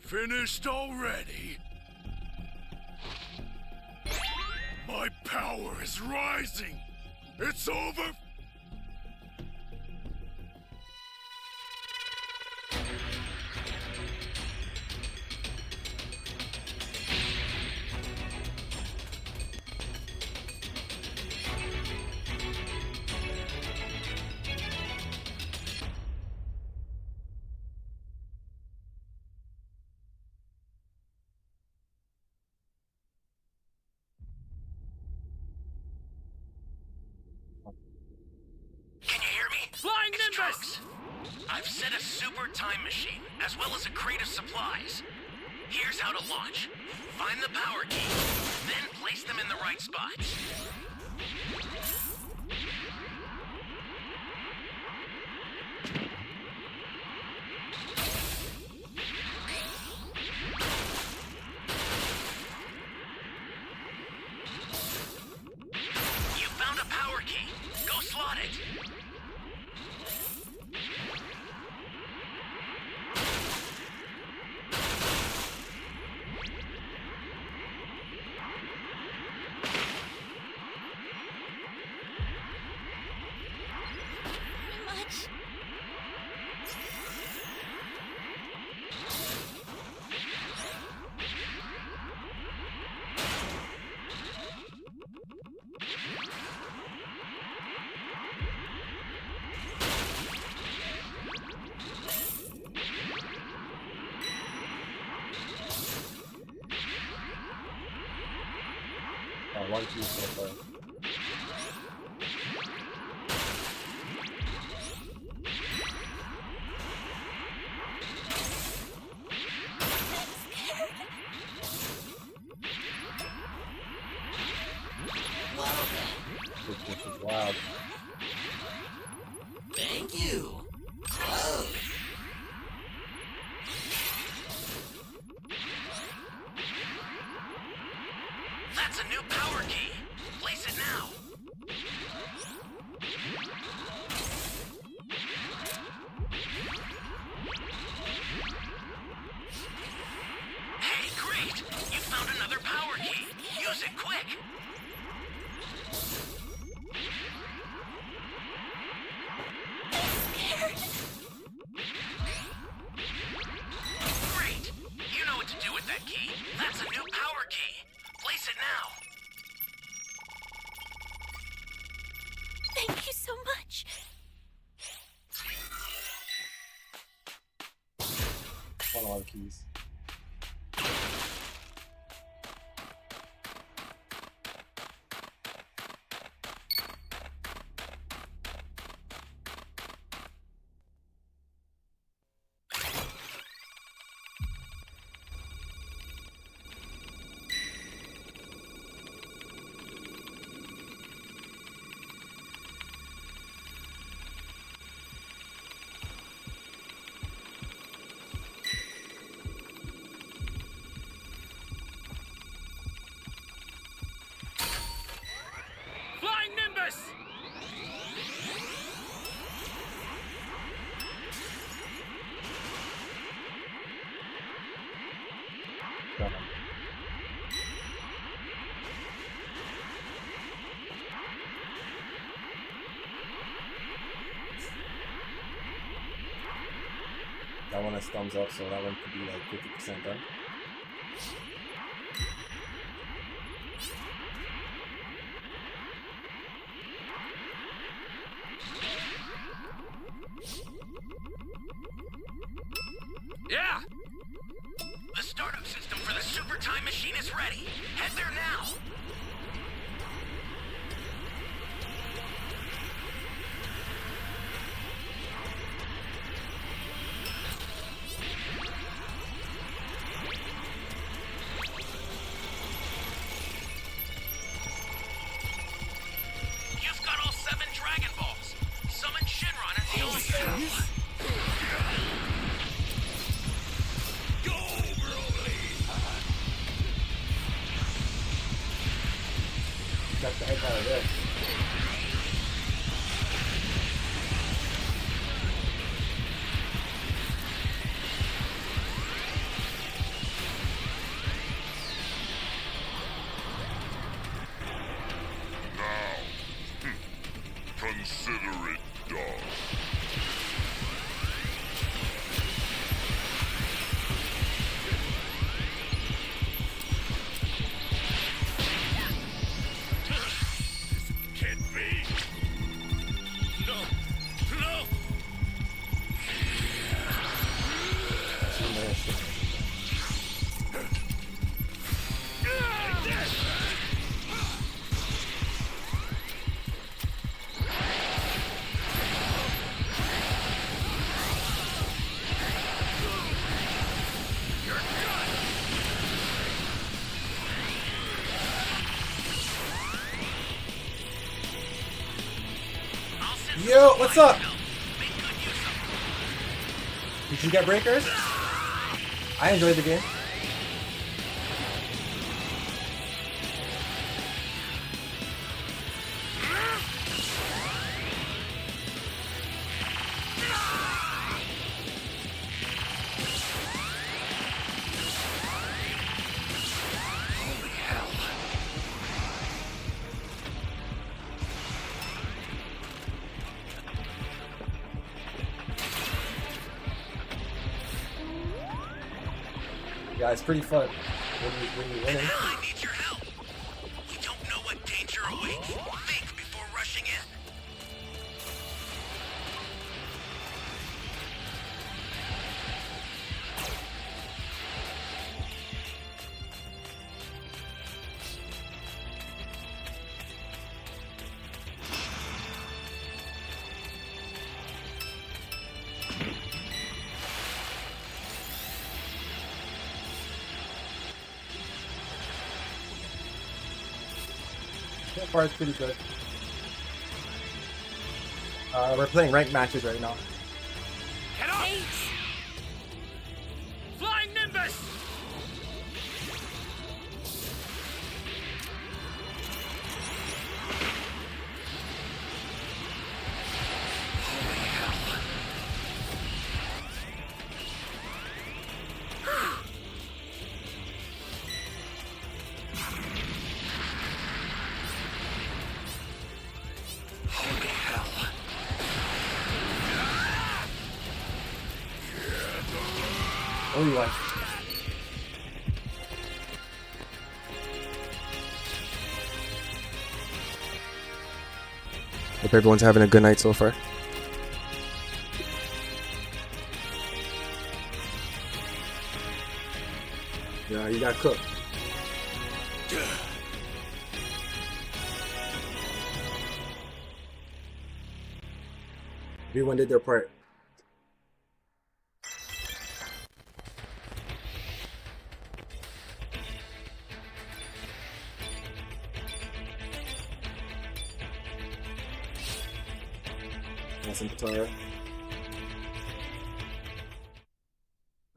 Finished already? My power is rising! It's over! Flying Nimbus! I've set a super time machine, as well as a crate of supplies. Here's how to launch. Find the power key, then place them in the right spots. You found a power key. Go slot it. One key so far. This is wild. Thank you. Oh. That's a new power key. Place it now. Hey, great! You found another power key. Use it quick. Great! You know what to do with that key. That's a new power key. Place it now. Thank you so much. One of our keys. Flying Nimbus! Got him. That one has thumbs up, so that one could be like 50% done. Yeah! The startup system for the super time machine is ready. Head there now. You've got all 7 Dragon Balls. Summon Shinron at the onset. Go, Broly! Got the heck out of this. Yo, what's up? Did you get breakers? I enjoyed the game. Yeah, it's pretty fun when you win. I need your help. You don't know what danger awaits. Think before rushing in. So far, it's pretty good. We're playing ranked matches right now. Head up! Flying Nimbus! Only one. Hope everyone's having a good night so far. Yeah, you got cooked. Everyone did their part. Awesome guitar.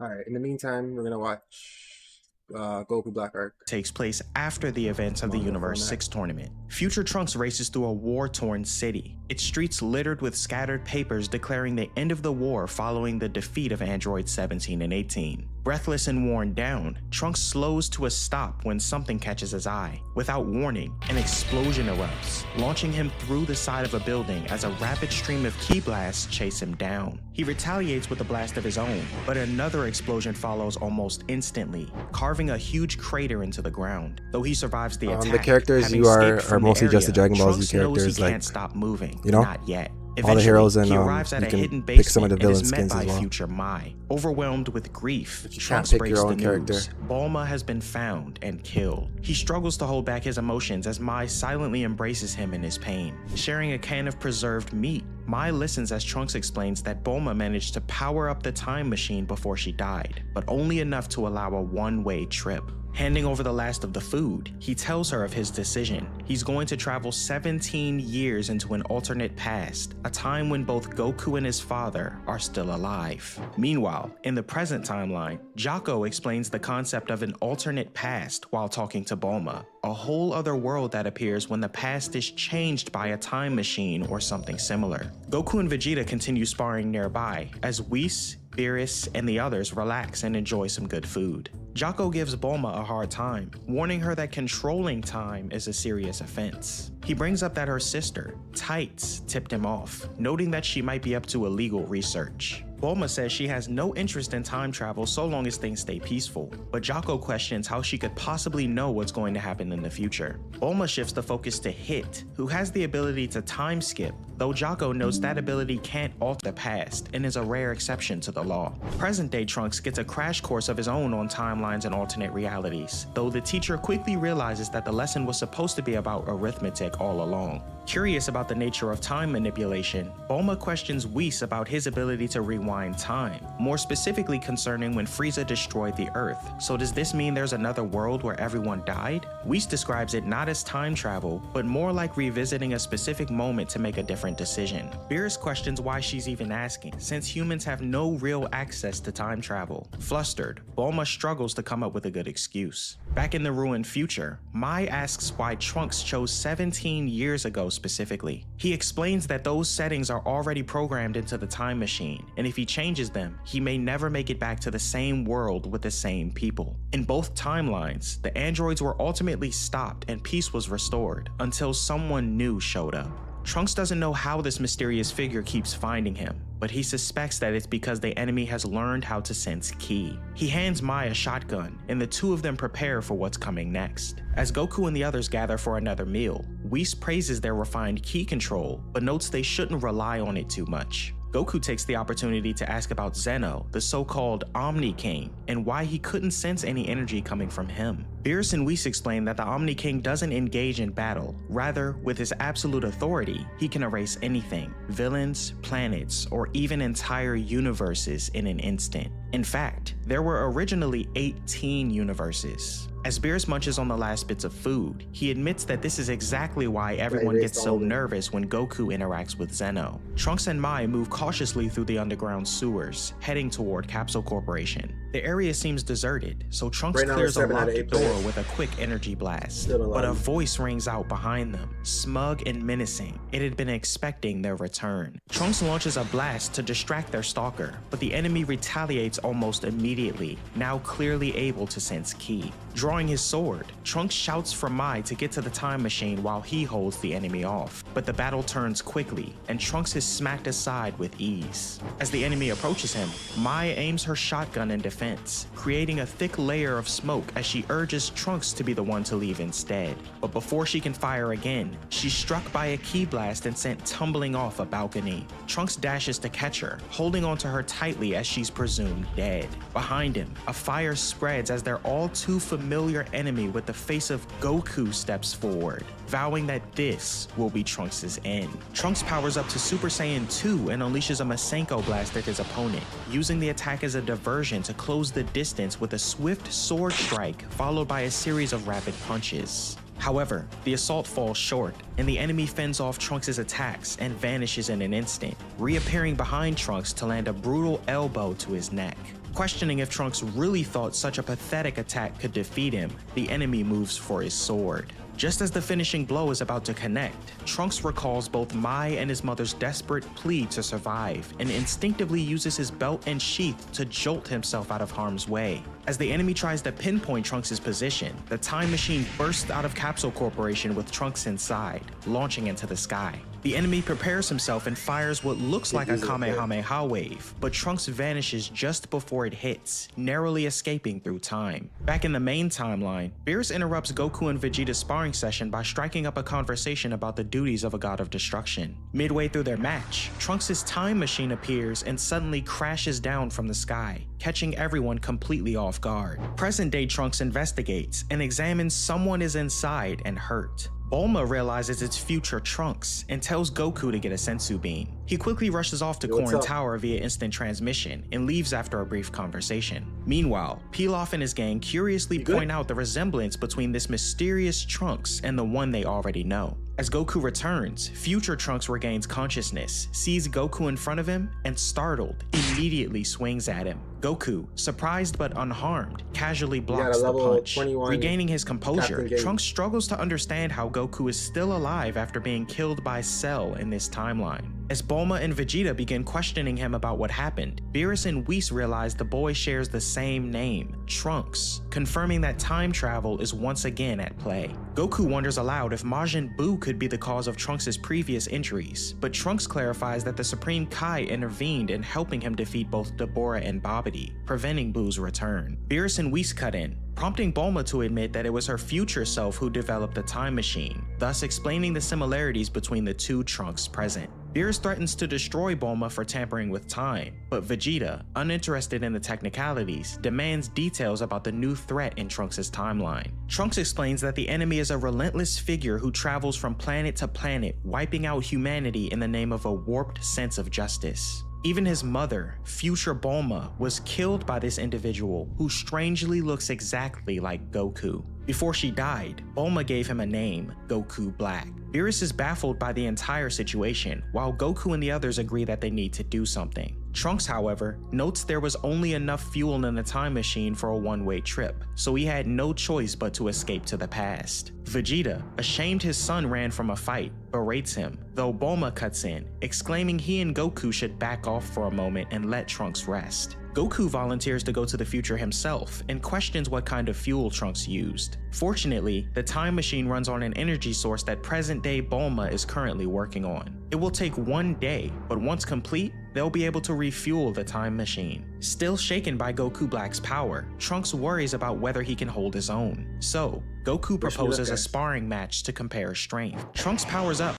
Alright, in the meantime, we're gonna watch Goku Black Arc. Takes place after the events of the Universe 6 tournament. Future Trunks races through a war-torn city, its streets littered with scattered papers declaring the end of the war following the defeat of androids 17 and 18. Breathless and worn down, Trunks slows to a stop when something catches his eye. Without warning, an explosion erupts, launching him through the side of a building as a rapid stream of ki blasts chase him down. He retaliates with a blast of his own, but another explosion follows almost instantly, carving a huge crater into the ground. Though he survives the attack, The characters having you are escaped from mostly the just the area, Dragon Ball Z Trunks knows characters, he like, can't stop moving, you know, not yet. all the heroes, and he arrives at you a can hidden pick some of the basement villain and is met skins by as well. future Mai. Overwhelmed with grief, But you can't Trunks pick breaks your the own character. news. Bulma has been found and killed. He struggles to hold back his emotions as Mai silently embraces him in his pain. Sharing a can of preserved meat, Mai listens as Trunks explains that Bulma managed to power up the time machine before she died, but only enough to allow a one-way trip. Handing over the last of the food, he tells her of his decision. He's going to travel 17 years into an alternate past, a time when both Goku and his father are still alive. Meanwhile, in the present timeline, Jocko explains the concept of an alternate past while talking to Bulma, a whole other world that appears when the past is changed by a time machine or something similar. Goku and Vegeta continue sparring nearby, as Whis, Beerus, and the others relax and enjoy some good food. Jocko gives Bulma a hard time, warning her that controlling time is a serious offense. He brings up that her sister, Tights, tipped him off, noting that she might be up to illegal research. Bulma says she has no interest in time travel so long as things stay peaceful, but Jocko questions how she could possibly know what's going to happen in the future. Bulma shifts the focus to Hit, who has the ability to time skip, though Jocko knows that ability can't alter the past and is a rare exception to the law. Present-day Trunks gets a crash course of his own on timelines and alternate realities, though the teacher quickly realizes that the lesson was supposed to be about arithmetic all along. Curious about the nature of time manipulation, Bulma questions Whis about his ability to rewind time, more specifically concerning when Frieza destroyed the Earth. So does this mean there's another world where everyone died? Whis describes it not as time travel, but more like revisiting a specific moment to make a different decision. Beerus questions why she's even asking, since humans have no real access to time travel. Flustered, Bulma struggles to come up with a good excuse. Back in the ruined future, Mai asks why Trunks chose 17 years ago specifically. He explains that those settings are already programmed into the time machine, and if he changes them, he may never make it back to the same world with the same people. In both timelines, the androids were ultimately stopped and peace was restored until someone new showed up. Trunks doesn't know how this mysterious figure keeps finding him, but he suspects that it's because the enemy has learned how to sense ki. He hands Mai a shotgun, and the two of them prepare for what's coming next. As Goku and the others gather for another meal, Whis praises their refined ki control, but notes they shouldn't rely on it too much. Goku takes the opportunity to ask about Zeno, the so-called Omni King, and why he couldn't sense any energy coming from him. Beerus and Whis explain that the Omni King doesn't engage in battle. Rather, with his absolute authority, he can erase anything, villains, planets, or even entire universes in an instant. In fact, there were originally 18 universes. As Beerus munches on the last bits of food, he admits that this is exactly why everyone gets so nervous when Goku interacts with Zeno. Trunks and Mai move cautiously through the underground sewers, heading toward Capsule Corporation. The area seems deserted, so Trunks clears a locked door with a quick energy blast. But a voice rings out behind them, smug and menacing. It had been expecting their return. Trunks launches a blast to distract their stalker, but the enemy retaliates almost immediately, now clearly able to sense ki. Drawing his sword, Trunks shouts for Mai to get to the time machine while he holds the enemy off. But the battle turns quickly, and Trunks is smacked aside with ease. As the enemy approaches him, Mai aims her shotgun in defense, creating a thick layer of smoke as she urges Trunks to be the one to leave instead. But before she can fire again, she's struck by a ki blast and sent tumbling off a balcony. Trunks dashes to catch her, holding onto her tightly as she's presumed dead. Behind him, a fire spreads as their all too familiar enemy with the face of Goku steps forward, vowing that this will be Trunks' end. Trunks powers up to Super Saiyan 2 and unleashes a Masenko blast at his opponent, using the attack as a diversion to close the distance with a swift sword strike followed by a series of rapid punches. However, the assault falls short, and the enemy fends off Trunks' attacks and vanishes in an instant, reappearing behind Trunks to land a brutal elbow to his neck. Questioning if Trunks really thought such a pathetic attack could defeat him, the enemy moves for his sword. Just as the finishing blow is about to connect, Trunks recalls both Mai and his mother's desperate plea to survive and instinctively uses his belt and sheath to jolt himself out of harm's way. As the enemy tries to pinpoint Trunks' position, the time machine bursts out of Capsule Corporation with Trunks inside, launching into the sky. The enemy prepares himself and fires what looks like a Kamehameha wave, but Trunks vanishes just before it hits, narrowly escaping through time. Back in the main timeline, Beerus interrupts Goku and Vegeta's sparring session by striking up a conversation about the duties of a god of destruction. Midway through their match, Trunks' time machine appears and suddenly crashes down from the sky, catching everyone completely off guard. Present-day Trunks investigates and examines someone is inside and hurt. Bulma realizes it's future Trunks and tells Goku to get a sensu bean. He quickly rushes off to Corrin Tower via instant transmission and leaves after a brief conversation. Meanwhile, Pilaf and his gang curiously point out the resemblance between this mysterious Trunks and the one they already know. As Goku returns, future Trunks regains consciousness, sees Goku in front of him, and startled, immediately swings at him. Goku, surprised but unharmed, casually blocks the punch. Regaining his composure, Trunks struggles to understand how Goku is still alive after being killed by Cell in this timeline. As Bulma and Vegeta begin questioning him about what happened, Beerus and Whis realize the boy shares the same name, Trunks, confirming that time travel is once again at play. Goku wonders aloud if Majin Buu could be the cause of Trunks' previous injuries, but Trunks clarifies that the Supreme Kai intervened in helping him defeat both Deborah and Babidi, preventing Buu's return. Beerus and Whis cut in, prompting Bulma to admit that it was her future self who developed the time machine, thus explaining the similarities between the two Trunks present. Beerus threatens to destroy Bulma for tampering with time, but Vegeta, uninterested in the technicalities, demands details about the new threat in Trunks' timeline. Trunks explains that the enemy is a relentless figure who travels from planet to planet, wiping out humanity in the name of a warped sense of justice. Even his mother, future Bulma, was killed by this individual who strangely looks exactly like Goku. Before she died, Bulma gave him a name, Goku Black. Beerus is baffled by the entire situation, while Goku and the others agree that they need to do something. Trunks, however, notes there was only enough fuel in the time machine for a one-way trip, so he had no choice but to escape to the past. Vegeta, ashamed his son ran from a fight, berates him, though Bulma cuts in, exclaiming he and Goku should back off for a moment and let Trunks rest. Goku volunteers to go to the future himself and questions what kind of fuel Trunks used. Fortunately, the time machine runs on an energy source that present-day Bulma is currently working on. It will take 1 day, but once complete, they'll be able to refuel the time machine. Still shaken by Goku Black's power, Trunks worries about whether he can hold his own. So, Goku proposes a sparring match to compare strength. Trunks powers up.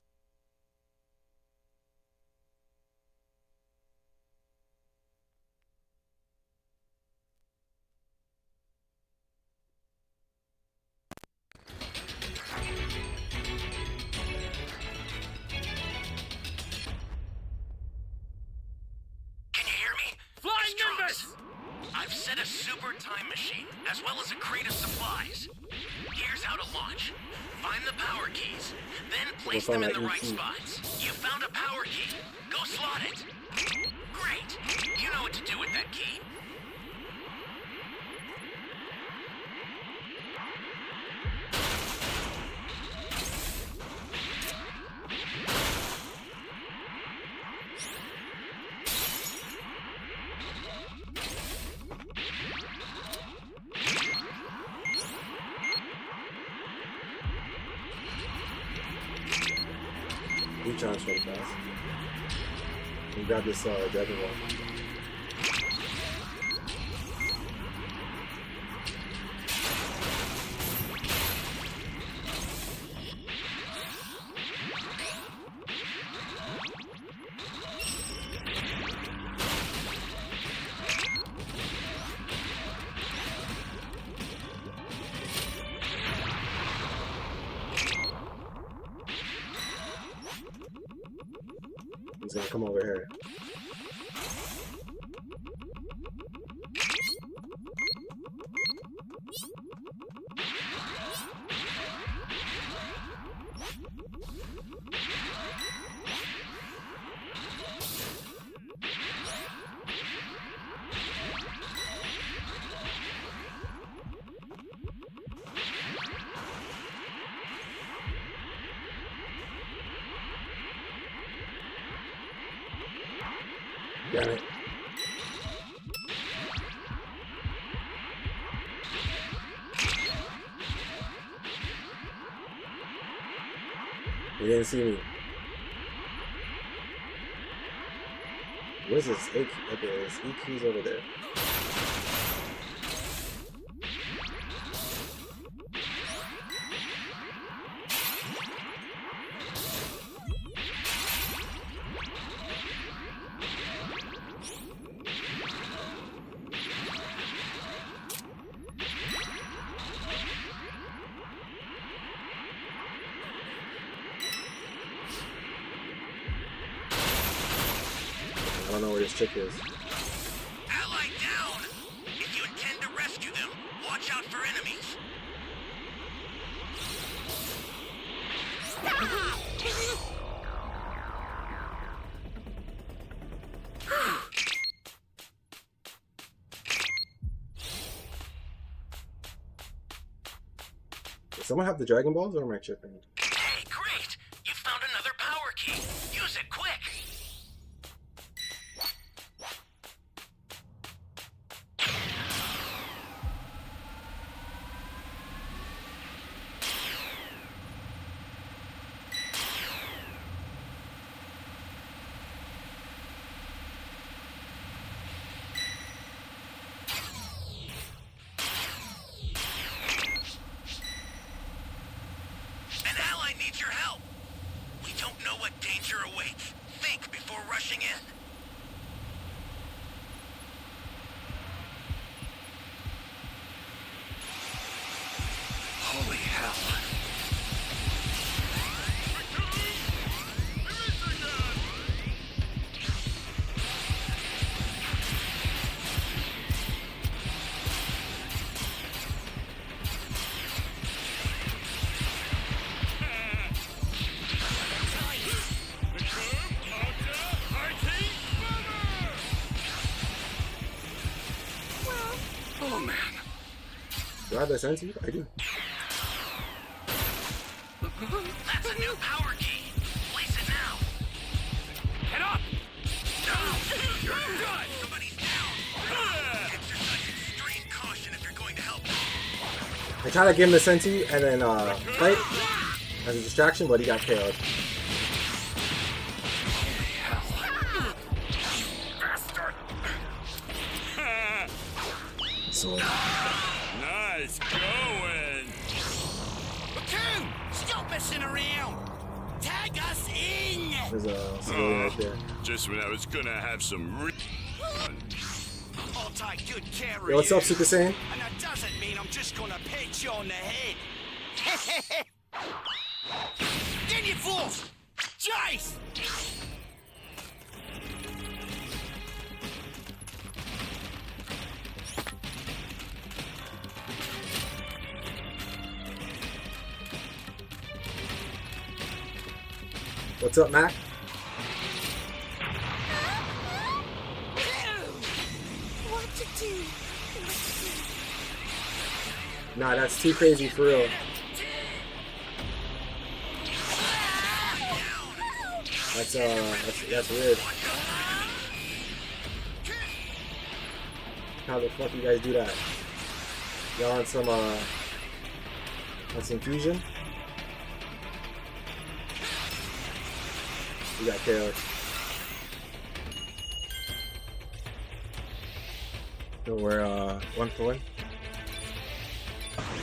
I've set a super time machine, as well as a crate of supplies. Here's how to launch. Find the power keys, then place them in the right spots. You found a power key. Go slot it. Great. You know what to do with that key. He charged really fast. He grabbed this Dragon Ball. He's gonna come over here. Got it. He didn't see me. Where's his A key? Okay, his E key's over there. I don't know where this chick is. Ally down! If you intend to rescue them, watch out for enemies. Does someone have the Dragon Balls or am I tripping? Hey, great! You found another power key. Use it quick! Oh man. Do I have that sensei? I do. That's a new power key. Place it now. Get up! No! You're done! Somebody's down! Exercise extreme caution if you're going to help. I try to give him the sensei and then fight as a distraction, but he got KO'd. So Nice going. Goku, stop messing around. Tag us in. There's a civilian right there. Just when I was gonna have some I'll take good care of Yo, what's you. up, Super Saiyan? And that doesn't mean I'm just gonna pat you on the head. Get your force! Jace! What's up, Mac? What to do? Nah, that's too crazy for real. That's weird. How the fuck you guys do that? Y'all on some fusion? You got KO'd. So we're 1-1.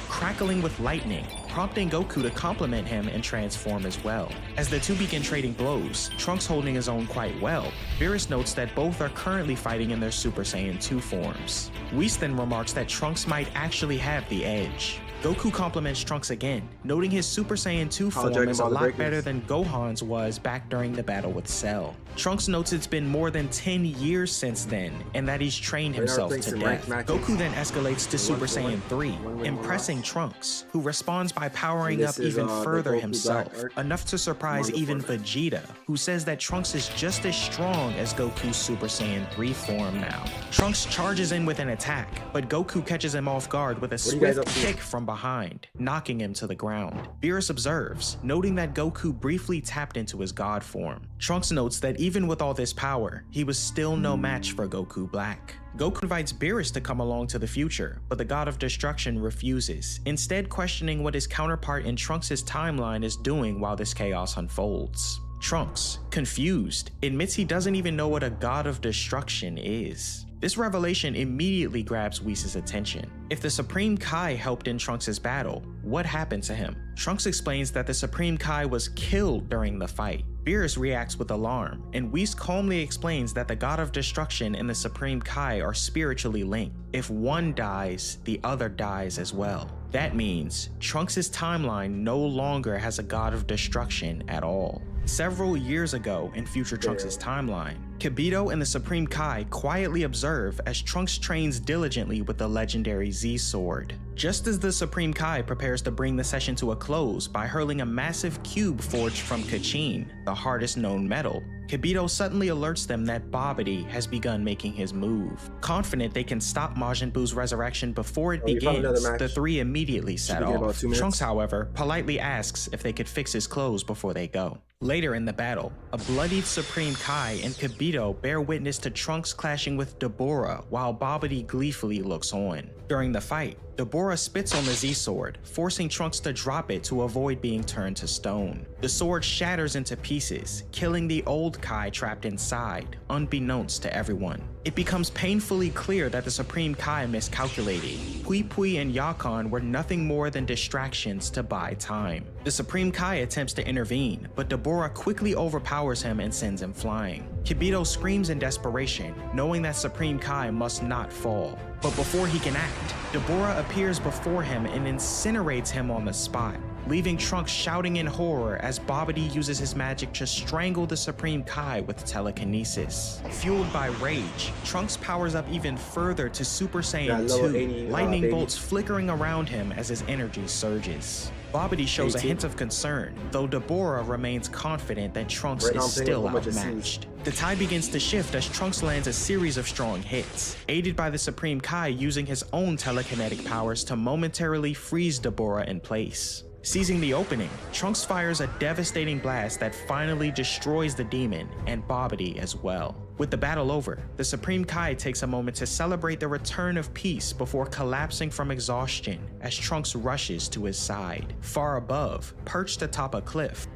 Crackling with lightning, prompting Goku to compliment him and transform as well. As the two begin trading blows, Trunks holding his own quite well, Beerus notes that both are currently fighting in their Super Saiyan 2 forms. Whis then remarks that Trunks might actually have the edge. Goku compliments Trunks again, noting his Super Saiyan 2 form Dragon is a Ball lot breakers. better than Gohan's was back during the battle with Cell. Trunks notes it's been more than 10 years since then, and that he's trained himself thinks to in death. ranked matches. Goku then escalates to Super 1-1. Saiyan 3, 1-1 impressing loss. Trunks, who responds by powering And up this is, even the further Goku himself, Black arc. enough to surprise Manga even format. Vegeta, who says that Trunks is just as strong as Goku's Super Saiyan 3 form now. Trunks charges in with an attack, but Goku catches him off guard with a you guys swift up to? kick from behind, knocking him to the ground. Beerus observes, noting that Goku briefly tapped into his god form. Trunks notes that even with all this power, he was still no match for Goku Black. Goku invites Beerus to come along to the future, but the God of Destruction refuses, instead questioning what his counterpart in Trunks' timeline is doing while this chaos unfolds. Trunks, confused, admits he doesn't even know what a God of Destruction is. This revelation immediately grabs Whis' attention. If the Supreme Kai helped in Trunks' battle, what happened to him? Trunks explains that the Supreme Kai was killed during the fight. Beerus reacts with alarm, and Whis calmly explains that the God of Destruction and the Supreme Kai are spiritually linked. If one dies, the other dies as well. That means Trunks' timeline no longer has a God of Destruction at all. Several years ago in future Trunks' timeline, Kibito and the Supreme Kai quietly observe as Trunks trains diligently with the legendary Z-Sword. Just as the Supreme Kai prepares to bring the session to a close by hurling a massive cube forged from Kachin, the hardest known metal, Kibito suddenly alerts them that Babidi has begun making his move. Confident they can stop Majin Buu's resurrection before it you found another begins, match. the three immediately set begin about off. 2 minutes. Trunks, however, politely asks if they could fix his clothes before they go. Later in the battle, a bloodied Supreme Kai and Kibito bear witness to Trunks clashing with Deborah while Babidi gleefully looks on. During the fight, Deborah spits on the Z-Sword, forcing Trunks to drop it to avoid being turned to stone. The sword shatters into pieces, killing the old Kai trapped inside, unbeknownst to everyone. It becomes painfully clear that the Supreme Kai miscalculated. Pui Pui and Yakan were nothing more than distractions to buy time. The Supreme Kai attempts to intervene, but Deborah quickly overpowers him and sends him flying. Kibito screams in desperation, knowing that Supreme Kai must not fall. But before he can act, Deborah appears before him and incinerates him on the spot. leaving Trunks shouting in horror as Babidi uses his magic to strangle the Supreme Kai with telekinesis. Fueled by rage, Trunks powers up even further to Super Saiyan level 2, 80, lightning baby. bolts flickering around him as his energy surges. Babidi shows a 18. hint of concern, though Deborah remains confident that Trunks Right now is I'm playing still with a bunch of outmatched. The tide begins to shift as Trunks lands a series of strong hits, aided by the Supreme Kai using his own telekinetic powers to momentarily freeze Deborah in place. Seizing the opening, Trunks fires a devastating blast that finally destroys the demon and Babidi as well. With the battle over, the Supreme Kai takes a moment to celebrate the return of peace before collapsing from exhaustion as Trunks rushes to his side. Far above, perched atop a cliff,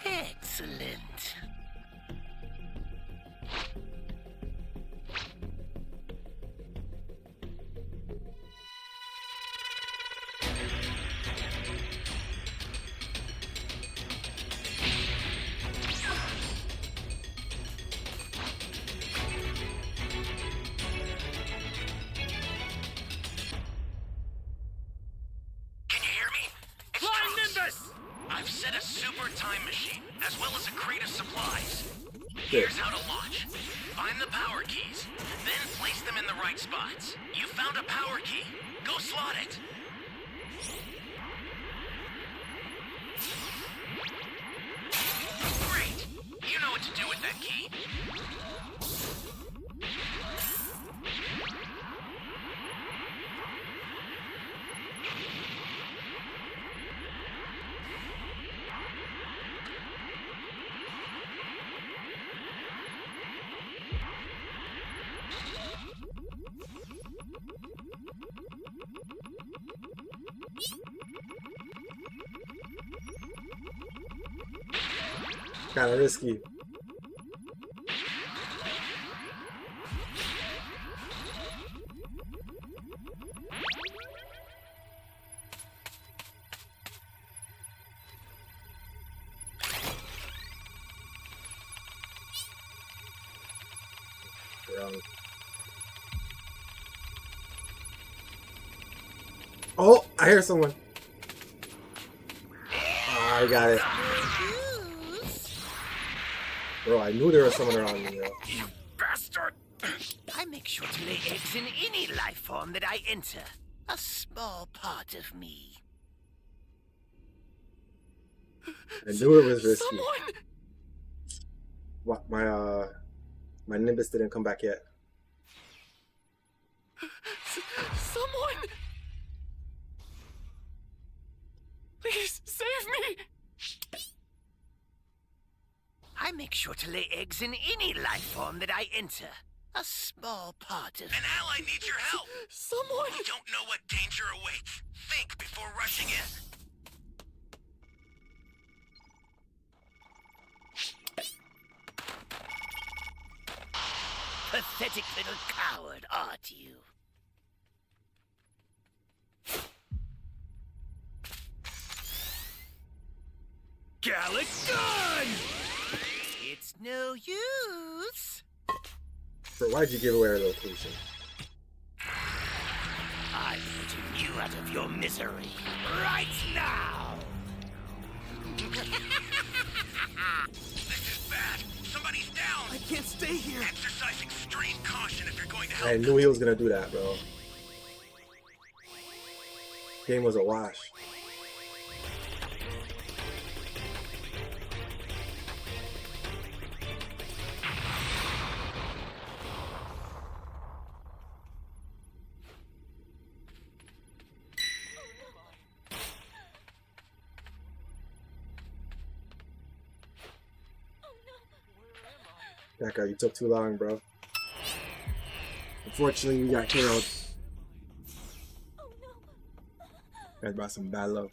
Excellent. Can you hear me? It's Flying Trunks. Nimbus! I've set a super time machine, as well as a crate of supplies. Here's how to launch. Find the power keys, then place them in the right spots. You found a power key. Go slot it. Great. You know what to do with that key. Kinda risky. Oh, I hear someone. Ah, I got it. Bro, I knew there was someone around me, bro. Bastard! I make sure to lay eggs in any life form that I enter. A small part of me. I knew it was risky. Someone! What, my Nimbus didn't come back yet. Someone! Please save me! I make sure to lay eggs in any life form that I enter. A small part of... An ally needs your help! Someone! You don't know what danger awaits. Think before rushing in. Pathetic little coward, aren't you? Gallic gun! It's no use. Bro, why'd you give away our location? I'm putting you out of your misery right now. This is bad. Somebody's down. I can't stay here. Exercise extreme caution if you're going to help. I knew he was gonna do that, bro. Game was a wash. That guy, you took too long, bro. Unfortunately, we got killed. That brought some bad luck.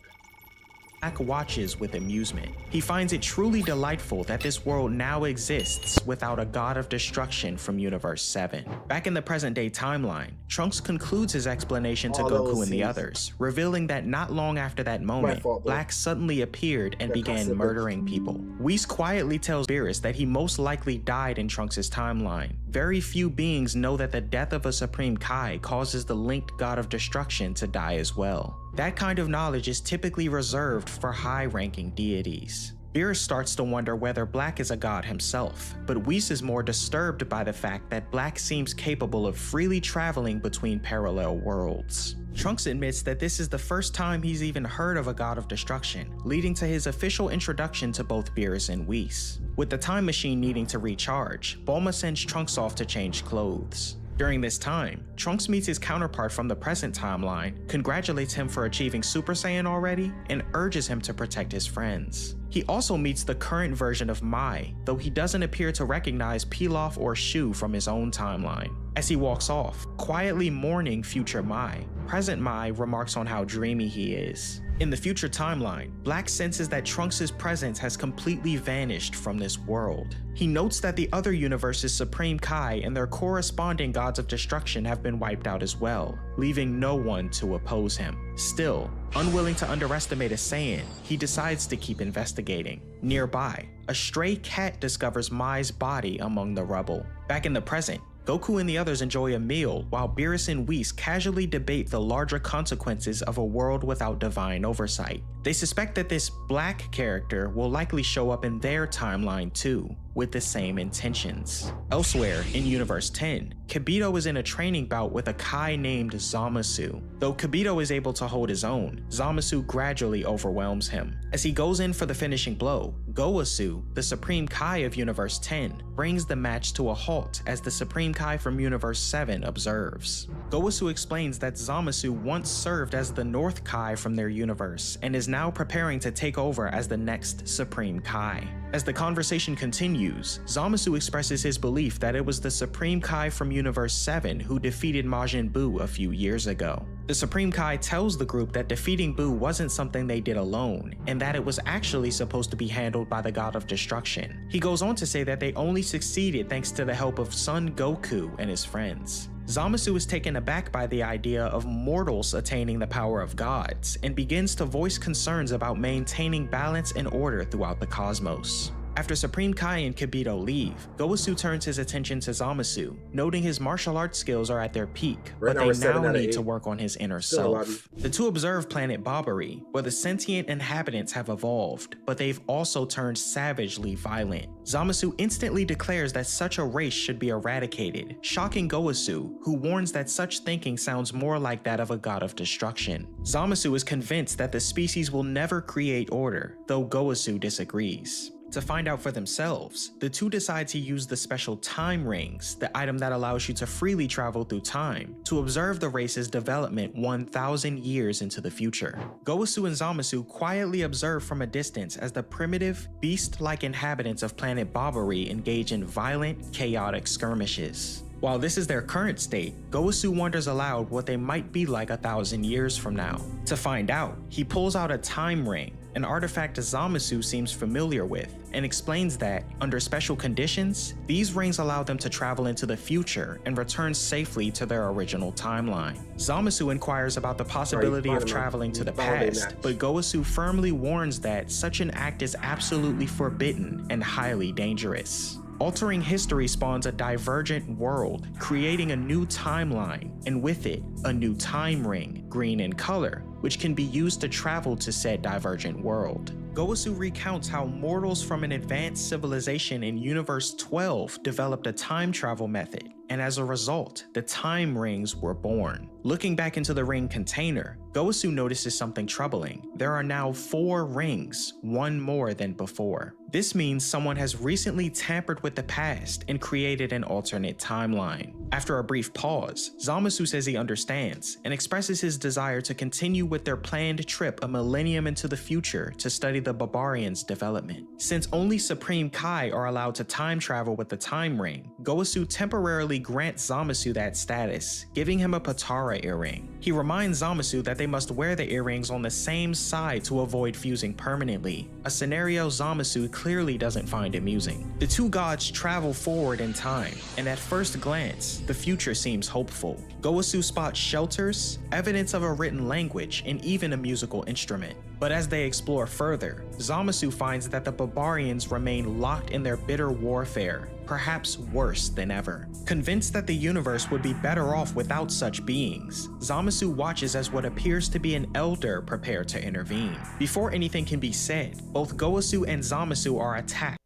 Black watches with amusement. He finds it truly delightful that this world now exists without a god of destruction from Universe 7. Back in the present-day timeline, Trunks concludes his explanation to Goku and the others, revealing that not long after that moment, Black suddenly appeared and began murdering people. Whis quietly tells Beerus that he most likely died in Trunks' timeline. Very few beings know that the death of a Supreme Kai causes the linked god of destruction to die as well. That kind of knowledge is typically reserved for high-ranking deities. Beerus starts to wonder whether Black is a god himself, but Whis is more disturbed by the fact that Black seems capable of freely traveling between parallel worlds. Trunks admits that this is the first time he's even heard of a god of destruction, leading to his official introduction to both Beerus and Whis. With the time machine needing to recharge, Bulma sends Trunks off to change clothes. During this time, Trunks meets his counterpart from the present timeline, congratulates him for achieving Super Saiyan already, and urges him to protect his friends. He also meets the current version of Mai, though he doesn't appear to recognize Pilaf or Shu from his own timeline. As he walks off, quietly mourning future Mai, present Mai remarks on how dreamy he is. In the future timeline, Black senses that Trunks' presence has completely vanished from this world. He notes that the other universe's Supreme Kai and their corresponding gods of destruction have been wiped out as well, leaving no one to oppose him. Still, unwilling to underestimate a Saiyan, he decides to keep investigating. Nearby, a stray cat discovers Mai's body among the rubble. Back in the present, Goku and the others enjoy a meal while Beerus and Whis casually debate the larger consequences of a world without divine oversight. They suspect that this Black character will likely show up in their timeline too, with the same intentions. Elsewhere, in Universe 10, Kibito is in a training bout with a Kai named Zamasu. Though Kibito is able to hold his own, Zamasu gradually overwhelms him. As he goes in for the finishing blow, Gowasu, the Supreme Kai of Universe 10, brings the match to a halt as the Supreme Kai from Universe 7 observes. Gowasu explains that Zamasu once served as the North Kai from their universe and is now preparing to take over as the next Supreme Kai. As the conversation continues, Zamasu expresses his belief that it was the Supreme Kai from Universe 7 who defeated Majin Buu a few years ago. The Supreme Kai tells the group that defeating Buu wasn't something they did alone, and that it was actually supposed to be handled by the god of destruction. He goes on to say that they only succeeded thanks to the help of Son Goku and his friends. Zamasu is taken aback by the idea of mortals attaining the power of gods, and begins to voice concerns about maintaining balance and order throughout the cosmos. After Supreme Kai and Kibito leave, Gowasu turns his attention to Zamasu, noting his martial arts skills are at their peak, but they now need to work on his inner self. The two observe planet Bobbery, where the sentient inhabitants have evolved, but they've also turned savagely violent. Zamasu instantly declares that such a race should be eradicated, shocking Gowasu, who warns that such thinking sounds more like that of a god of destruction. Zamasu is convinced that the species will never create order, though Gowasu disagrees. To find out for themselves, the two decide to use the special time rings, the item that allows you to freely travel through time, to observe the race's development 1,000 years into the future. Gowasu and Zamasu quietly observe from a distance as the primitive, beast-like inhabitants of planet Bobbery engage in violent, chaotic skirmishes. While this is their current state, Gowasu wonders aloud what they might be like 1,000 years from now. To find out, he pulls out a time ring, an artifact Zamasu seems familiar with, and explains that, under special conditions, these rings allow them to travel into the future and return safely to their original timeline. Zamasu inquires about the possibility of traveling to the past, but Gowasu firmly warns that such an act is absolutely forbidden and highly dangerous. Altering history spawns a divergent world, creating a new timeline, and with it, a new time ring, green in color, which can be used to travel to said divergent world. Gowasu recounts how mortals from an advanced civilization in Universe 12 developed a time travel method, and as a result, the time rings were born. Looking back into the ring container, Gowasu notices something troubling. There are now 4 rings, one more than before. This means someone has recently tampered with the past and created an alternate timeline. After a brief pause, Zamasu says he understands and expresses his desire to continue with their planned trip a millennium into the future to study the Barbarians' development. Since only Supreme Kai are allowed to time travel with the time ring, Goku temporarily grants Zamasu that status, giving him a Patara earring. He reminds Zamasu that they must wear the earrings on the same side to avoid fusing permanently, a scenario Zamasu clearly doesn't find amusing. The two gods travel forward in time, and at first glance, the future seems hopeful. Goku spots shelters, evidence of a written language, and even a musical instrument. But as they explore further, Zamasu finds that the Barbarians remain locked in their bitter warfare, perhaps worse than ever. Convinced that the universe would be better off without such beings, Zamasu watches as what appears to be an elder prepare to intervene. Before anything can be said, both Goku and Zamasu are attacked.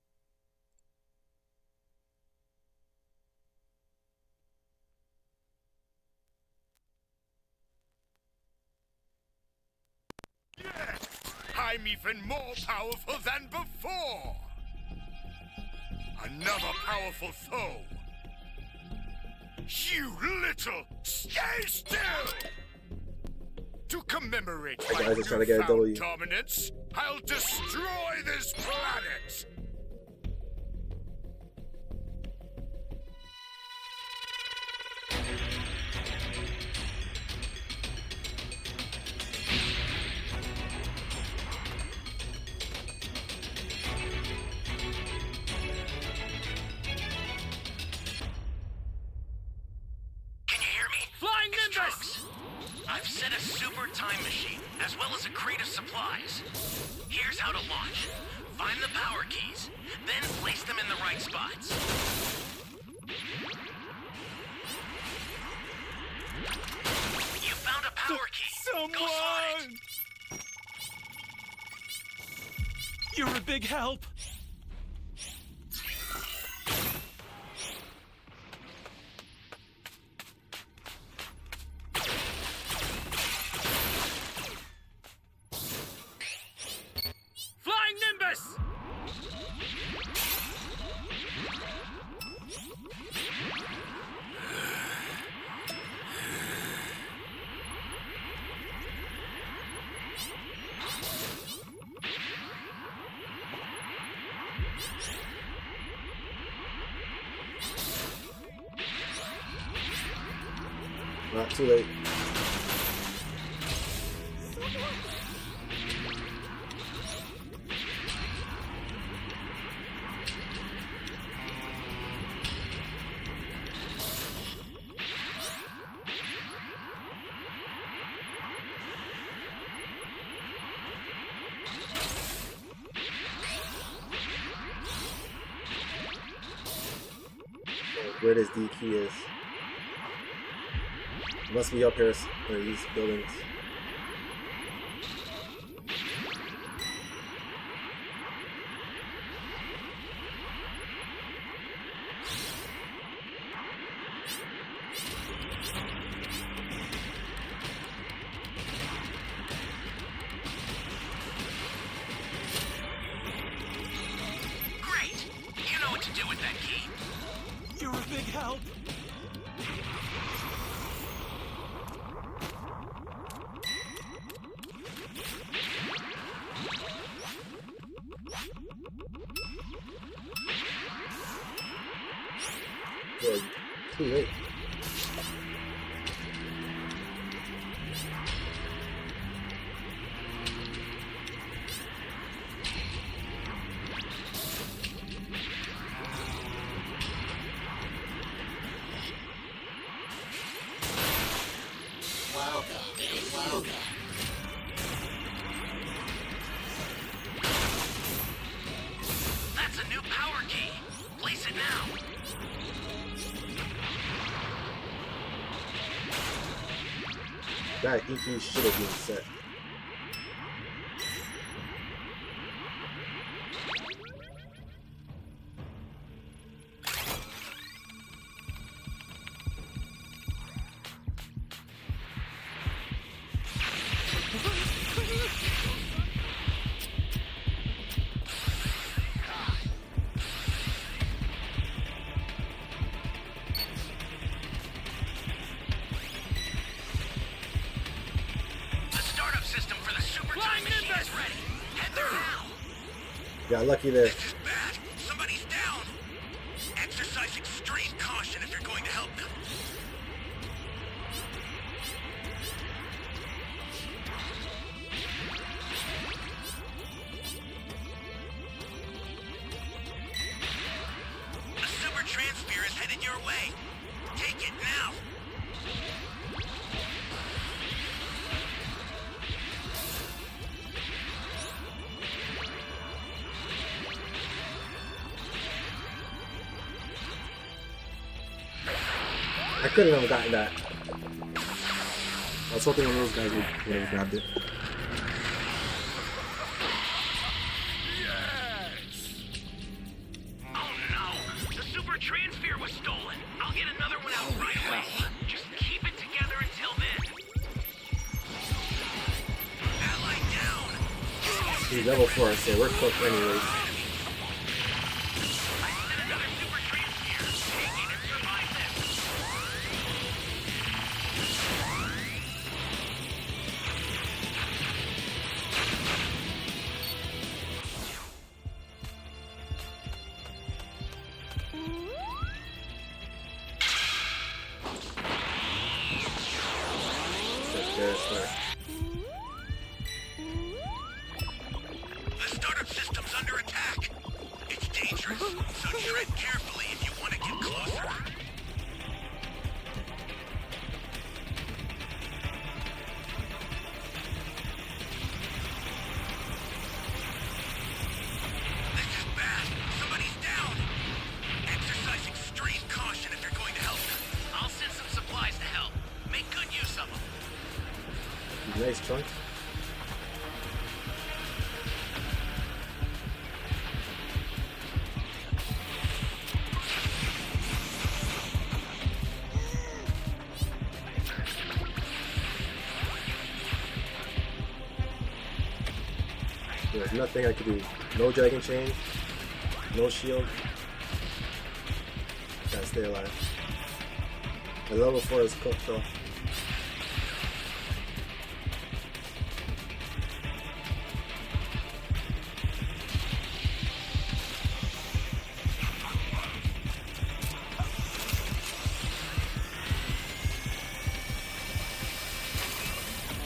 I'm even more powerful than before! Another powerful foe! You little... Stay still! To commemorate Hey my guys, let's try to get a newfound W. dominance, I'll destroy this planet! I've set a super time machine, as well as a crate of supplies. Here's how to launch. Find the power keys, then place them in the right spots. You found a power key. Someone! Go slide it. You're a big help. Not too late. Where this D key is. It must be up here or these buildings. Great! You know what to do with that key. You're a big help. Yeah, too late. That's a new power key. Place it now. That EQ should have been set. Got lucky there. This is bad. Somebody's down. Exercise extreme caution if you're going to help them. A super transfer is headed your way. Take it now. I couldn't have gotten that. I was hoping one of those guys would have grabbed it. Oh no! The super transfer was stolen. I'll get another one out right away. Just keep it together until then. Ally down! He's level 4, so we're cooked anyways. I sent another super transfer. Take it and survive this. The startup system's under attack. It's dangerous, so tread carefully if you want to get closer. This is bad. Somebody's down. Exercise extreme caution if you're going to help them. I'll send some supplies to help. Make good use of them. Nice chunk. There's nothing I could do. No dragon chain. No shield. Gotta stay alive. The level 4 is cooked though.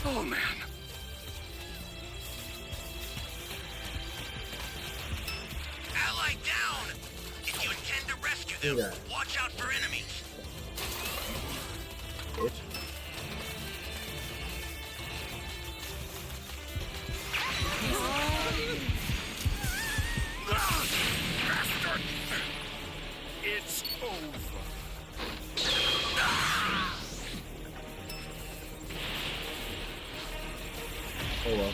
Oh man. Ally down! If you intend to rescue them, Yeah. watch out for enemies. Bitch. Bastard! It's over. Oh well.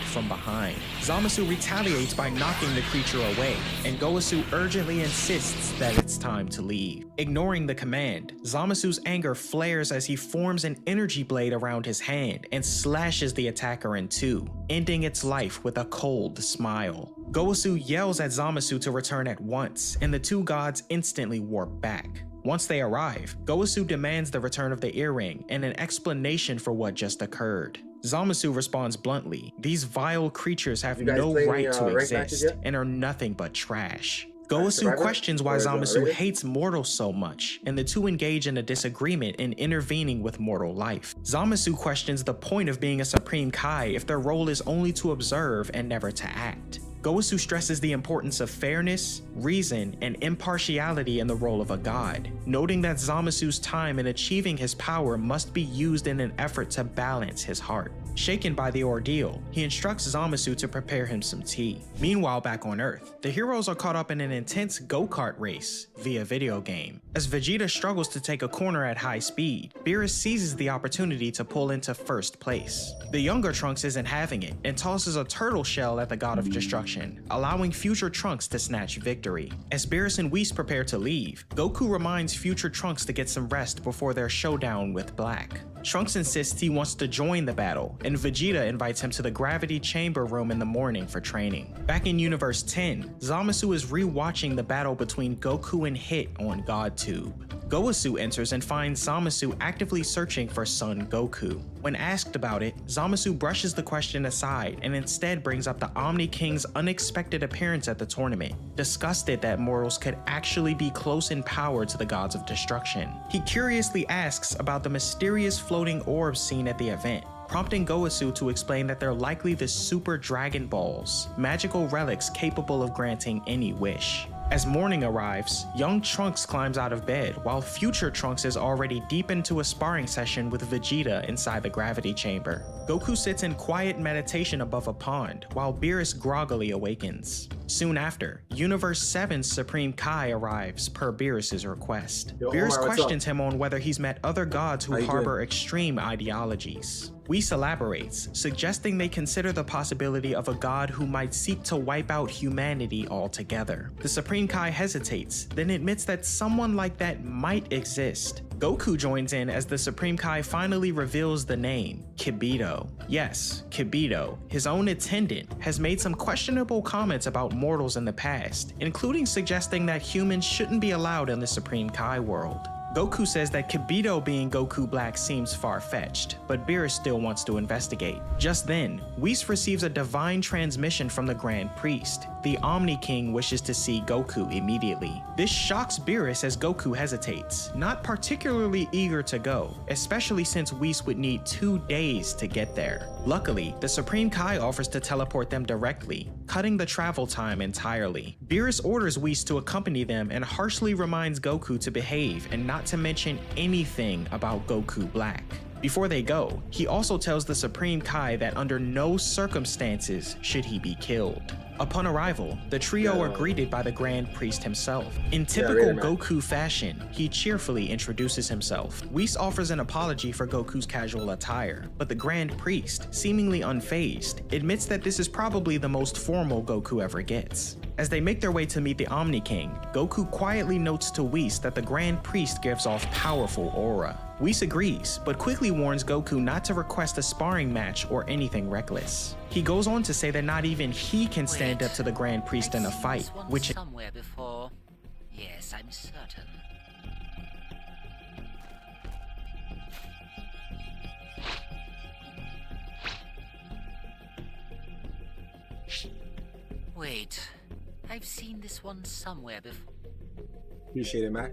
From behind, Zamasu retaliates by knocking the creature away, and Goku urgently insists that it's time to leave. Ignoring the command, Zamasu's anger flares as he forms an energy blade around his hand and slashes the attacker in two, ending its life with a cold smile. Goku yells at Zamasu to return at once, and the two gods instantly warp back. Once they arrive, Goku demands the return of the earring and an explanation for what just occurred. Zamasu responds bluntly, "These vile creatures have You guys no play right any, to ranked matches exist yet? and are nothing but trash." Goku Survivor? questions why Or is it Zamasu already? hates mortals so much, and the two engage in a disagreement in intervening with mortal life. Zamasu questions the point of being a Supreme Kai if their role is only to observe and never to act. Goku stresses the importance of fairness, reason, and impartiality in the role of a god, noting that Zamasu's time in achieving his power must be used in an effort to balance his heart. Shaken by the ordeal, he instructs Zamasu to prepare him some tea. Meanwhile, back on Earth, the heroes are caught up in an intense go-kart race via video game. As Vegeta struggles to take a corner at high speed, Beerus seizes the opportunity to pull into first place. The younger Trunks isn't having it and tosses a turtle shell at the God of Destruction, allowing future Trunks to snatch victory. As Beerus and Whis prepare to leave, Goku reminds future Trunks to get some rest before their showdown with Black. Trunks insists he wants to join the battle and Vegeta invites him to the gravity chamber room in the morning for training. Back in Universe 10, Zamasu is re-watching the battle between Goku and Hit on GodTube. Goku enters and finds Zamasu actively searching for son Goku. When asked about it, Zamasu brushes the question aside and instead brings up the Omni King's unexpected appearance at the tournament, disgusted that mortals could actually be close in power to the gods of destruction. He curiously asks about the mysterious floating orbs seen at the event, prompting Goku to explain that they're likely the Super Dragon Balls, magical relics capable of granting any wish. As morning arrives, young Trunks climbs out of bed while future Trunks is already deep into a sparring session with Vegeta inside the gravity chamber. Goku sits in quiet meditation above a pond while Beerus groggily awakens. Soon after, Universe 7's Supreme Kai arrives per Beerus' request. Yo, Beerus Omar, what's questions him on whether he's met other gods who How you harbor doing? extreme ideologies. Whis elaborates, suggesting they consider the possibility of a god who might seek to wipe out humanity altogether. The Supreme Kai hesitates, then admits that someone like that might exist. Goku joins in as the Supreme Kai finally reveals the name, Kibito. Yes, Kibito, his own attendant, has made some questionable comments about mortals in the past, including suggesting that humans shouldn't be allowed in the Supreme Kai world. Goku says that Kibito being Goku Black seems far-fetched, but Beerus still wants to investigate. Just then, Whis receives a divine transmission from the Grand Priest. The Omni King wishes to see Goku immediately. This shocks Beerus as Goku hesitates, not particularly eager to go, especially since Whis would need 2 days to get there. Luckily, the Supreme Kai offers to teleport them directly, cutting the travel time entirely. Beerus orders Whis to accompany them and harshly reminds Goku to behave and not to mention anything about Goku Black. Before they go, he also tells the Supreme Kai that under no circumstances should he be killed. Upon arrival, the trio are greeted by the Grand Priest himself. In typical Goku fashion, he cheerfully introduces himself. Whis offers an apology for Goku's casual attire, but the Grand Priest, seemingly unfazed, admits that this is probably the most formal Goku ever gets. As they make their way to meet the Omni King, Goku quietly notes to Whis that the Grand Priest gives off powerful aura. Whis agrees, but quickly warns Goku not to request a sparring match or anything reckless. He goes on to say that not even he can stand up to the Grand Priest in a fight, which somewhere before. Yes, I'm certain. Wait, I've seen this one somewhere before. Appreciate it, Mac.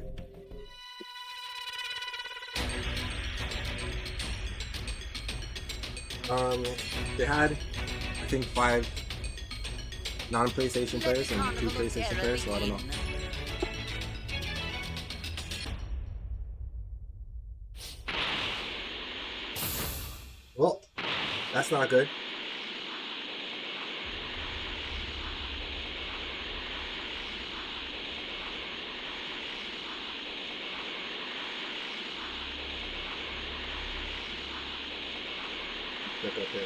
They had, I think, 5 non-PlayStation players and 2 PlayStation players, so I don't know. Well, that's not good. Look up here.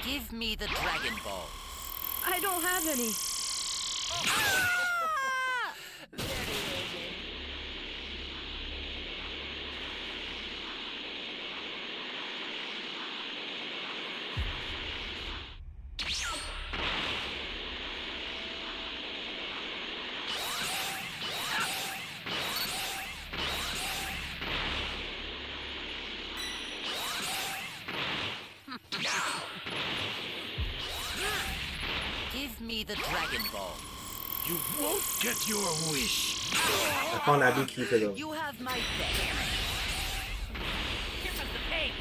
Give me the Dragon Ball. I don't have any. Give me the Dragon Ball. You won't get your wish. I found that beekeeper though. You have my back. Here comes the pain.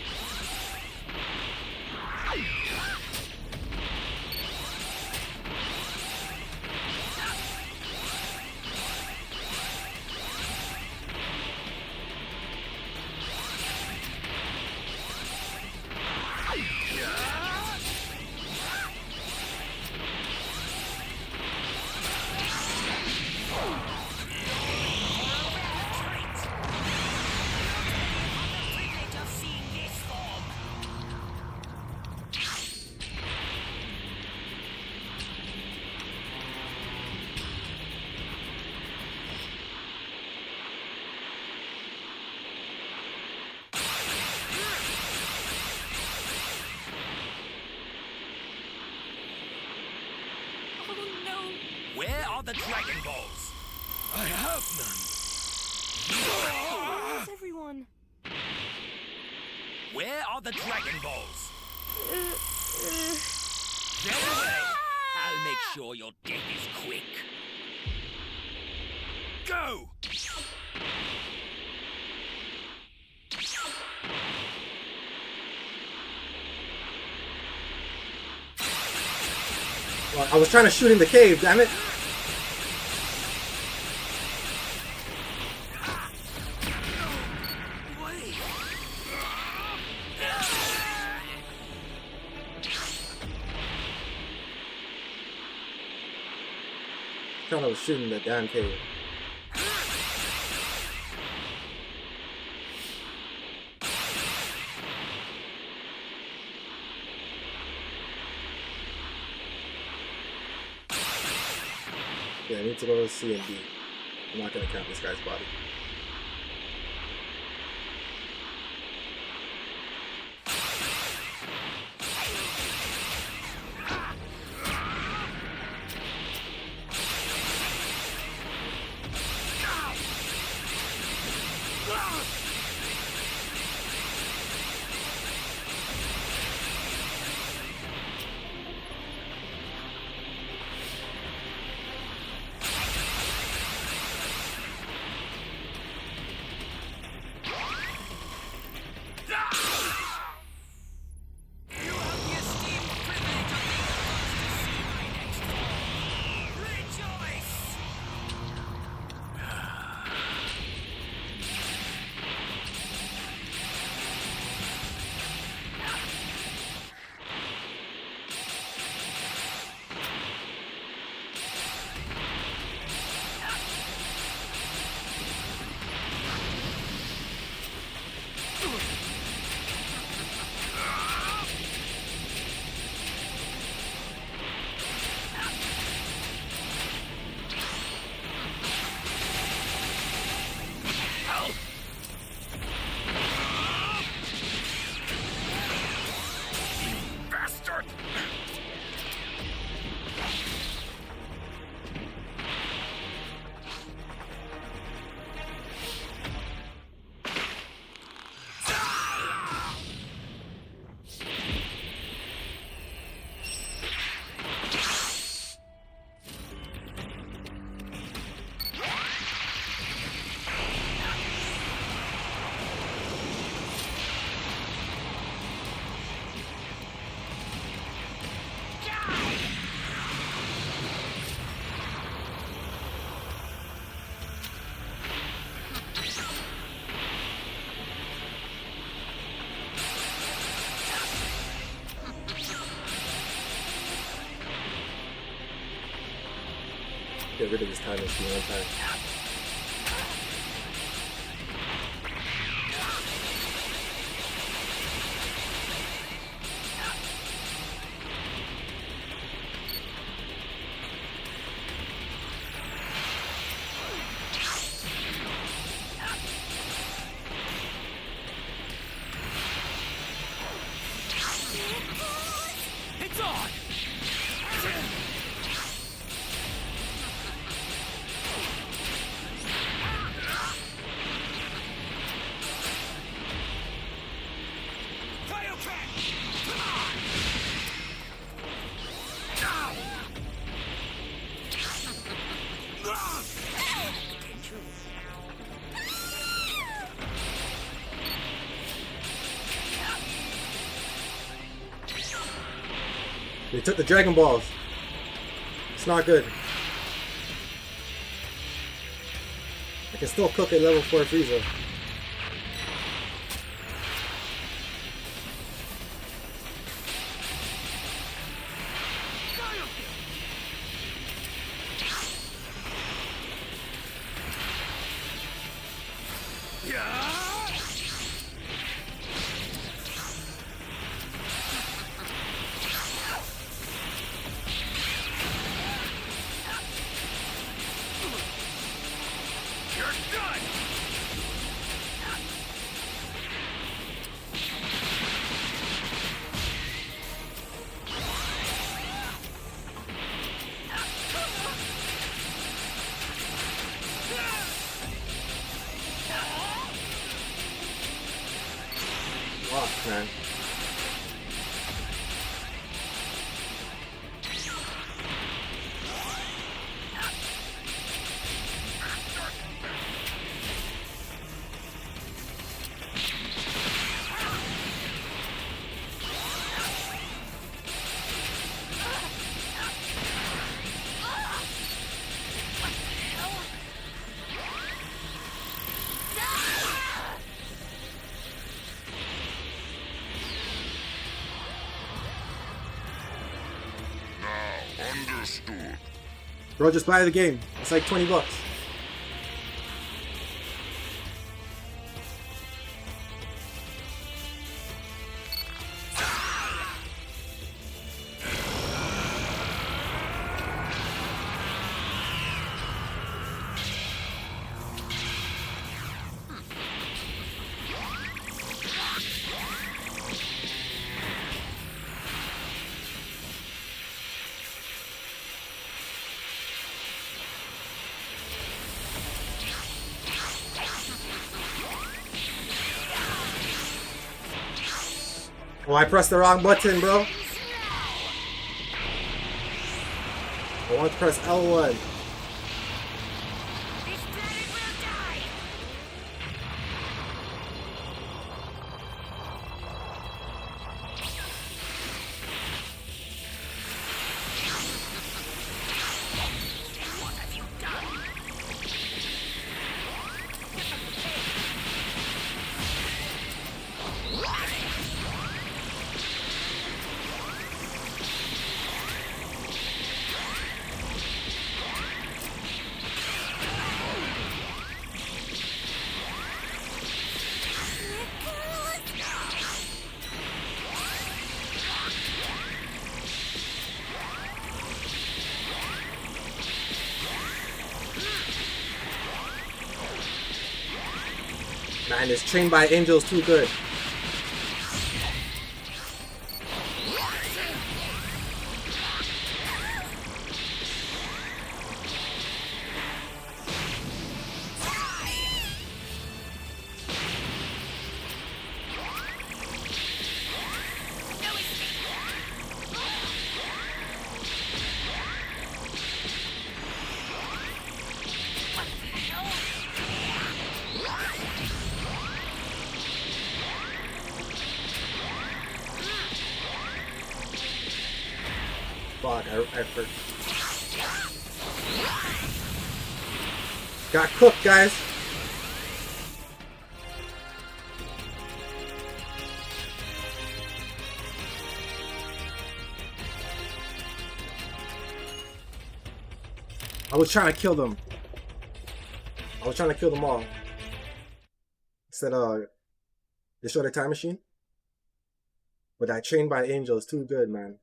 Oh no. Where are the Dragon Balls? I have Where's everyone? Where are the Dragon Balls? Get Ah! away! I'll make sure your death is quick. Go! Well, I was trying to shoot in the cave, damn it. I thought I was shooting the damn cave. Yeah, I need to go to C and D. I'm not gonna count this guy's body. Get rid of this time machine one time. It's on! They took the Dragon Balls. It's not good. I can still cook at level 4 Frieza. man. Understood. Bro, just buy the game. It's like 20 bucks. Oh, I pressed the wrong button, bro. I want to press L1. Man, this Trained by Angels too good. Fuck, I forgot. Got cooked, guys. I was trying to kill them. I was trying to kill them all. Instead destroy the time machine. But that Trained by Angels too good, man.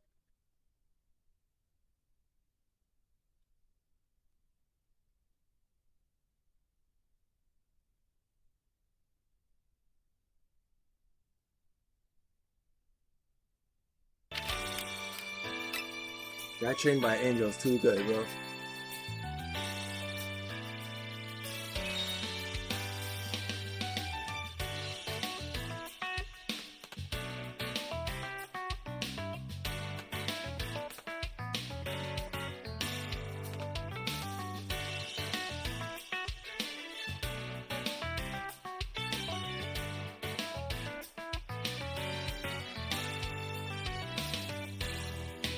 That Trained by Angels too good, bro.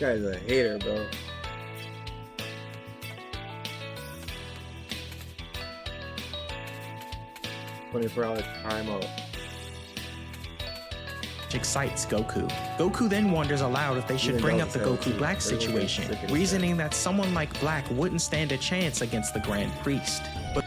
This guy's a hater, bro. $24 timeout. Excites Goku. Goku then wonders aloud if they should bring up the Goku Black situation, reasoning that someone like Black wouldn't stand a chance against the Grand Priest. But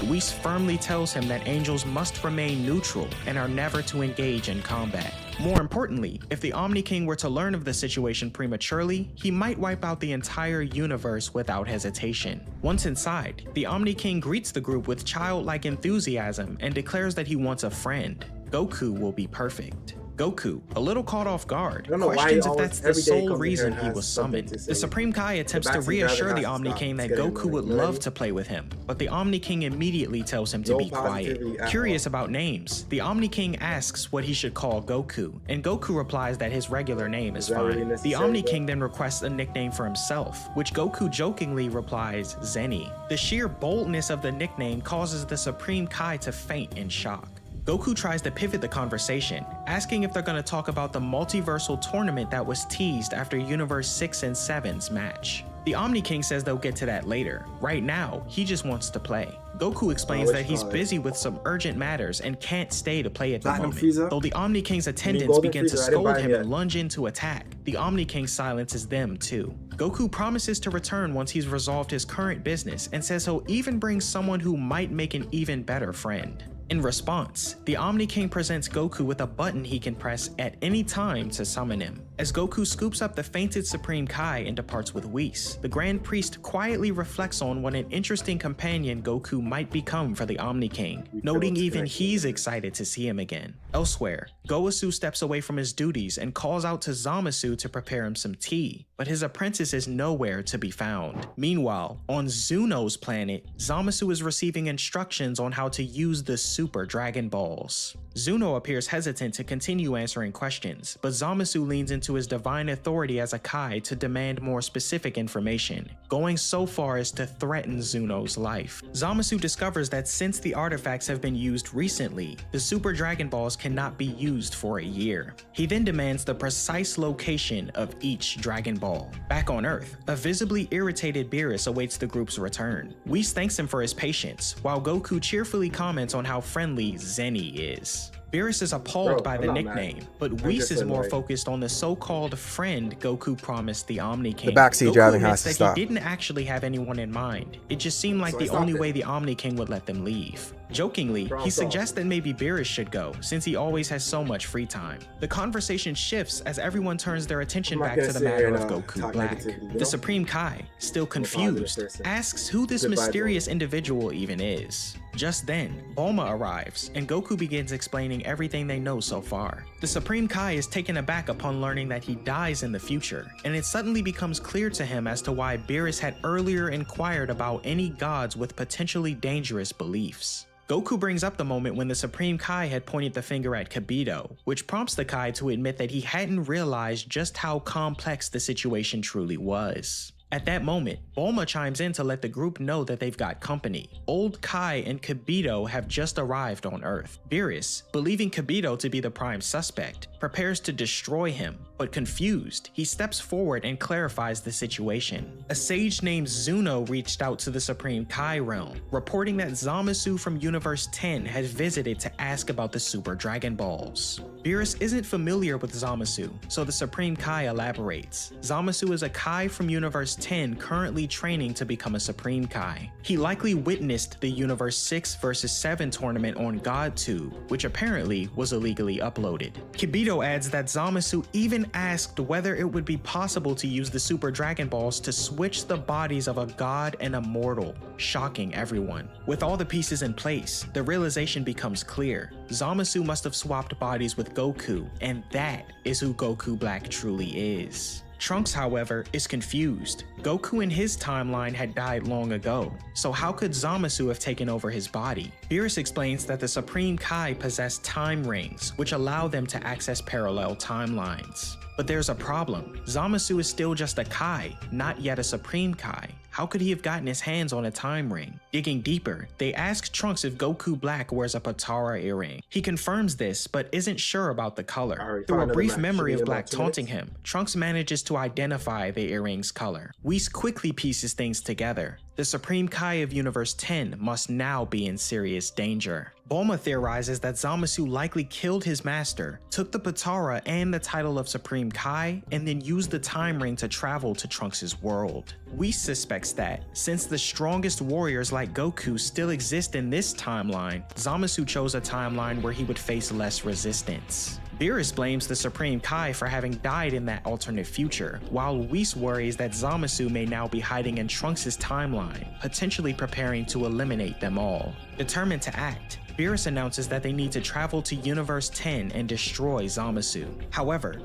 Whis firmly tells him that angels must remain neutral and are never to engage in combat. More importantly, if the Omni King were to learn of the situation prematurely, he might wipe out the entire universe without hesitation. Once inside, the Omni King greets the group with childlike enthusiasm and declares that he wants a friend. Goku will be perfect. Goku, a little caught off guard, I don't know why questions he if always- that's the every day he sole comes in here reason and he has was something summoned. to say. The Supreme Kai attempts to backseat driver reassure has the to Omni stop. King that It's getting Goku annoying. would You know what I love mean? to play with him, but the Omni King immediately tells him to No be quiet. positivity at Curious all. about names, the Omni King asks what he should call Goku, and Goku replies that his regular name is that really fine. The necessary, Omni bro? King then requests a nickname for himself, which Goku jokingly replies Zenny. The sheer boldness of the nickname causes the Supreme Kai to faint in shock. Goku tries to pivot the conversation, asking if they're going to talk about the multiversal tournament that was teased after Universe 6 and 7's match. The Omni King says they'll get to that later. Right now, he just wants to play. Goku explains that he's busy with some urgent matters and can't stay to play at the Platinum moment. Frieza? Though the Omni King's attendants Golden begin to Frieza? I didn't buy scold him him yet. and lunge in to attack, the Omni King silences them too. Goku promises to return once he's resolved his current business and says he'll even bring someone who might make an even better friend. In response, the Omni King presents Goku with a button he can press at any time to summon him. As Goku scoops up the fainted Supreme Kai and departs with Whis, the Grand Priest quietly reflects on what an interesting companion Goku might become for the Omni King, noting even he's excited to see him again. Elsewhere, Gowasu steps away from his duties and calls out to Zamasu to prepare him some tea, but his apprentice is nowhere to be found. Meanwhile, on Zuno's planet, Zamasu is receiving instructions on how to use the Super Dragon Balls. Zuno appears hesitant to continue answering questions, but Zamasu leans into his divine authority as a Kai to demand more specific information, going so far as to threaten Zuno's life. Zamasu discovers that since the artifacts have been used recently, the Super Dragon Balls cannot be used for a year. He then demands the precise location of each Dragon Ball. Back on Earth, a visibly irritated Beerus awaits the group's return. Whis thanks him for his patience, while Goku cheerfully comments on how friendly Zenny is. Beerus is appalled by the nickname, but Whis is more focused on the so-called friend Goku promised the Omni King. The backseat Goku driving admits has to that stop. he didn't actually have anyone in mind. It just seemed like So I the stopped only it. way the Omni King would let them leave. Jokingly, Problem he solved. suggests that maybe Beerus should go, since he always has so much free time. The conversation shifts as everyone turns their attention I'm not back gonna to the sit matter here of and, Goku talk Black. negativity, you know? The Supreme Kai, still confused, person. asks who this Goodbye, mysterious individual even is. Just then, Bulma arrives, and Goku begins explaining everything they know so far. The Supreme Kai is taken aback upon learning that he dies in the future, and it suddenly becomes clear to him as to why Beerus had earlier inquired about any gods with potentially dangerous beliefs. Goku brings up the moment when the Supreme Kai had pointed the finger at Kibito, which prompts the Kai to admit that he hadn't realized just how complex the situation truly was. At that moment, Bulma chimes in to let the group know that they've got company. Old Kai and Kibito have just arrived on Earth. Beerus, believing Kibito to be the prime suspect, prepares to destroy him, but confused, he steps forward and clarifies the situation. A sage named Zuno reached out to the Supreme Kai realm, reporting that Zamasu from Universe 10 had visited to ask about the Super Dragon Balls. Beerus isn't familiar with Zamasu, so the Supreme Kai elaborates. Zamasu is a Kai from Universe 10 currently training to become a Supreme Kai. He likely witnessed the Universe 6 vs 7 tournament on GodTube, which apparently was illegally uploaded. Kibito adds that Zamasu even asked whether it would be possible to use the Super Dragon Balls to switch the bodies of a god and a mortal, shocking everyone. With all the pieces in place, the realization becomes clear. Zamasu must have swapped bodies with Goku, and that is who Goku Black truly is. Trunks, however, is confused. Goku in his timeline had died long ago, so how could Zamasu have taken over his body? Beerus explains that the Supreme Kai possess time rings, which allow them to access parallel timelines. But there's a problem. Zamasu is still just a Kai, not yet a Supreme Kai. How could he have gotten his hands on a time ring? Digging deeper, they ask Trunks if Goku Black wears a Patara earring. He confirms this, but isn't sure about the color. Through a brief memory of Black taunting him, Trunks manages to identify the earring's color. Whis quickly pieces things together. The Supreme Kai of Universe 10 must now be in serious danger. Bulma theorizes that Zamasu likely killed his master, took the Patara and the title of Supreme Kai, and then used the time ring to travel to Trunks' world. Whis suspects that, since the strongest warriors like Goku still exist in this timeline, Zamasu chose a timeline where he would face less resistance. Beerus blames the Supreme Kai for having died in that alternate future, while Whis worries that Zamasu may now be hiding in Trunks' timeline, potentially preparing to eliminate them all. Determined to act, Beerus announces that they need to travel to Universe 10 and destroy Zamasu. However,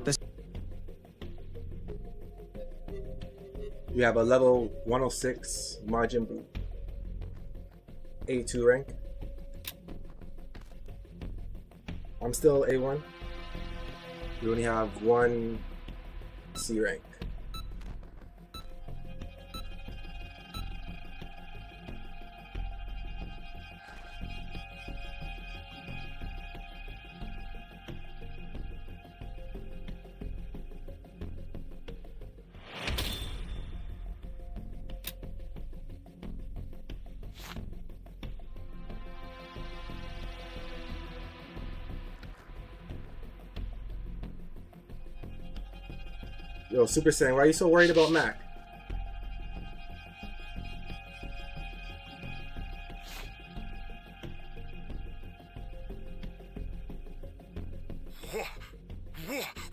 We have a level 106 Majin Buu. A2 rank. I'm still A1. We only have one C rank. Yo, Super Saiyan, why are you so worried about Mac?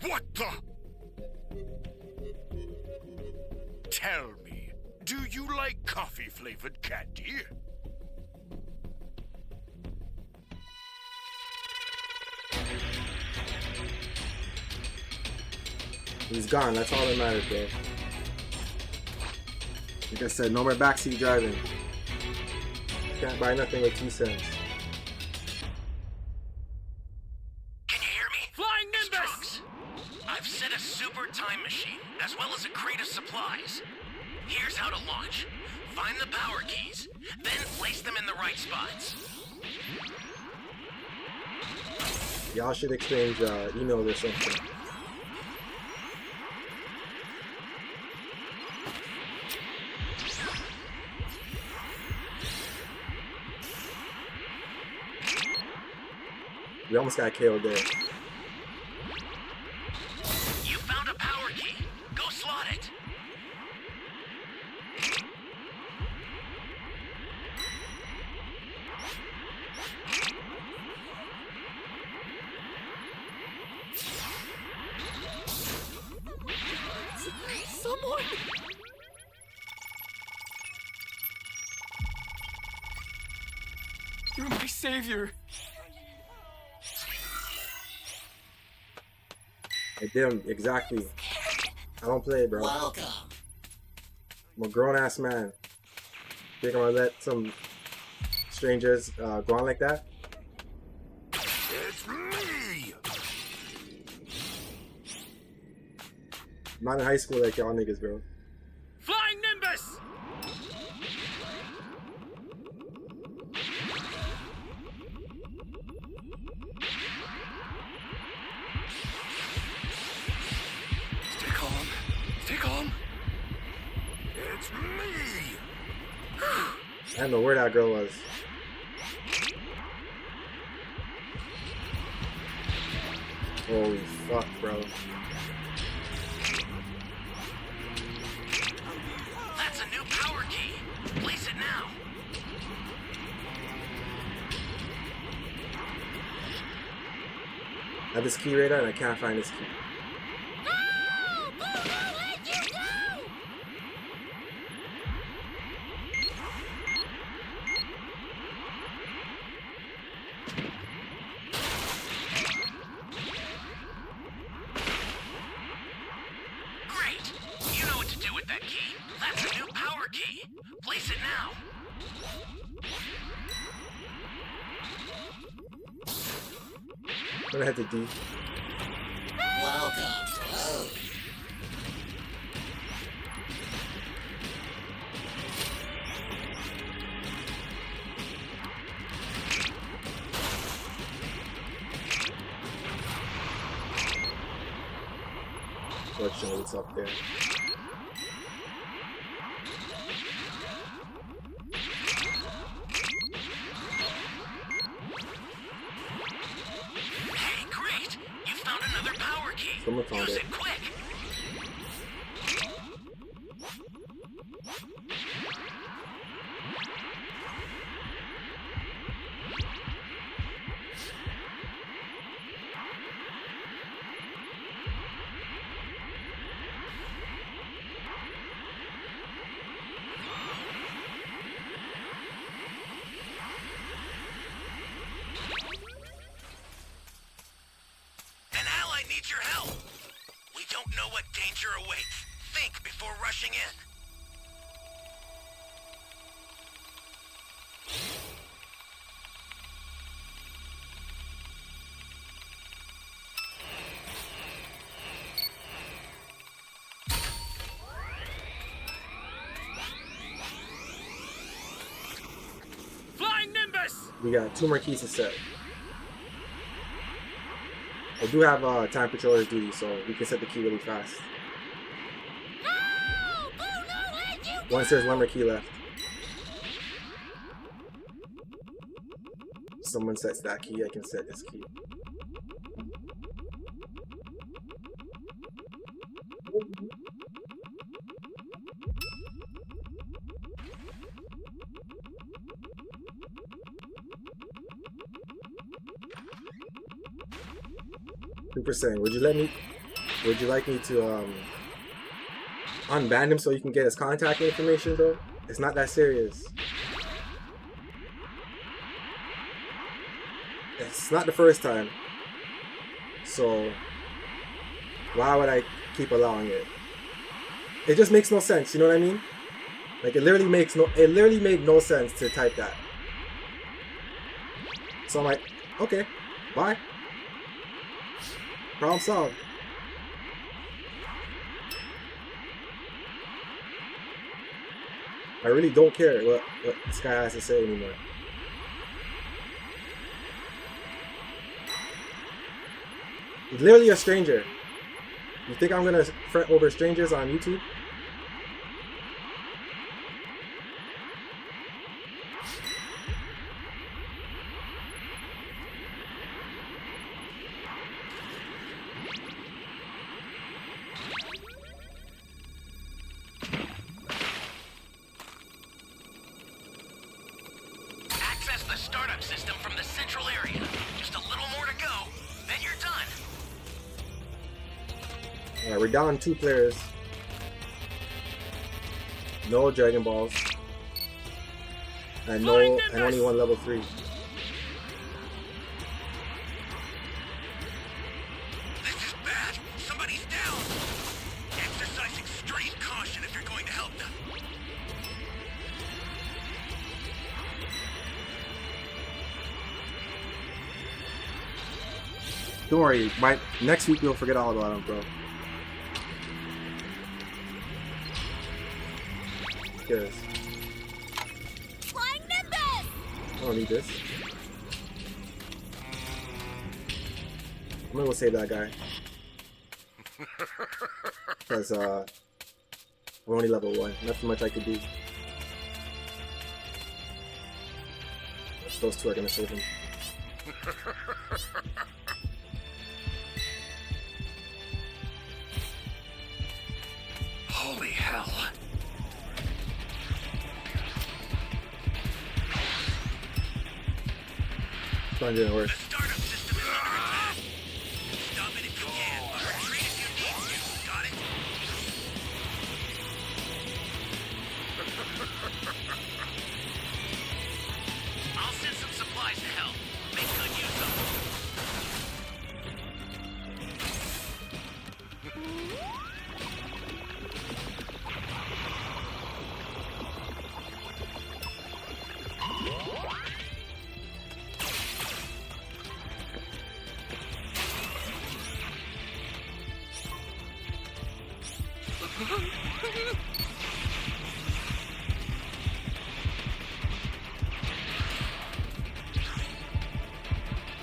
What the? Tell me, do you like coffee-flavored candy? He's gone, that's all that matters, bro. Like I said, no more backseat driving. Can't buy nothing with 2 cents. Can you hear me? Flying Nimbus! I've set a super time machine, as well as a crate of supplies. Here's how to launch. Find the power keys, then place them in the right spots. Y'all should exchange emails or something. We almost got killed there. You found a power key. Go slot it. Someone! You're my savior. I did him, exactly. I don't play, bro. Welcome. I'm a grown-ass man. Think I'm gonna let some strangers go on like that? It's me! I'm not in high school like y'all niggas, bro. Flying Nimbus! Stay calm. Stay calm. It's me! I don't know where that girl was. Holy fuck, bro. That's a new power key. Place it now. I have this key radar and I can't find this key. Great. You know what to do with that key. That's a new power key. Place it now. I'm gonna head to D. Welcome. Let's show what's up there. Hey, great. You found another power key. Someone found Use it. it quick. danger awaits. Think before rushing in. Flying Nimbus! We got 2 more keys to set. I do have time patroller's duty, so we can set the key really fast. Once there's 1 more key left. Someone sets that key, I can set this key. Super saying, would you like me to unban him so you can get his contact information though? It's not that serious. It's not the first time. So why would I keep allowing it? It just makes no sense, you know what I mean? Like it literally made no sense to type that. So I'm like, okay, bye. Problem solved. I really don't care what this guy has to say anymore. He's literally a stranger. You think I'm gonna fret over strangers on YouTube? Access the startup system from the central area. Just a little more to go, then you're done. Alright, we're down 2 players. No Dragon Balls. And only 1 level 3. This is bad. Somebody's down. Exercise extreme caution if you're going to help them. Don't worry, next week we'll forget all about him, bro. Yes. Flying Nimbus! I don't need this. I'm gonna go save that guy. Because, we're only level 1. Nothing much I could do. Those 2 are gonna save him. Holy hell. It's not doing worse. The startup system is under attack. Stop it if you can, but retreat if you need to. Got it? I'll send some supplies to help. Make good use of them.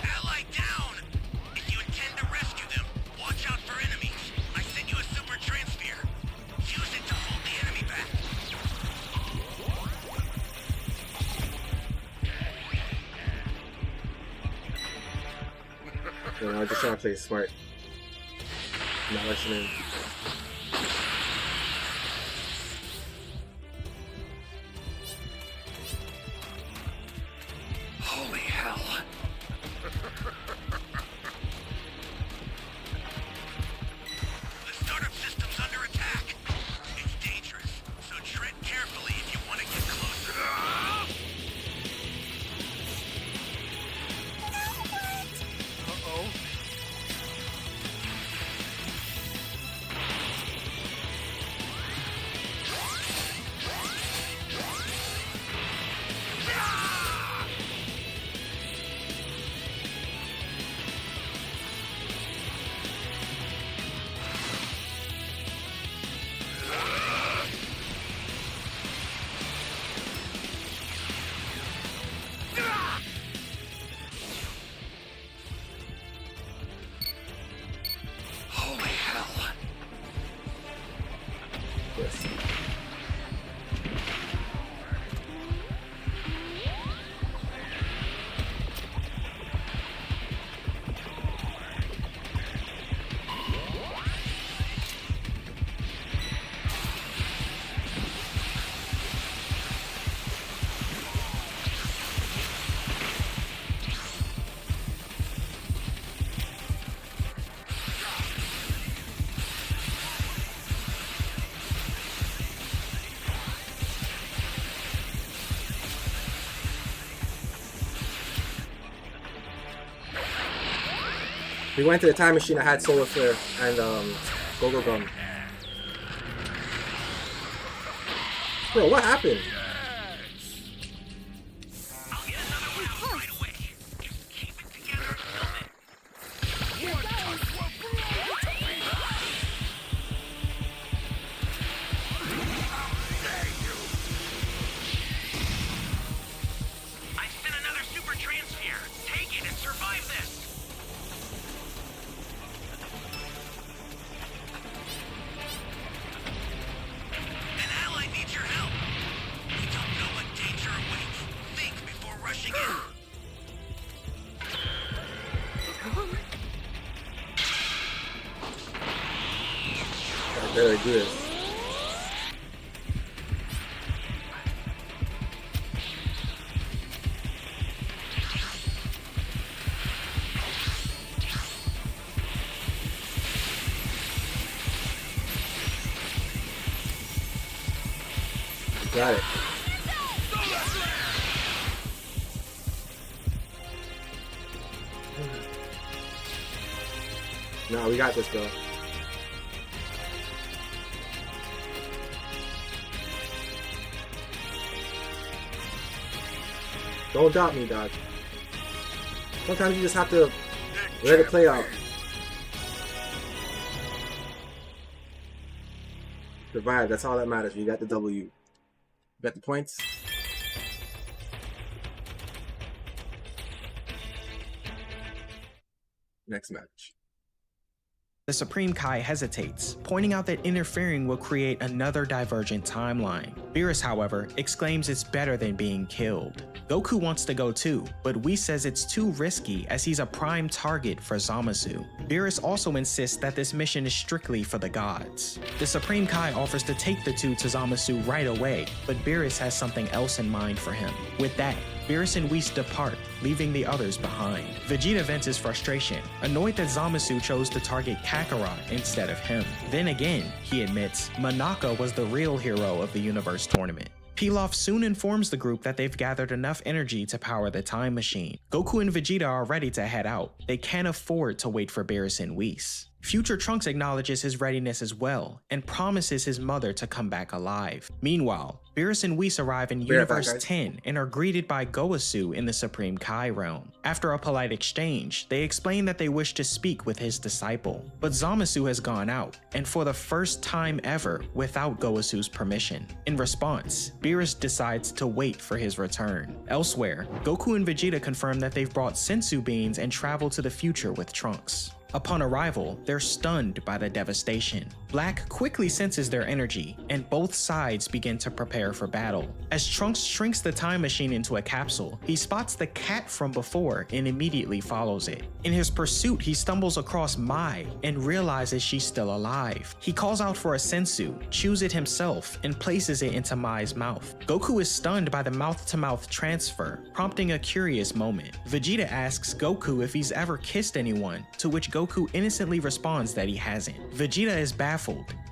Ally down! If you intend to rescue them, watch out for enemies. I sent you a super transfer. Use it to hold the enemy back. I just trying to play smart. Not rushing in. Holy hell. The startup system's under attack. It's dangerous, so tread carefully if you want to get closer. Uh-oh. We went to the time machine. I had Solar Flare and Go-Go Gum. Bro, what happened? I'll get another one out right away. Just keep it together until then. I spin another super transfer. Take it and survive this. An ally needs your help. You don't know what danger awaits. Think before rushing in. I better do this. Got it. No, we got this, bro. Don't doubt me, dog. Sometimes you just have to let it play out. Survive, that's all that matters. You got the W. You got the points. Next match. The Supreme Kai hesitates, pointing out that interfering will create another divergent timeline. Beerus, however, exclaims it's better than being killed. Goku wants to go too, but Whis says it's too risky as he's a prime target for Zamasu. Beerus also insists that this mission is strictly for the gods. The Supreme Kai offers to take the two to Zamasu right away, but Beerus has something else in mind for him. With that, Beerus and Whis depart, leaving the others behind. Vegeta vents his frustration, annoyed that Zamasu chose to target Kakarot instead of him. Then again, he admits, Monaka was the real hero of the Universe Tournament. Pilaf soon informs the group that they've gathered enough energy to power the time machine. Goku and Vegeta are ready to head out. They can't afford to wait for Beerus and Whis. Future Trunks acknowledges his readiness as well, and promises his mother to come back alive. Meanwhile, Beerus and Whis arrive in Universe 10 and are greeted by Goasu in the Supreme Kai realm. After a polite exchange, they explain that they wish to speak with his disciple. But Zamasu has gone out, and for the first time ever, without Goasu's permission. In response, Beerus decides to wait for his return. Elsewhere, Goku and Vegeta confirm that they've brought sensu beans and travel to the future with Trunks. Upon arrival, they're stunned by the devastation. Black quickly senses their energy, and both sides begin to prepare for battle. As Trunks shrinks the time machine into a capsule, he spots the cat from before and immediately follows it. In his pursuit, he stumbles across Mai and realizes she's still alive. He calls out for a sensu, chews it himself, and places it into Mai's mouth. Goku is stunned by the mouth-to-mouth transfer, prompting a curious moment. Vegeta asks Goku if he's ever kissed anyone, to which Goku innocently responds that he hasn't. Vegeta is baffled.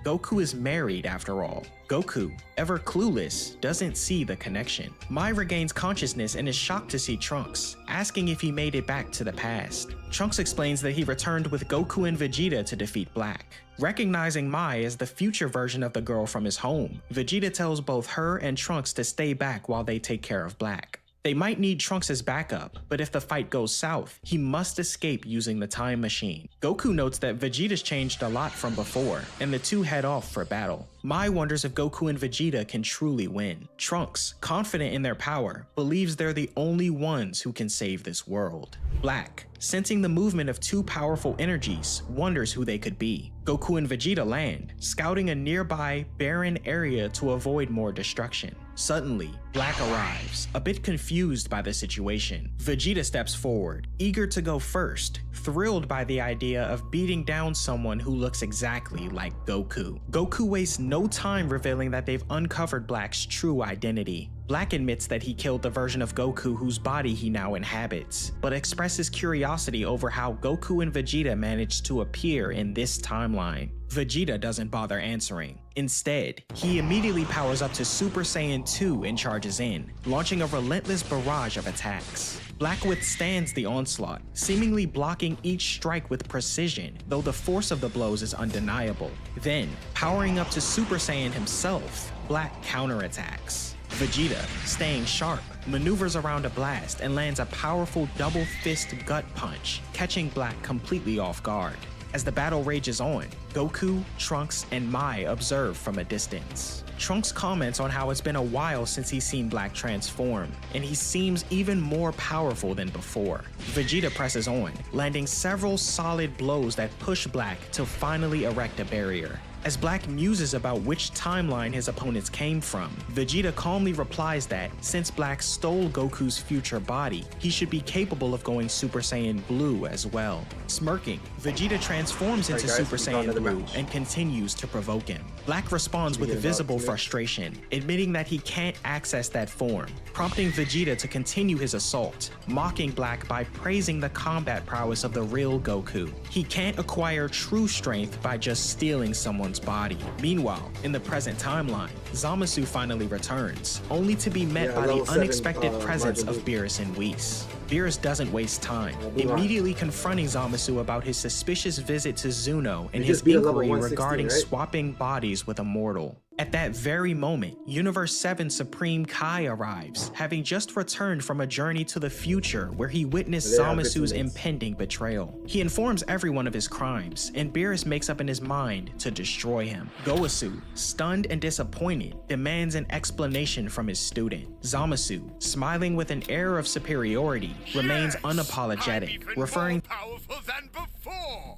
Goku is married after all. Goku, ever clueless, doesn't see the connection. Mai regains consciousness and is shocked to see Trunks, asking if he made it back to the past. Trunks explains that he returned with Goku and Vegeta to defeat Black. Recognizing Mai as the future version of the girl from his home, Vegeta tells both her and Trunks to stay back while they take care of Black. They might need Trunks' backup, but if the fight goes south, he must escape using the time machine. Goku notes that Vegeta's changed a lot from before, and the two head off for battle. Mai wonders if Goku and Vegeta can truly win. Trunks, confident in their power, believes they're the only ones who can save this world. Black, sensing the movement of two powerful energies, wonders who they could be. Goku and Vegeta land, scouting a nearby, barren area to avoid more destruction. Suddenly, Black arrives, a bit confused by the situation. Vegeta steps forward, eager to go first, thrilled by the idea of beating down someone who looks exactly like Goku. Goku wastes no time revealing that they've uncovered Black's true identity. Black admits that he killed the version of Goku whose body he now inhabits, but expresses curiosity over how Goku and Vegeta managed to appear in this timeline. Vegeta doesn't bother answering. Instead, he immediately powers up to Super Saiyan 2 and charges in, launching a relentless barrage of attacks. Black withstands the onslaught, seemingly blocking each strike with precision, though the force of the blows is undeniable. Then, powering up to Super Saiyan himself, Black counterattacks. Vegeta, staying sharp, maneuvers around a blast and lands a powerful double fist gut punch, catching Black completely off guard. As the battle rages on, Goku, Trunks, and Mai observe from a distance. Trunks comments on how it's been a while since he's seen Black transform, and he seems even more powerful than before. Vegeta presses on, landing several solid blows that push Black to finally erect a barrier. As Black muses about which timeline his opponents came from, Vegeta calmly replies that, since Black stole Goku's future body, he should be capable of going Super Saiyan Blue as well. Smirking, Vegeta transforms into Super Saiyan Blue and continues to provoke him. Black responds with visible frustration, admitting that he can't access that form, prompting Vegeta to continue his assault, mocking Black by praising the combat prowess of the real Goku. He can't acquire true strength by just stealing someone's body. Meanwhile, in the present timeline, Zamasu finally returns, only to be met by the unexpected presence of Beerus and Whis. Beerus doesn't waste time, immediately confronting Zamasu about his suspicious visit to Zuno and his inquiry regarding swapping bodies with a mortal. At that very moment, Universe 7 Supreme Kai arrives, having just returned from a journey to the future where he witnessed Zamasu's impending betrayal. He informs everyone of his crimes, and Beerus makes up in his mind to destroy him. Goasu, stunned and disappointed, demands an explanation from his student. Zamasu, smiling with an air of superiority, remains unapologetic, referring powerful than before.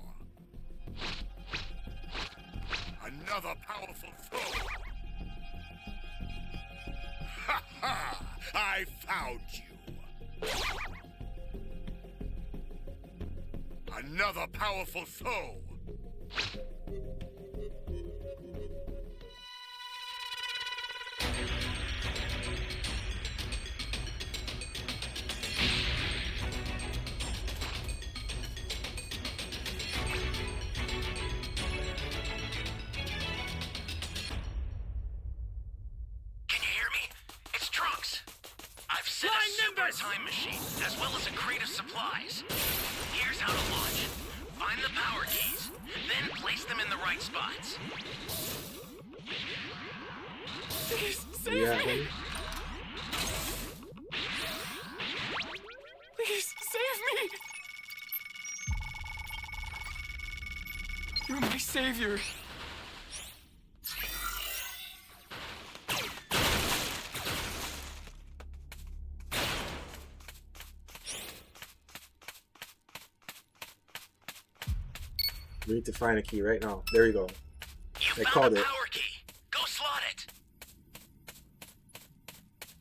Another powerful foe. Ha ha! I found you. Another powerful foe. Time machine, as well as a crate of supplies. Here's how to launch. Find the power keys, then place them in the right spots. Please save me! Please save me! You're my savior. We need to find a key right now. There we go. I called it. Power key. Go slot it.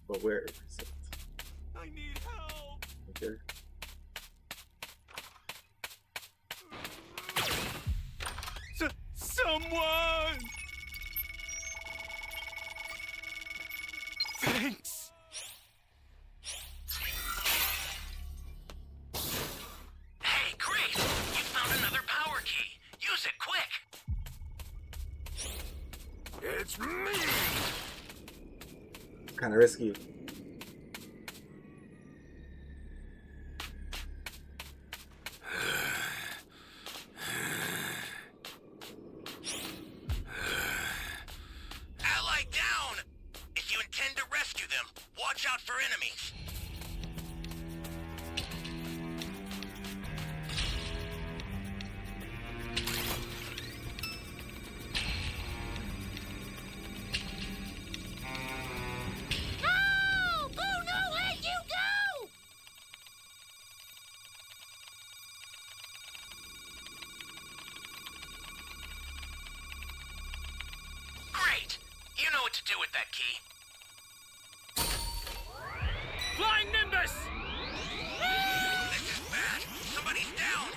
But where is it? I need help. Okay. Someone! Thanks. Hey, great! You found another power key. Use it quick. It's me. Kind of risky. Ally down! If you intend to rescue them, watch out for enemies. To do with that key. Flying Nimbus! This is bad. Somebody's down.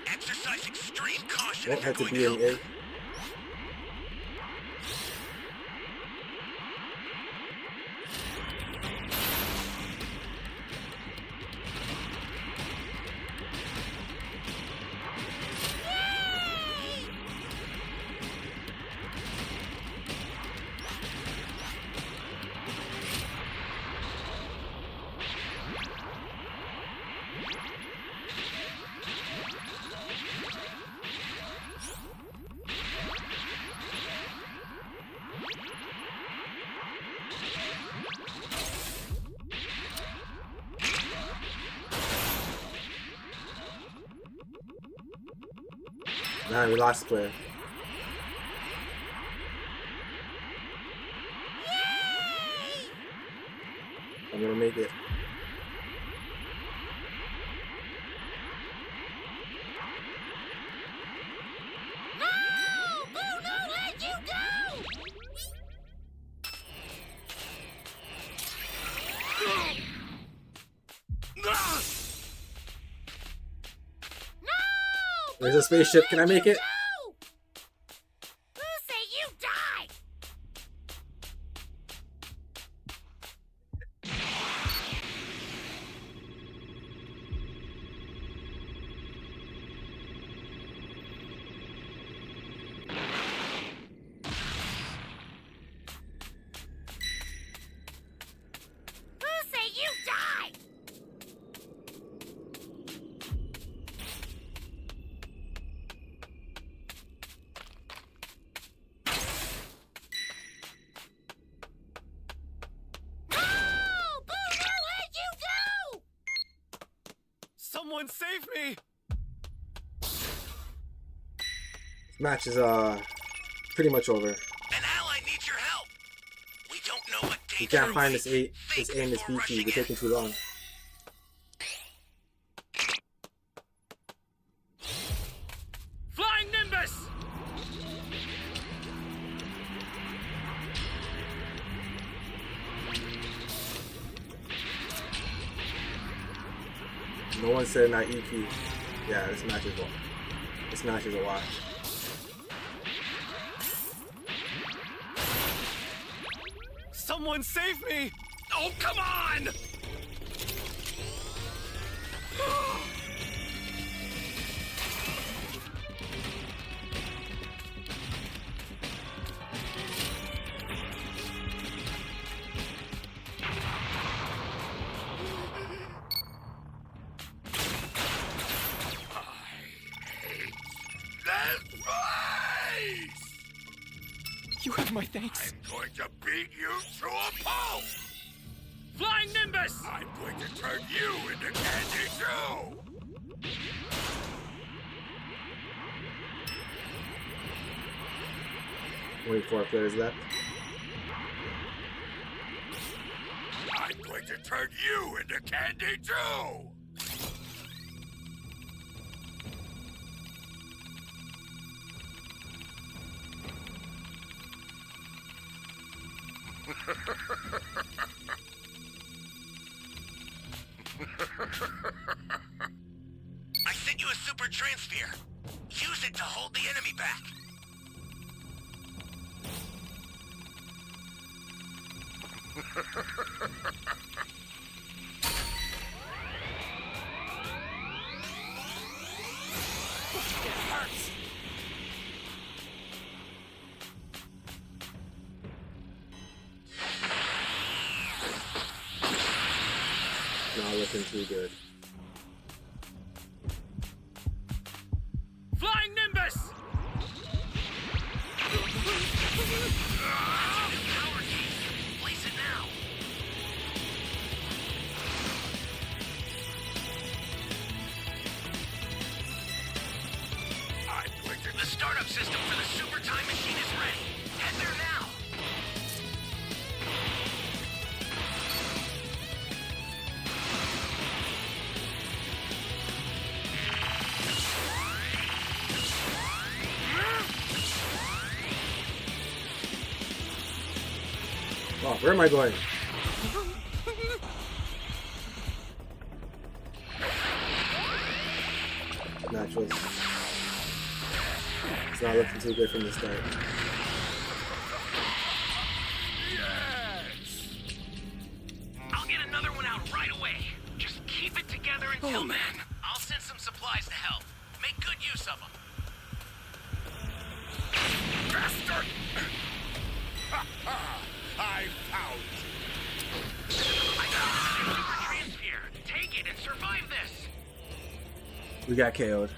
Exercise extreme caution Won't if you're have to going be to in help. A. Nah, we lost player. I'm gonna make it. There's a spaceship. Can I make it? Who say you die? Who say you die? Someone save me! This match is pretty much over. An ally needs your help. We don't know what You danger can't find this awaits. A, this Think A and this before B key. rushing They're taking too long. Flying Nimbus! No one said not E key. Yeah, this match is a wash. Someone save me! Oh, come on! That place! You have my thanks. I'm going to beat you to a pulp! Flying Nimbus! I'm going to turn you into candy too! 24 players left. I'm going to turn you into candy too! I sent you a super transfer. Use it to hold the enemy back. Not looking too good. Flying Nimbus! Power key. Place it now. I'm going to... The startup system for the super time machine is ready. Head there now. Oh, where am I going? Match was... It's not looking too good from the start. Yes! I'll get another one out right away. Just keep it together until then. I'll send some supplies to help. Make good use of them. Bastard! Ha ha! I found you! I got a super transfer. Take it and survive this. We got KO'd.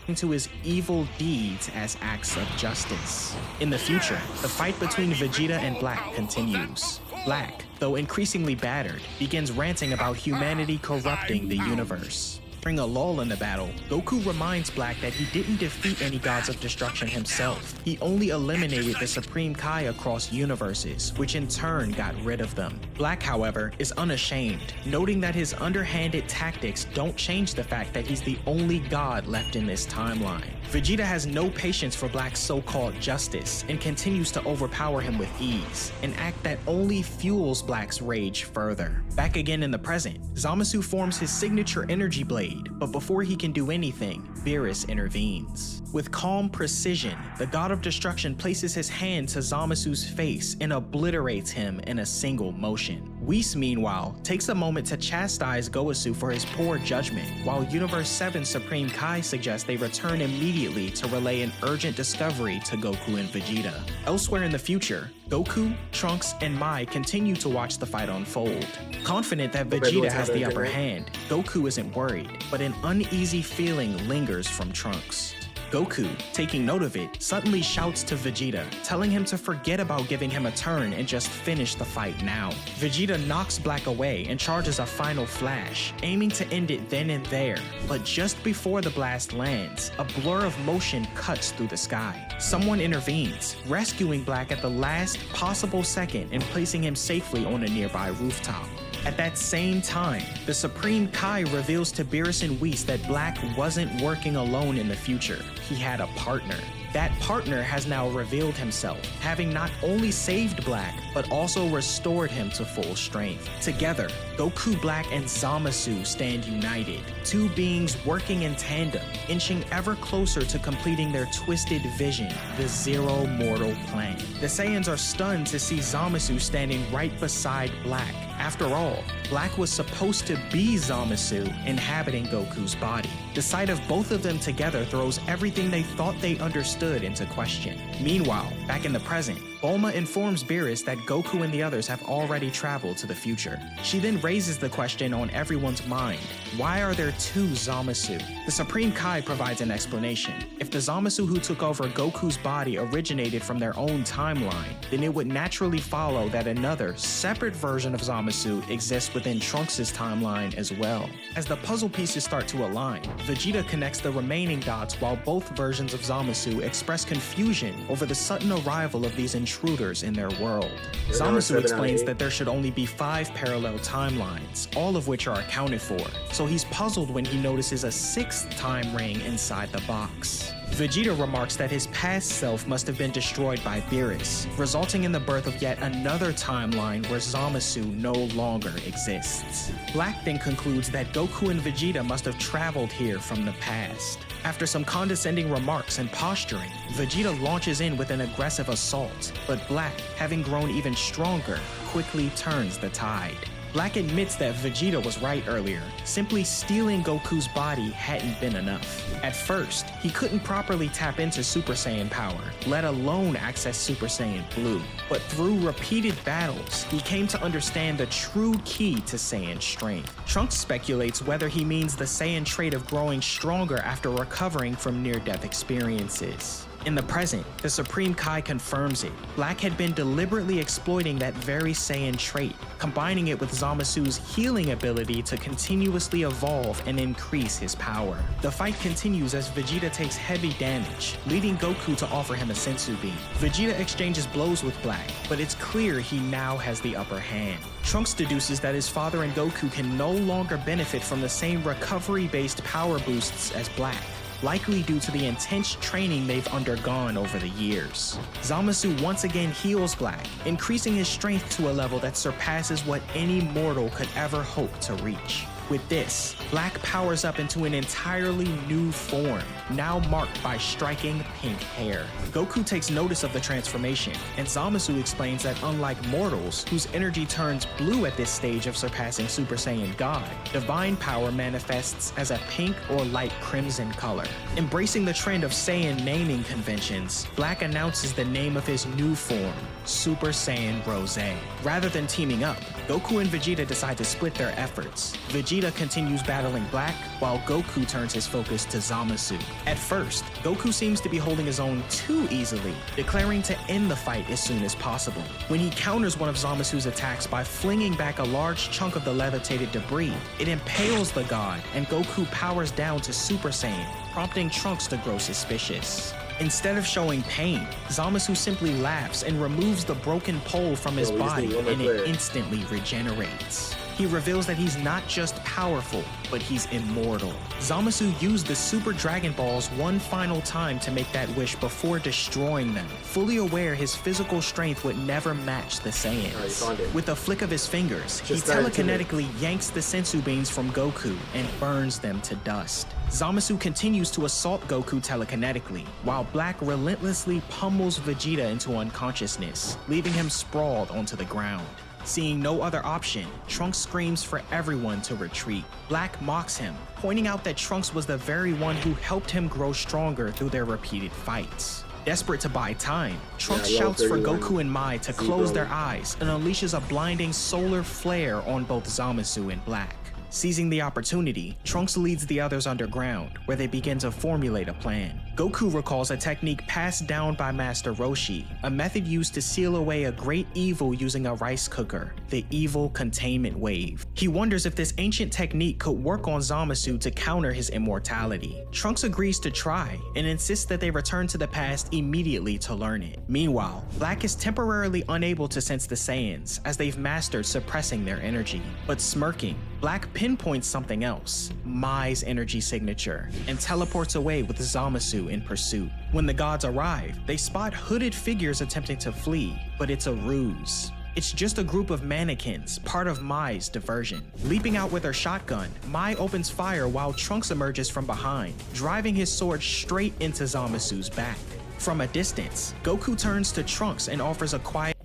Into his evil deeds as acts of justice. In the future, the fight between Vegeta and Black continues. Black, though increasingly battered, begins ranting about humanity corrupting the universe. During a lull in the battle, Goku reminds Black that he didn't defeat any gods of destruction himself. He only eliminated the Supreme Kai across universes, which in turn got rid of them. Black, however, is unashamed, noting that his underhanded tactics don't change the fact that he's the only god left in this timeline. Vegeta has no patience for Black's so-called justice and continues to overpower him with ease, an act that only fuels Black's rage further. Back again in the present, Zamasu forms his signature energy blade, but before he can do anything, Beerus intervenes. With calm precision, the god of destruction places his hand to Zamasu's face and obliterates him in a single motion. Whis, meanwhile, takes a moment to chastise Goku for his poor judgment, while Universe 7's Supreme Kai suggests they return immediately to relay an urgent discovery to Goku and Vegeta. Elsewhere in the future, Goku, Trunks, and Mai continue to watch the fight unfold. Confident that Vegeta has the upper hand, Goku isn't worried, but an uneasy feeling lingers from Trunks. Goku, taking note of it, suddenly shouts to Vegeta, telling him to forget about giving him a turn and just finish the fight now. Vegeta knocks Black away and charges a final flash, aiming to end it then and there, but just before the blast lands, a blur of motion cuts through the sky. Someone intervenes, rescuing Black at the last possible second and placing him safely on a nearby rooftop. At that same time, the Supreme Kai reveals to Beerus and Whis that Black wasn't working alone in the future. He had a partner. That partner has now revealed himself, having not only saved Black, but also restored him to full strength. Together, Goku, Black, and Zamasu stand united, two beings working in tandem, inching ever closer to completing their twisted vision, the Zero Mortal Plan. The Saiyans are stunned to see Zamasu standing right beside Black. After all, Black was supposed to be Zamasu inhabiting Goku's body. The sight of both of them together throws everything they thought they understood into question. Meanwhile, back in the present, Bulma informs Beerus that Goku and the others have already traveled to the future. She then raises the question on everyone's mind: why are there two Zamasu? The Supreme Kai provides an explanation. If the Zamasu who took over Goku's body originated from their own timeline, then it would naturally follow that another, separate version of Zamasu exists within Trunks' timeline as well. As the puzzle pieces start to align, Vegeta connects the remaining dots while both versions of Zamasu express confusion over the sudden arrival of these intruders in their world. Zamasu explains that there should only be 5 parallel timelines, all of which are accounted for, so he's puzzled when he notices a 6th time ring inside the box. Vegeta remarks that his past self must have been destroyed by Beerus, resulting in the birth of yet another timeline where Zamasu no longer exists. Black then concludes that Goku and Vegeta must have traveled here from the past. After some condescending remarks and posturing, Vegeta launches in with an aggressive assault, but Black, having grown even stronger, quickly turns the tide. Black admits that Vegeta was right earlier. Simply stealing Goku's body hadn't been enough. At first, he couldn't properly tap into Super Saiyan power, let alone access Super Saiyan Blue. But through repeated battles, he came to understand the true key to Saiyan strength. Trunks speculates whether he means the Saiyan trait of growing stronger after recovering from near-death experiences. In the present, the Supreme Kai confirms it. Black had been deliberately exploiting that very Saiyan trait, combining it with Zamasu's healing ability to continuously evolve and increase his power. The fight continues as Vegeta takes heavy damage, leading Goku to offer him a Senzu Bean. Vegeta exchanges blows with Black, but it's clear he now has the upper hand. Trunks deduces that his father and Goku can no longer benefit from the same recovery-based power boosts as Black, likely due to the intense training they've undergone over the years. Zamasu once again heals Black, increasing his strength to a level that surpasses what any mortal could ever hope to reach. With this, Black powers up into an entirely new form, now marked by striking pink hair. Goku takes notice of the transformation, and Zamasu explains that unlike mortals, whose energy turns blue at this stage of surpassing Super Saiyan God, divine power manifests as a pink or light crimson color. Embracing the trend of Saiyan naming conventions, Black announces the name of his new form, Super Saiyan Rose. Rather than teaming up, Goku and Vegeta decide to split their efforts. Vegeta Vegeta continues battling Black, while Goku turns his focus to Zamasu. At first, Goku seems to be holding his own too easily, declaring to end the fight as soon as possible. When he counters one of Zamasu's attacks by flinging back a large chunk of the levitated debris, it impales the god, and Goku powers down to Super Saiyan, prompting Trunks to grow suspicious. Instead of showing pain, Zamasu simply laughs and removes the broken pole from his body, and it instantly regenerates. He reveals that he's not just powerful, but he's immortal. Zamasu used the Super Dragon Balls one final time to make that wish before destroying them, fully aware his physical strength would never match the Saiyans. With a flick of his fingers, he telekinetically yanks the Sensu beans from Goku and burns them to dust. Zamasu continues to assault Goku telekinetically, while Black relentlessly pummels Vegeta into unconsciousness, leaving him sprawled onto the ground. Seeing no other option, Trunks screams for everyone to retreat. Black mocks him, pointing out that Trunks was the very one who helped him grow stronger through their repeated fights. Desperate to buy time, Trunks shouts for Goku and Mai to close their eyes and unleashes a blinding solar flare on both Zamasu and Black. Seizing the opportunity, Trunks leads the others underground, where they begin to formulate a plan. Goku recalls a technique passed down by Master Roshi, a method used to seal away a great evil using a rice cooker, the evil containment wave. He wonders if this ancient technique could work on Zamasu to counter his immortality. Trunks agrees to try, and insists that they return to the past immediately to learn it. Meanwhile, Black is temporarily unable to sense the Saiyans, as they've mastered suppressing their energy. But smirking, Black pinpoints something else, Mai's energy signature, and teleports away with Zamasu in pursuit. When the gods arrive, they spot hooded figures attempting to flee, but it's a ruse. It's just a group of mannequins, part of Mai's diversion. Leaping out with her shotgun, Mai opens fire while Trunks emerges from behind, driving his sword straight into Zamasu's back. From a distance, Goku turns to Trunks and offers a quiet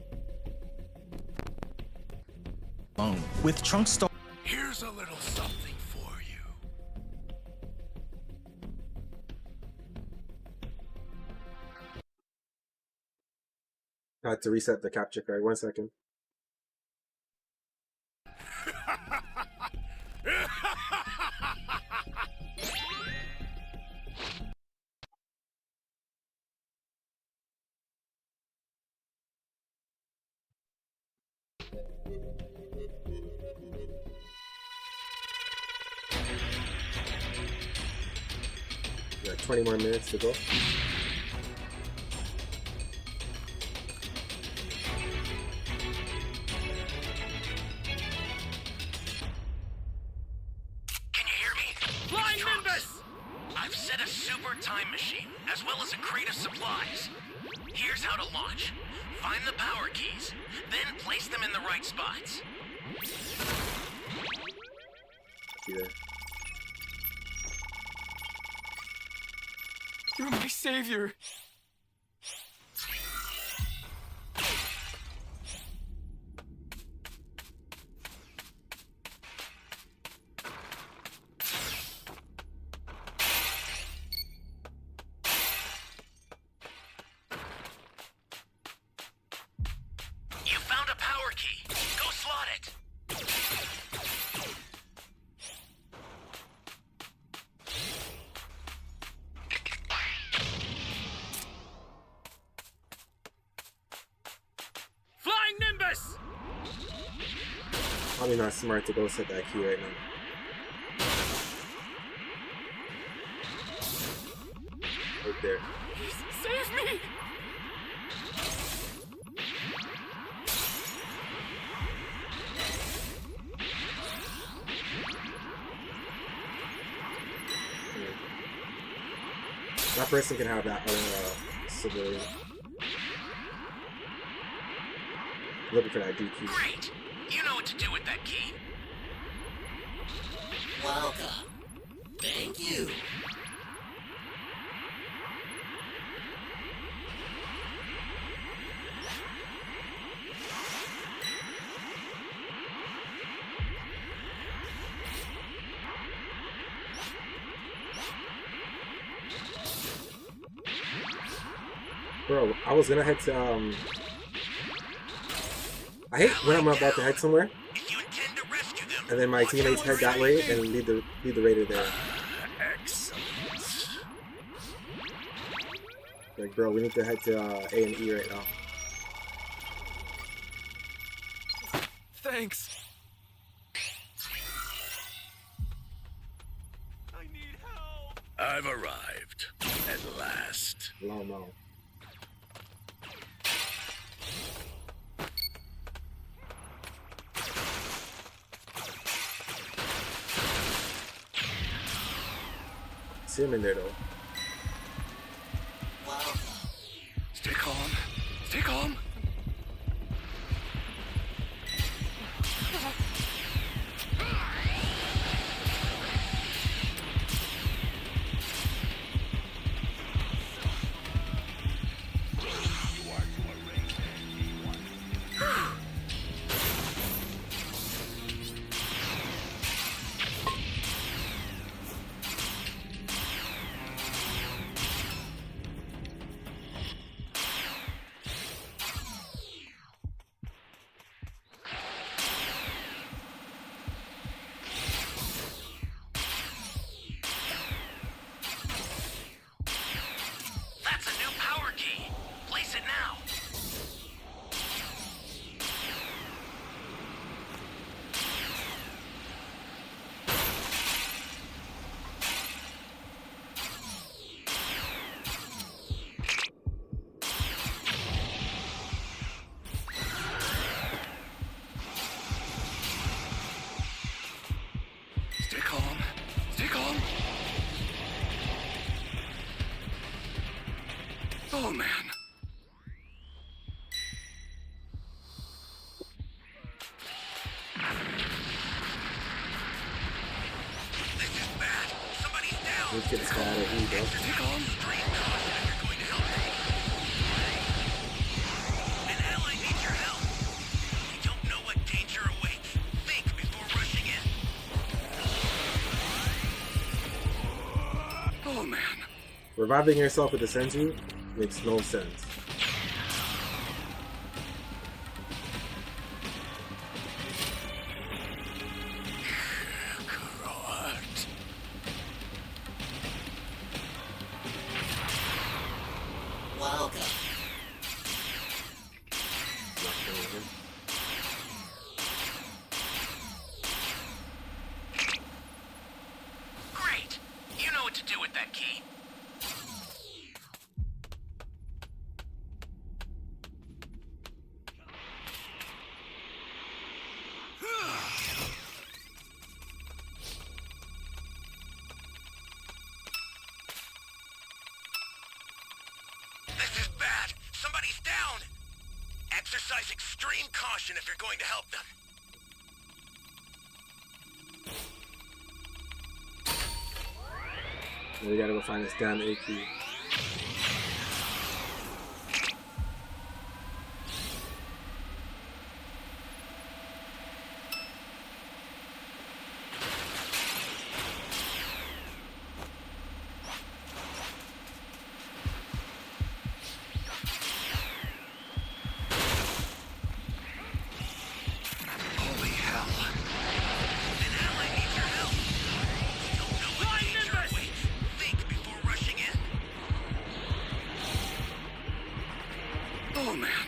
alone. With Trunks Here's a little something for you. I had to reset the capture card. 1 second. We got 20 more minutes to go. I've set a super time machine, as well as a crate of supplies. Here's how to launch. Find the power keys, then place them in the right spots. Yeah. You're my savior. You found a power key. Go slot it. Flying Nimbus! Probably not smart to go set that key right now. Right there. Save me! That person can have that civilian. Looking for that D key. Great! You know what to do with that key. Welcome. Thank you. Bro, I was gonna head to I hate when I'm about to head somewhere. If you intend to rescue them, and then my teammates head that way and lead the raider there. Excellent. Like, bro, we need to head to A and E right now. Thanks. I need help. I've arrived at last. No, no. See him in there though. Stay calm. Stay calm. That's a new power key. Place it now. Stay calm. Stay calm. Oh, man. This is bad. Somebody's down. Let's get this guy out of here, bro. Stay calm. Extreme caution if you're going to help them. An ally needs your help. You don't know what danger awaits. Think before rushing in. Oh, man. Reviving yourself with the senzu makes no sense. Correct. Welcome. Great. You know what to do with that key. This is bad. Somebody's down. Exercise extreme caution if you're going to help them. We gotta go find this damn A key. Holy hell. An ally needs your help. You don't know what danger awaits. Think before rushing in. Oh, man.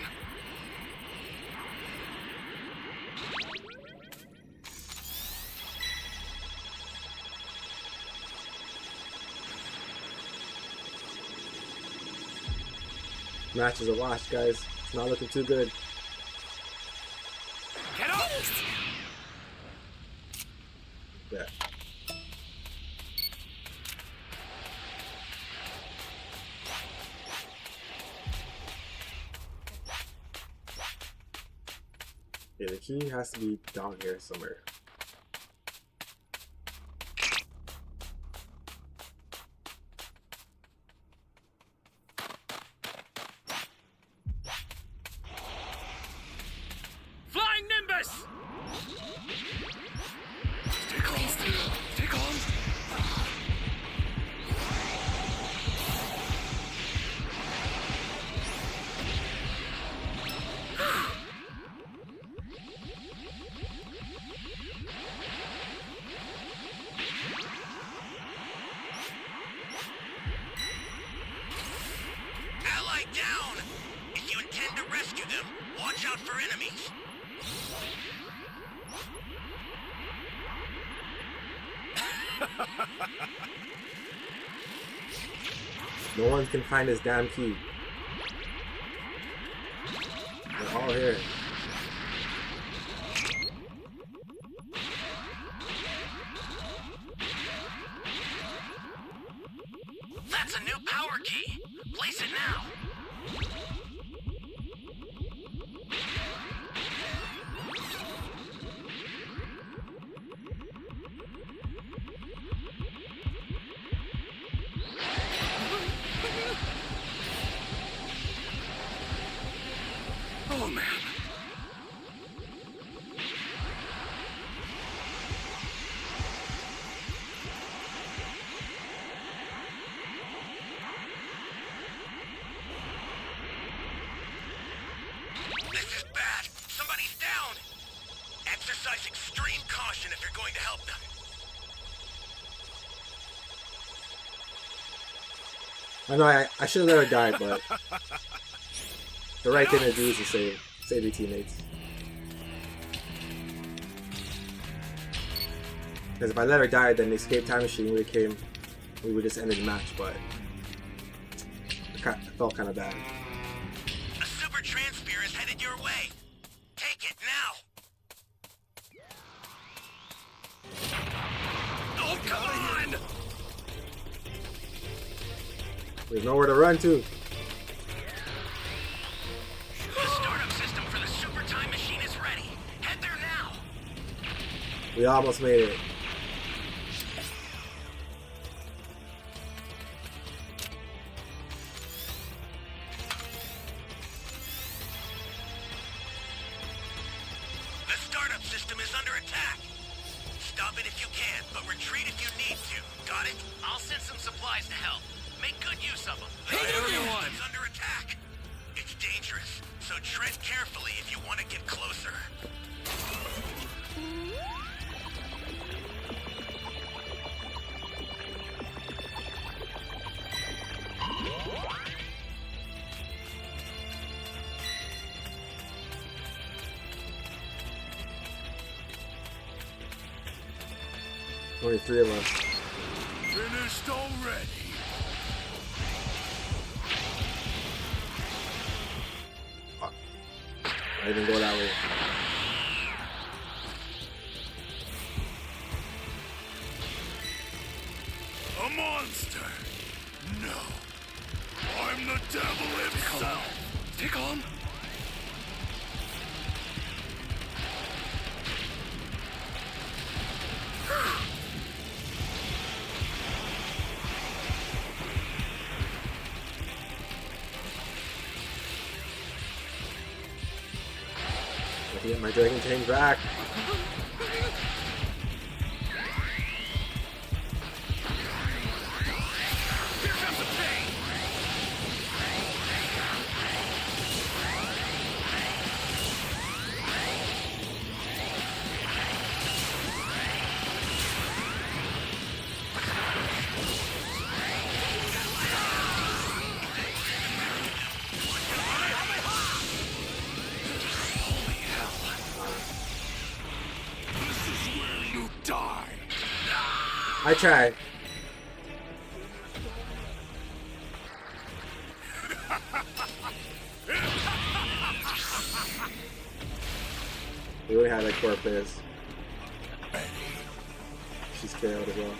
Match is a wash, guys. It's not looking too good. Get up! Yeah. Yeah, the key has to be down here somewhere. Flying Nimbus! Stay calm. Stay calm. enemies. No one can find his damn key. They're all here. That's a new power key. Place it now. Oh, man. This is bad. Somebody's down. Exercise extreme caution if you're going to help them. I know I should have let her die, but the right thing to do is to save your teammates. Because if I let her die, then the escape time machine would have came. We would just ended the match, but it felt kind of bad. A super transfer is headed your way. Take it now. Oh, come on! There's nowhere to run to. The startup system for the super time machine is ready. Head there now. We almost made it. The startup system is under attack. Stop it if you can, but retreat if you need to. Got it? I'll send some supplies to help. Make good use of them. Hey, everyone! It's under attack. It's dangerous, so tread carefully if you want to get closer. Only 3 of us. Finished already. I didn't go that way. A monster? No. I'm the devil himself. Take on. I can get my Dragon Chain back. I tried. We only had like 4 players. She's KO'd as well.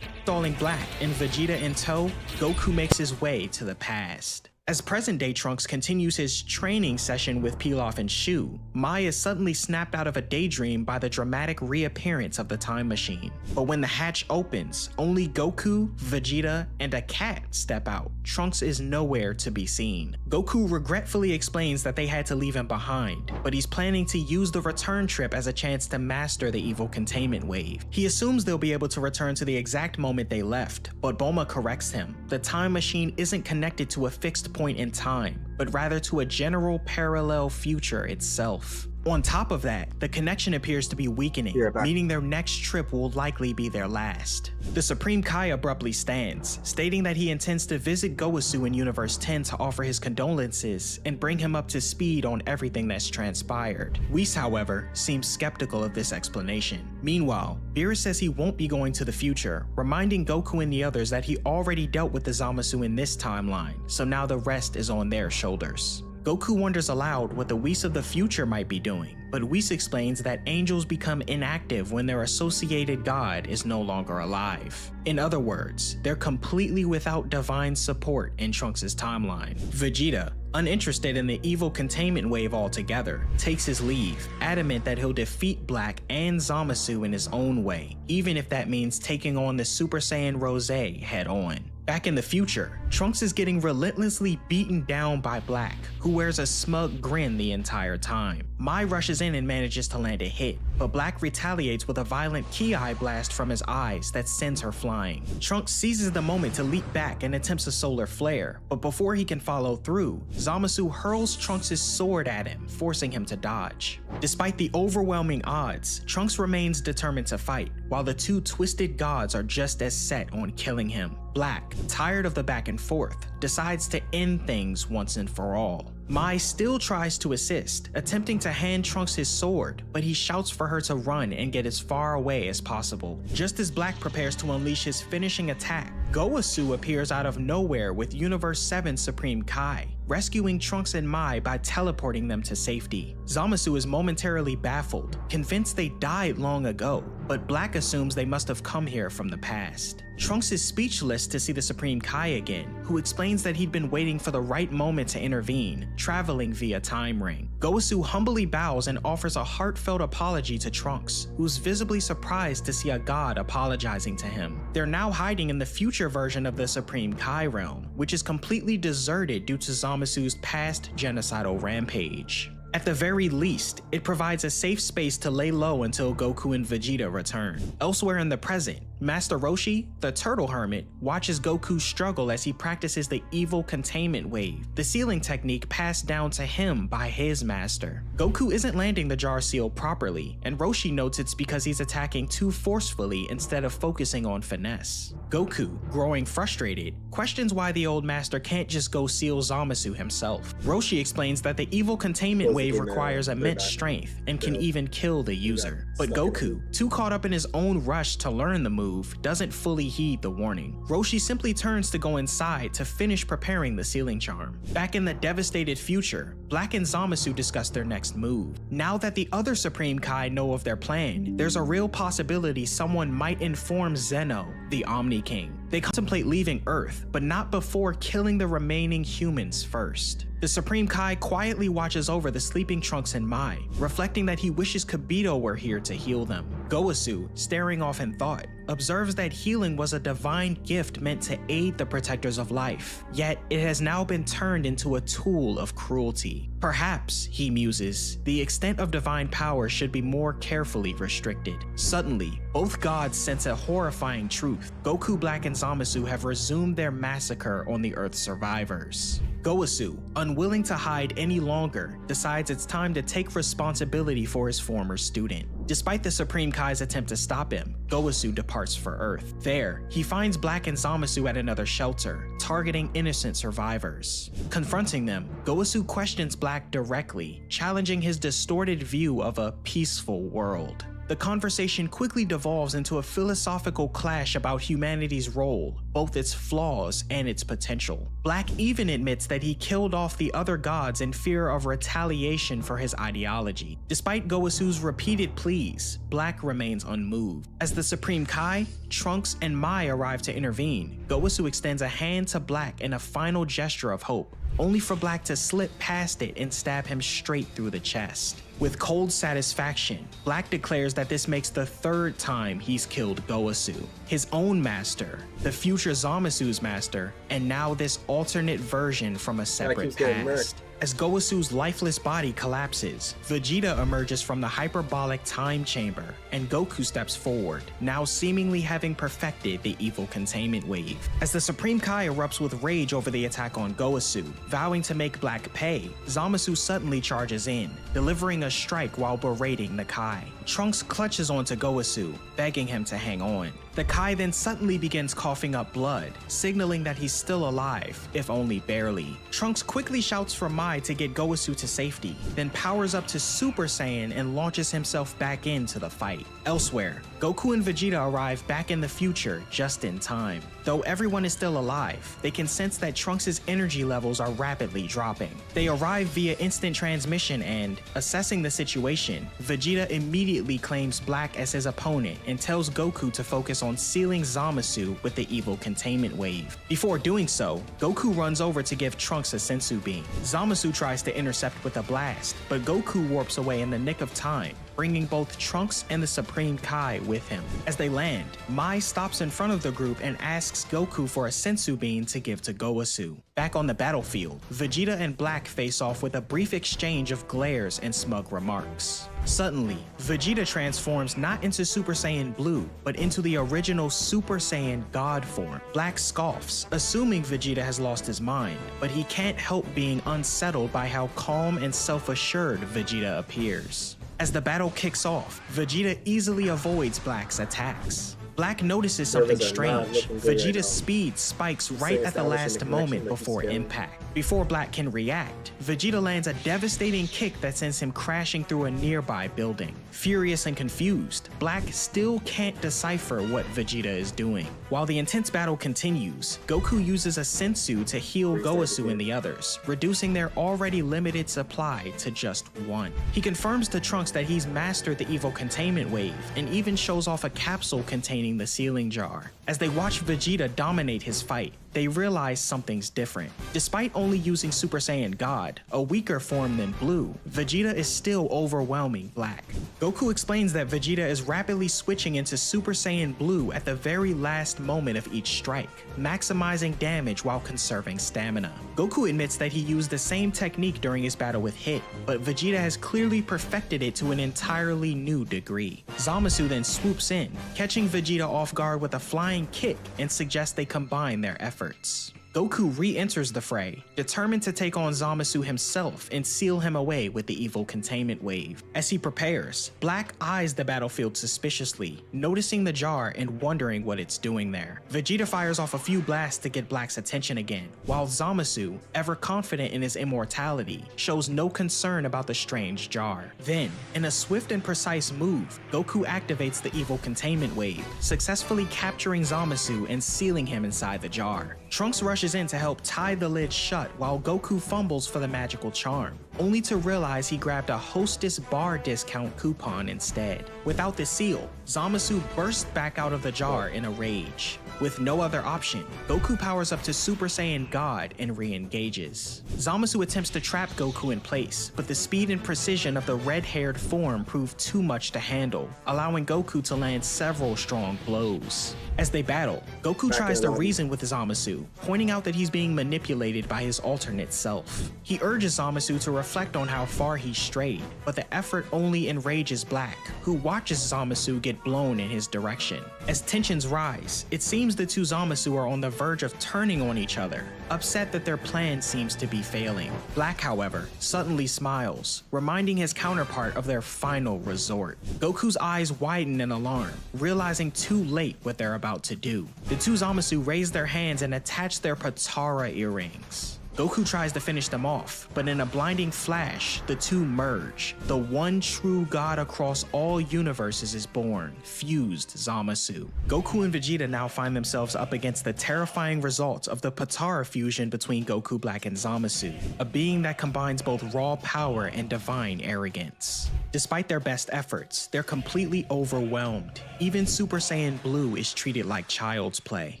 Falling black and Vegeta in tow, Goku makes his way to the past. As present-day Trunks continues his training session with Pilaf and Shu, Mai is suddenly snapped out of a daydream by the dramatic reappearance of the time machine. But when the hatch opens, only Goku, Vegeta, and a cat step out. Trunks is nowhere to be seen. Goku regretfully explains that they had to leave him behind, but he's planning to use the return trip as a chance to master the evil containment wave. He assumes they'll be able to return to the exact moment they left, but Bulma corrects him. The time machine isn't connected to a fixed point in time, but rather to a general parallel future itself. On top of that, the connection appears to be weakening, meaning their next trip will likely be their last. The Supreme Kai abruptly stands, stating that he intends to visit Gowasu in Universe 10 to offer his condolences and bring him up to speed on everything that's transpired. Whis, however, seems skeptical of this explanation. Meanwhile, Beerus says he won't be going to the future, reminding Goku and the others that he already dealt with the Zamasu in this timeline, so now the rest is on their shoulders. Goku wonders aloud what the Whis of the future might be doing, but Whis explains that angels become inactive when their associated god is no longer alive. In other words, they're completely without divine support in Trunks' timeline. Vegeta, uninterested in the evil containment wave altogether, takes his leave, adamant that he'll defeat Black and Zamasu in his own way, even if that means taking on the Super Saiyan Rose head on. Back in the future, Trunks is getting relentlessly beaten down by Black, who wears a smug grin the entire time. Mai rushes in and manages to land a hit, but Black retaliates with a violent Ki blast from his eyes that sends her flying. Trunks seizes the moment to leap back and attempts a solar flare, but before he can follow through, Zamasu hurls Trunks' sword at him, forcing him to dodge. Despite the overwhelming odds, Trunks remains determined to fight, while the two twisted gods are just as set on killing him. Black, tired of the back and forth, decides to end things once and for all. Mai still tries to assist, attempting to hand Trunks his sword, but he shouts for her to run and get as far away as possible. Just as Black prepares to unleash his finishing attack, Gowasu appears out of nowhere with Universe 7 Supreme Kai, rescuing Trunks and Mai by teleporting them to safety. Zamasu is momentarily baffled, convinced they died long ago, but Black assumes they must have come here from the past. Trunks is speechless to see the Supreme Kai again, who explains that he'd been waiting for the right moment to intervene, traveling via Time Ring. Gowasu humbly bows and offers a heartfelt apology to Trunks, who's visibly surprised to see a god apologizing to him. They're now hiding in the future version of the Supreme Kai realm, which is completely deserted due to Zamasu's past genocidal rampage. At the very least, it provides a safe space to lay low until Goku and Vegeta return. Elsewhere in the present, Master Roshi, the Turtle Hermit, watches Goku struggle as he practices the evil containment wave, the sealing technique passed down to him by his master. Goku isn't landing the jar seal properly, and Roshi notes it's because he's attacking too forcefully instead of focusing on finesse. Goku, growing frustrated, questions why the old master can't just go seal Zamasu himself. Roshi explains that the evil containment wave requires immense strength and can even kill the user. But Goku, too caught up in his own rush to learn the move, doesn't fully heed the warning. Roshi simply turns to go inside to finish preparing the sealing charm. Back in the devastated future, Black and Zamasu discuss their next move. Now that the other Supreme Kai know of their plan, there's a real possibility someone might inform Zeno, the Omni King. They contemplate leaving Earth, but not before killing the remaining humans first. The Supreme Kai quietly watches over the sleeping Trunks and Mai, reflecting that he wishes Kibito were here to heal them. Gowasu, staring off in thought, observes that healing was a divine gift meant to aid the protectors of life, yet it has now been turned into a tool of cruelty. Perhaps, he muses, the extent of divine power should be more carefully restricted. Suddenly, both gods sense a horrifying truth. Goku, Black, and Zamasu have resumed their massacre on the Earth's survivors. Gowasu, unwilling to hide any longer, decides it's time to take responsibility for his former student. Despite the Supreme Kai's attempt to stop him, Gowasu departs for Earth. There, he finds Black and Zamasu at another shelter, targeting innocent survivors. Confronting them, Gowasu questions Black directly, challenging his distorted view of a peaceful world. The conversation quickly devolves into a philosophical clash about humanity's role, both its flaws and its potential. Black even admits that he killed off the other gods in fear of retaliation for his ideology. Despite Gowasu's repeated pleas, Black remains unmoved. As the Supreme Kai, Trunks, and Mai arrive to intervene, Gowasu extends a hand to Black in a final gesture of hope, only for Black to slip past it and stab him straight through the chest. With cold satisfaction, Black declares that this makes the third time he's killed Gowasu, his own master, the future Zamasu's master, and now this alternate version from a separate past. As Goasu's lifeless body collapses, Vegeta emerges from the hyperbolic time chamber, and Goku steps forward, now seemingly having perfected the evil containment wave. As the Supreme Kai erupts with rage over the attack on Goasu, vowing to make Black pay, Zamasu suddenly charges in, delivering a strike while berating the Kai. Trunks clutches onto Goasu, begging him to hang on. The Kai then suddenly begins coughing up blood, signaling that he's still alive, if only barely. Trunks quickly shouts for Mai to get Goasu to safety, then powers up to Super Saiyan and launches himself back into the fight. Elsewhere, Goku and Vegeta arrive back in the future just in time. Though everyone is still alive, they can sense that Trunks' energy levels are rapidly dropping. They arrive via instant transmission and, assessing the situation, Vegeta immediately claims Black as his opponent and tells Goku to focus on sealing Zamasu with the evil containment wave. Before doing so, Goku runs over to give Trunks a sensu bean. Zamasu tries to intercept with a blast, but Goku warps away in the nick of time, bringing both Trunks and the Supreme Kai with him. As they land, Mai stops in front of the group and asks Goku for a sensu bean to give to Goasu. Back on the battlefield, Vegeta and Black face off with a brief exchange of glares and smug remarks. Suddenly, Vegeta transforms not into Super Saiyan Blue, but into the original Super Saiyan God form. Black scoffs, assuming Vegeta has lost his mind, but he can't help being unsettled by how calm and self-assured Vegeta appears. As the battle kicks off, Vegeta easily avoids Black's attacks. Black notices something strange. Vegeta's speed spikes right at the last moment before impact. Before Black can react, Vegeta lands a devastating kick that sends him crashing through a nearby building. Furious and confused, Black still can't decipher what Vegeta is doing. While the intense battle continues, Goku uses a sensu to heal Goasu and the others, reducing their already limited supply to just one. He confirms to Trunks that he's mastered the evil containment wave, and even shows off a capsule containing the sealing jar. As they watch Vegeta dominate his fight, they realize something's different. Despite only using Super Saiyan God, a weaker form than Blue, Vegeta is still overwhelming Black. Goku explains that Vegeta is rapidly switching into Super Saiyan Blue at the very last moment of each strike, maximizing damage while conserving stamina. Goku admits that he used the same technique during his battle with Hit, but Vegeta has clearly perfected it to an entirely new degree. Zamasu then swoops in, catching Vegeta off guard with a flying kick and suggests they combine their efforts. Goku re-enters the fray, determined to take on Zamasu himself and seal him away with the evil containment wave. As he prepares, Black eyes the battlefield suspiciously, noticing the jar and wondering what it's doing there. Vegeta fires off a few blasts to get Black's attention again, while Zamasu, ever confident in his immortality, shows no concern about the strange jar. Then, in a swift and precise move, Goku activates the evil containment wave, successfully capturing Zamasu and sealing him inside the jar. Trunks rushes in to help tie the lid shut while Goku fumbles for the magical charm, only to realize he grabbed a Hostess bar discount coupon instead. Without the seal, Zamasu bursts back out of the jar in a rage. With no other option, Goku powers up to Super Saiyan God and re-engages. Zamasu attempts to trap Goku in place, but the speed and precision of the red-haired form prove too much to handle, allowing Goku to land several strong blows. As they battle, Goku tries to reason with Zamasu, pointing out that he's being manipulated by his alternate self. He urges Zamasu to reflect on how far he's strayed, but the effort only enrages Black, who watches Zamasu get blown in his direction. As tensions rise, it seems the two Zamasu are on the verge of turning on each other, upset that their plan seems to be failing. Black, however, suddenly smiles, reminding his counterpart of their final resort. Goku's eyes widen in alarm, realizing too late what they're about to do. The two Zamasu raise their hands and attach their Patara earrings. Goku tries to finish them off, but in a blinding flash, the two merge. The one true god across all universes is born, fused Zamasu. Goku and Vegeta now find themselves up against the terrifying results of the Patara fusion between Goku Black and Zamasu, a being that combines both raw power and divine arrogance. Despite their best efforts, they're completely overwhelmed. Even Super Saiyan Blue is treated like child's play.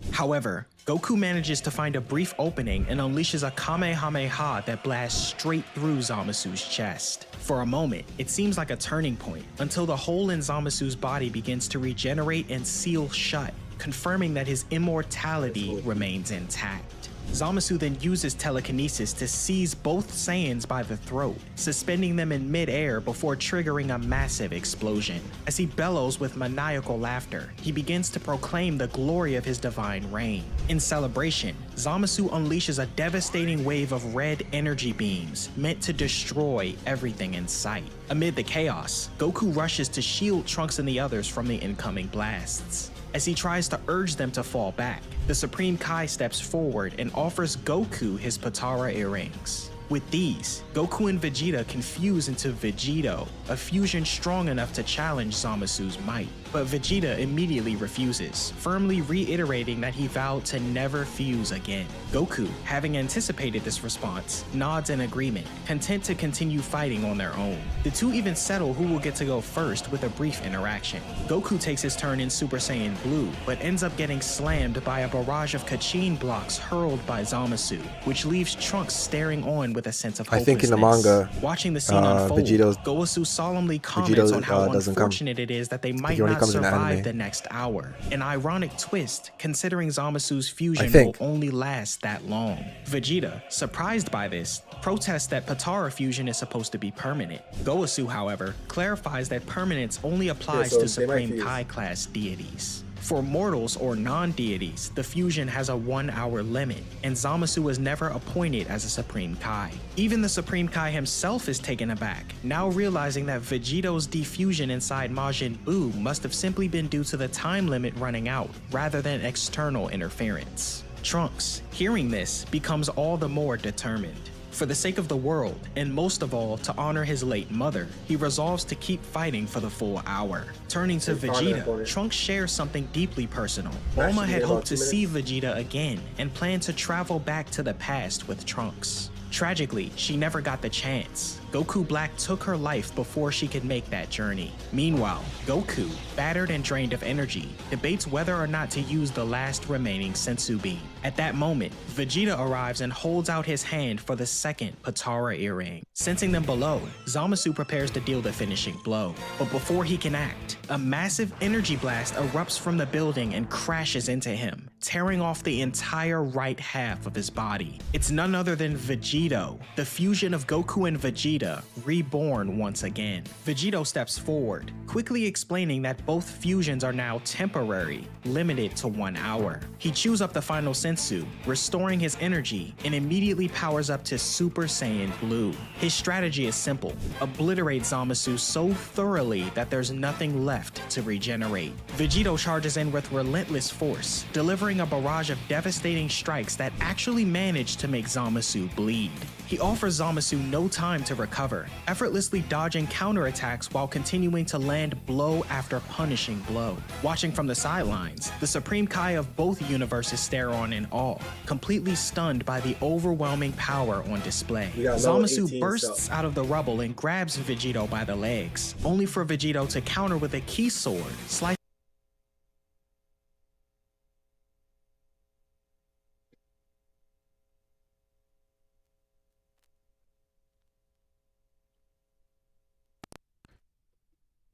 However, Goku manages to find a brief opening and unleashes a Kamehameha that blasts straight through Zamasu's chest. For a moment, it seems like a turning point, until the hole in Zamasu's body begins to regenerate and seal shut, confirming that his immortality remains intact. Zamasu then uses telekinesis to seize both Saiyans by the throat, suspending them in mid-air before triggering a massive explosion. As he bellows with maniacal laughter, he begins to proclaim the glory of his divine reign. In celebration, Zamasu unleashes a devastating wave of red energy beams meant to destroy everything in sight. Amid the chaos, Goku rushes to shield Trunks and the others from the incoming blasts. As he tries to urge them to fall back, the Supreme Kai steps forward and offers Goku his Potara earrings. With these, Goku and Vegeta can fuse into Vegito, a fusion strong enough to challenge Zamasu's might. But Vegeta immediately refuses, firmly reiterating that he vowed to never fuse again. Goku, having anticipated this response, nods in agreement, content to continue fighting on their own. The two even settle who will get to go first with a brief interaction. Goku takes his turn in Super Saiyan Blue, but ends up getting slammed by a barrage of Kachin blocks hurled by Zamasu, which leaves Trunks staring on with a sense of hopelessness. I think in the manga, watching the scene unfold, Goku solemnly comments on how unfortunate it is that they might not survive the next hour. An ironic twist, considering Zamasu's fusion will only last that long. Vegeta, surprised by this, protests that Potara fusion is supposed to be permanent. Goku, however, clarifies that permanence only applies to Supreme Kai class deities. For mortals or non-deities, the fusion has a 1-hour limit, and Zamasu was never appointed as a Supreme Kai. Even the Supreme Kai himself is taken aback, now realizing that Vegito's defusion inside Majin Buu must have simply been due to the time limit running out, rather than external interference. Trunks, hearing this, becomes all the more determined. For the sake of the world, and most of all to honor his late mother, he resolves to keep fighting for the full hour. Turning to Vegeta, Trunks shares something deeply personal. Bulma had hoped to see Vegeta again and planned to travel back to the past with Trunks. Tragically, she never got the chance. Goku Black took her life before she could make that journey. Meanwhile, Goku, battered and drained of energy, debates whether or not to use the last remaining Sensu Bean. At that moment, Vegeta arrives and holds out his hand for the second Potara earring. Sensing them below, Zamasu prepares to deal the finishing blow. But before he can act, a massive energy blast erupts from the building and crashes into him, tearing off the entire right half of his body. It's none other than Vegito, the fusion of Goku and Vegeta, reborn once again. Vegito steps forward, quickly explaining that both fusions are now temporary, limited to 1 hour. He chews up the final Sensu, restoring his energy, and immediately powers up to Super Saiyan Blue. His strategy is simple: obliterate Zamasu so thoroughly that there's nothing left to regenerate. Vegito charges in with relentless force, delivering a barrage of devastating strikes that actually manage to make Zamasu bleed. He offers Zamasu no time to recover, effortlessly dodging counterattacks while continuing to land blow after punishing blow. Watching from the sidelines, the Supreme Kai of both universes stare on in awe, completely stunned by the overwhelming power on display. Zamasu bursts out of the rubble and grabs Vegito by the legs, only for Vegito to counter with a key sword, slicing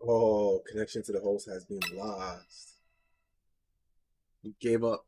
Oh, connection to the host has been lost. He gave up.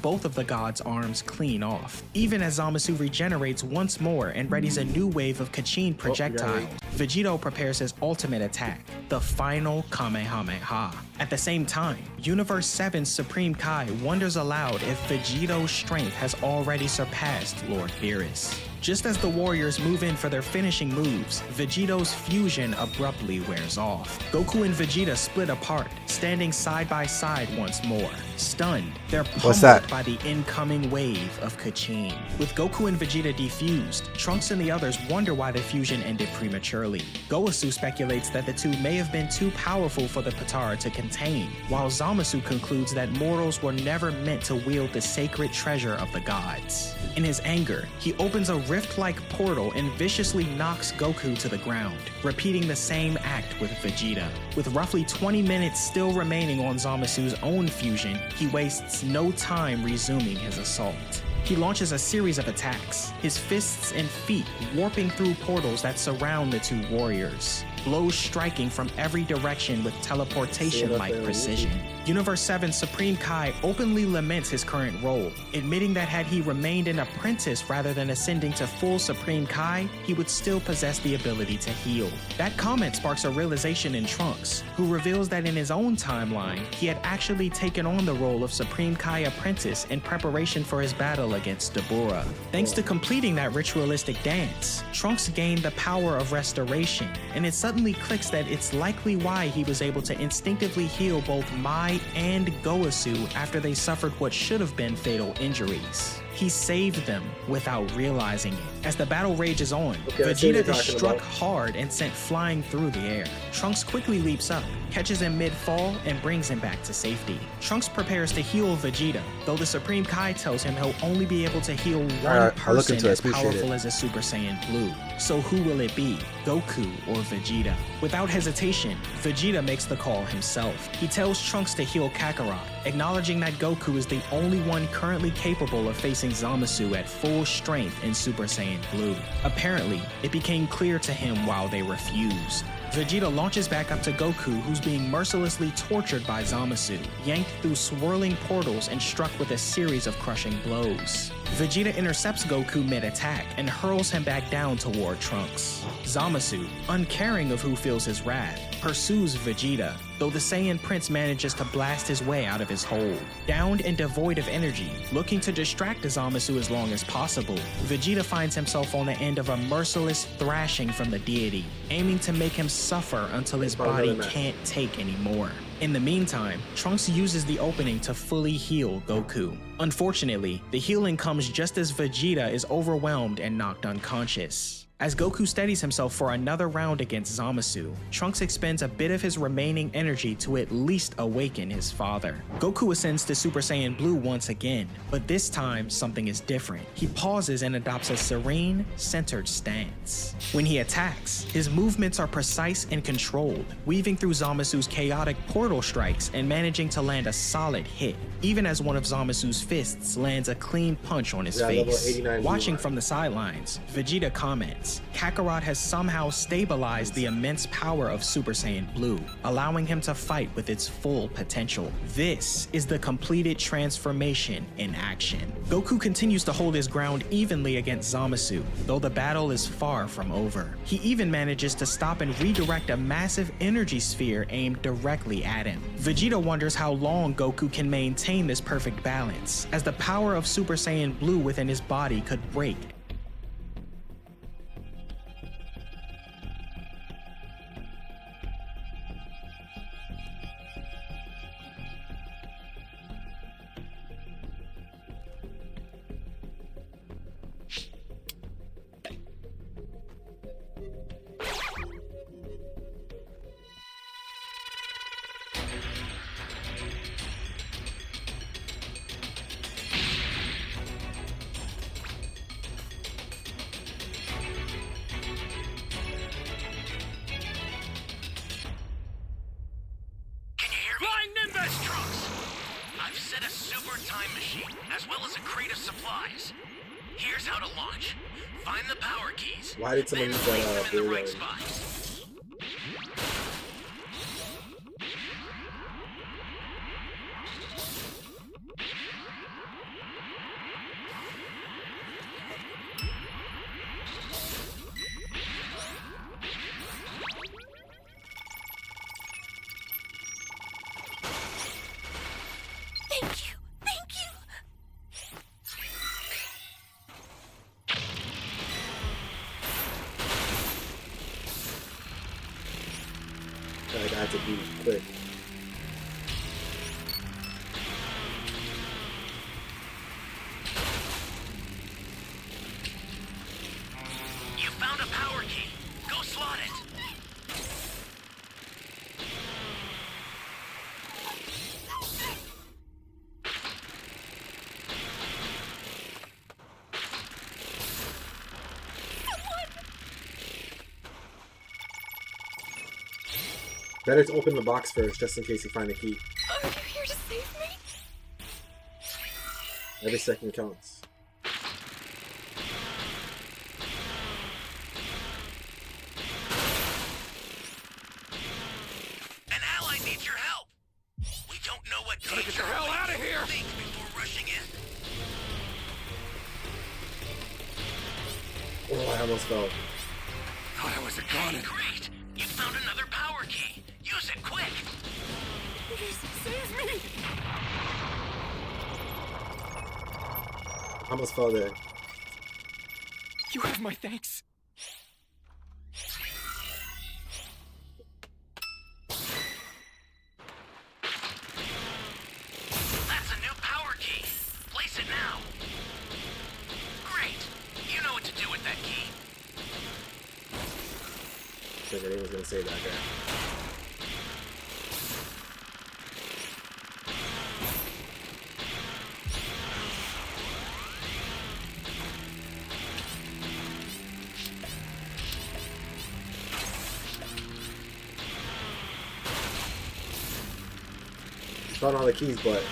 both of the god's arms clean off. Even as Zamasu regenerates once more and readies a new wave of Kachin projectiles, Vegito prepares his ultimate attack, the final Kamehameha. At the same time, Universe 7's Supreme Kai wonders aloud if Vegito's strength has already surpassed Lord Beerus. Just as the warriors move in for their finishing moves, Vegito's fusion abruptly wears off. Goku and Vegeta split apart, standing side by side once more. Stunned, they're pummeled by the incoming wave of Kachin. With Goku and Vegeta defused, Trunks and the others wonder why the fusion ended prematurely. Goku speculates that the two may have been too powerful for the Potara to contain, while Zamasu concludes that mortals were never meant to wield the sacred treasure of the gods. In his anger, he opens a rift-like portal and viciously knocks Goku to the ground, repeating the same act with Vegeta. With roughly 20 minutes still remaining on Zamasu's own fusion, he wastes no time resuming his assault. He launches a series of attacks, his fists and feet warping through portals that surround the two warriors, blows striking from every direction with teleportation-like precision. Universe 7's Supreme Kai openly laments his current role, admitting that had he remained an apprentice rather than ascending to full Supreme Kai, he would still possess the ability to heal. That comment sparks a realization in Trunks, who reveals that in his own timeline, he had actually taken on the role of Supreme Kai apprentice in preparation for his battle against Dabura. Thanks to completing that ritualistic dance, Trunks gained the power of restoration, and it suddenly clicks that it's likely why he was able to instinctively heal both Mai and Goasu after they suffered what should have been fatal injuries. He saved them without realizing it. As the battle rages on, Vegeta is struck hard and sent flying through the air. Trunks quickly leaps up, catches him mid-fall, and brings him back to safety. Trunks prepares to heal Vegeta, though the Supreme Kai tells him he'll only be able to heal one person as powerful as a Super Saiyan Blue. So who will it be, Goku or Vegeta? Without hesitation, Vegeta makes the call himself. He tells Trunks to heal Kakarot, acknowledging that Goku is the only one currently capable of facing Zamasu at full strength in Super Saiyan Blue. Apparently, it became clear to him while they refused. Vegeta launches back up to Goku, who's being mercilessly tortured by Zamasu, yanked through swirling portals and struck with a series of crushing blows. Vegeta intercepts Goku mid-attack and hurls him back down toward Trunks. Zamasu, uncaring of who feels his wrath, pursues Vegeta, though the Saiyan Prince manages to blast his way out of his hold. Downed and devoid of energy, looking to distract Zamasu as long as possible, Vegeta finds himself on the end of a merciless thrashing from the deity, aiming to make him suffer until his body can't take anymore. In the meantime, Trunks uses the opening to fully heal Goku. Unfortunately, the healing comes just as Vegeta is overwhelmed and knocked unconscious. As Goku steadies himself for another round against Zamasu, Trunks expends a bit of his remaining energy to at least awaken his father. Goku ascends to Super Saiyan Blue once again, but this time something is different. He pauses and adopts a serene, centered stance. When he attacks, his movements are precise and controlled, weaving through Zamasu's chaotic portal strikes and managing to land a solid hit, even as one of Zamasu's fists lands a clean punch on his face. Watching from the sidelines, Vegeta comments, Kakarot has somehow stabilized the immense power of Super Saiyan Blue, allowing him to fight with its full potential. This is the completed transformation in action. Goku continues to hold his ground evenly against Zamasu, though the battle is far from over. He even manages to stop and redirect a massive energy sphere aimed directly at him. Vegeta wonders how long Goku can maintain this perfect balance, as the power of Super Saiyan Blue within his body could break. I've set a super time machine, as well as a crate of supplies. Here's how to launch. Find the power keys. Why did someone then use place that them in the right spots. Like I had to be quick. You found a power key. Go slot it. Better to open the box first, just in case you find a key. Are you here to save me? Every second counts. the hell out of here! Think before rushing in. Oh, I almost fell. Thought I was a goner. Great! You found another power key. Use it quick. Please save me! I almost fell there. You have my thanks. That's a new power key. Place it now. Great. You know what to do with that key. Figured he was gonna say that guy. Found all the keys, but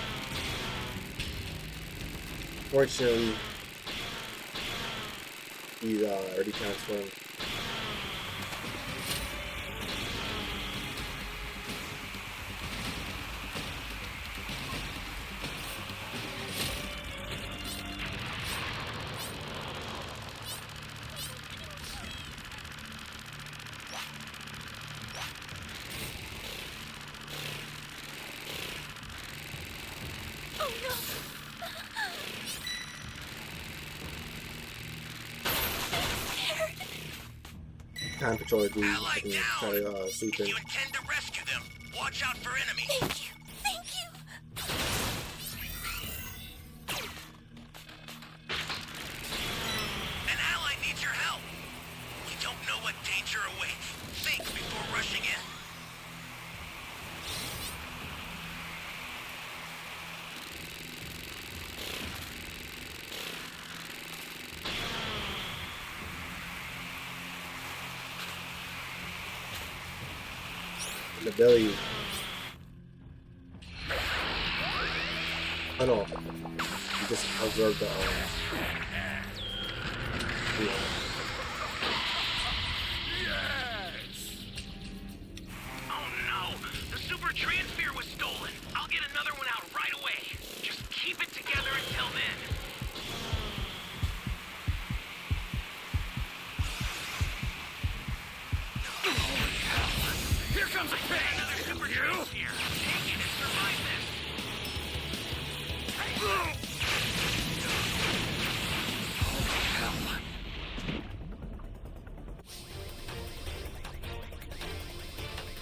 fortunately, he's already transformed. Time patrol dude, I can try to sweep If in. you intend to rescue them, watch out for enemies. Thank you. Thank you. An ally needs your help. You don't know what danger awaits. Think before rushing in. The belly. Oh no. You just observed the Oh no! The super transfer was stolen. I'll get another one out right away. Just keep it together until then. Here comes a pig! Another super transfer. Take it and survive this.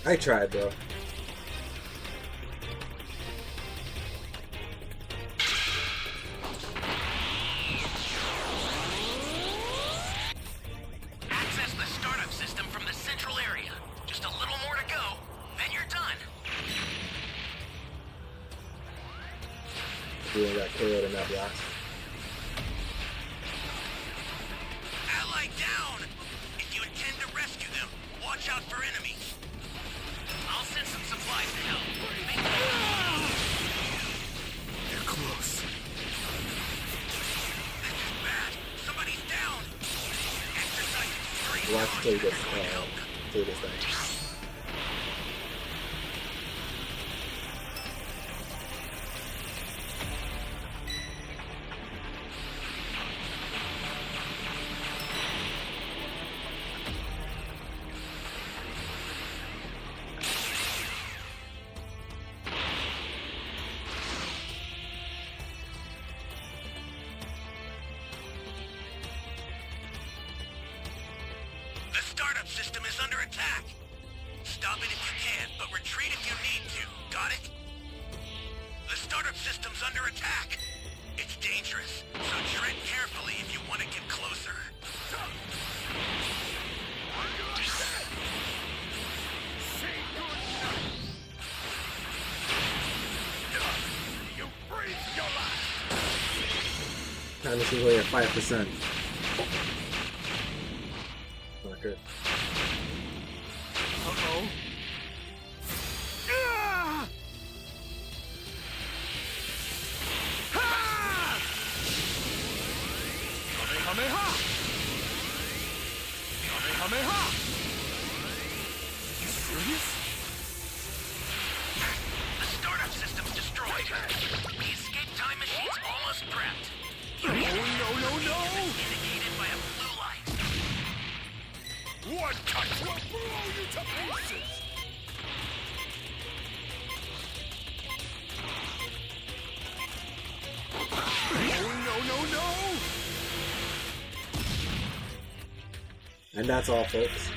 I tried, bro. Access the startup system from the central area. Just a little more to go, then you're done. Doing got killed in that blast. Ally down! If you intend to rescue them, watch out for enemies. I'll send some supplies to help. They're close. This is bad. Somebody's down. Exercise extreme Watch caution till this before you help. till this thing. The startup system is under attack. Stop it if you can, but retreat if you need to. Got it? The startup system's under attack. It's dangerous, so tread carefully if you want to get closer. You breathe your last! Time machine only at 5%. Not good. Uh-oh. Kamehameha! Kamehameha! You serious? The startup system's destroyed. indicated by a blue light. One touch will blow you to pieces! And that's all, folks.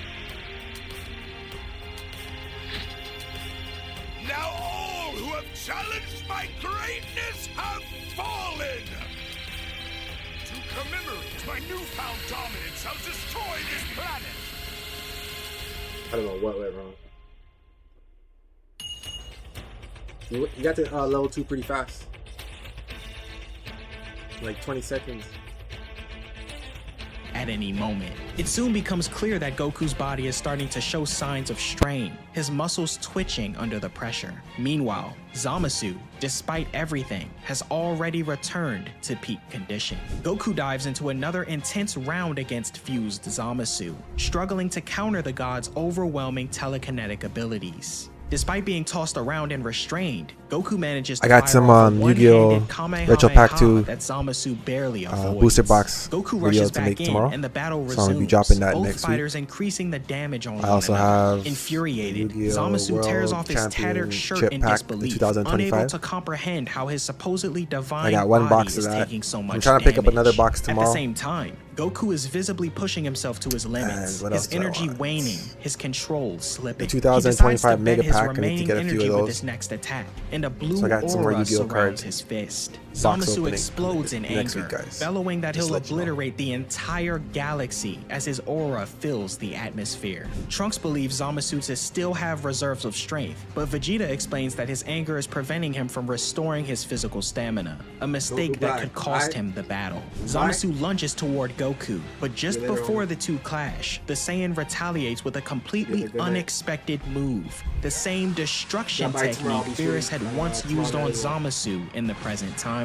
Now all who have challenged my greatness have fallen! To commemorate my newfound dominance, I'll destroy this planet! I don't know what went wrong. You got to level 2 pretty fast. Like 20 seconds. At any moment. It soon becomes clear that Goku's body is starting to show signs of strain, his muscles twitching under the pressure. Meanwhile, Zamasu, despite everything, has already returned to peak condition. Goku dives into another intense round against fused Zamasu, struggling to counter the god's overwhelming telekinetic abilities. Despite being tossed around and restrained, Goku manages to I got fire some off a Yu-Gi-Oh! one-handed Retro Pack Kamehameha 2 that Zamasu barely avoids. booster box Goku video rushes to back make in tomorrow. and the battle So I'm gonna be resumes, dropping that both next week. fighters increasing the damage on I also one another. have Infuriated, Yu-Gi-Oh! Zamasu tears World off his tattered shirt in Championship Pack disbelief, 2025. unable to comprehend how his supposedly divine I got one body box is of that. taking so much I'm trying to pick up damage. another box At tomorrow. the same time, Goku is visibly pushing himself to his limits, And what else his do I energy want? waning, his control slipping. The 2025 he decides to Mega bet his Pack, I need to remaining get a few of energy with those. his next attack, and a blue So I got some more aura Yu-Gi-Oh! surrounds cards. his fist. Box Zamasu opening explodes in next anger, week, guys. bellowing that Just he'll let you know. obliterate the entire galaxy as his aura fills the atmosphere. Trunks believes Zamasu to still have reserves of strength, but Vegeta explains that his anger is preventing him from restoring his physical stamina, a mistake that could cost him the battle. Zamasu lunges toward Goku, but just before the two clash, the Saiyan retaliates with a completely unexpected move, the same destruction technique Beerus had once used on Zamasu in the present timeline.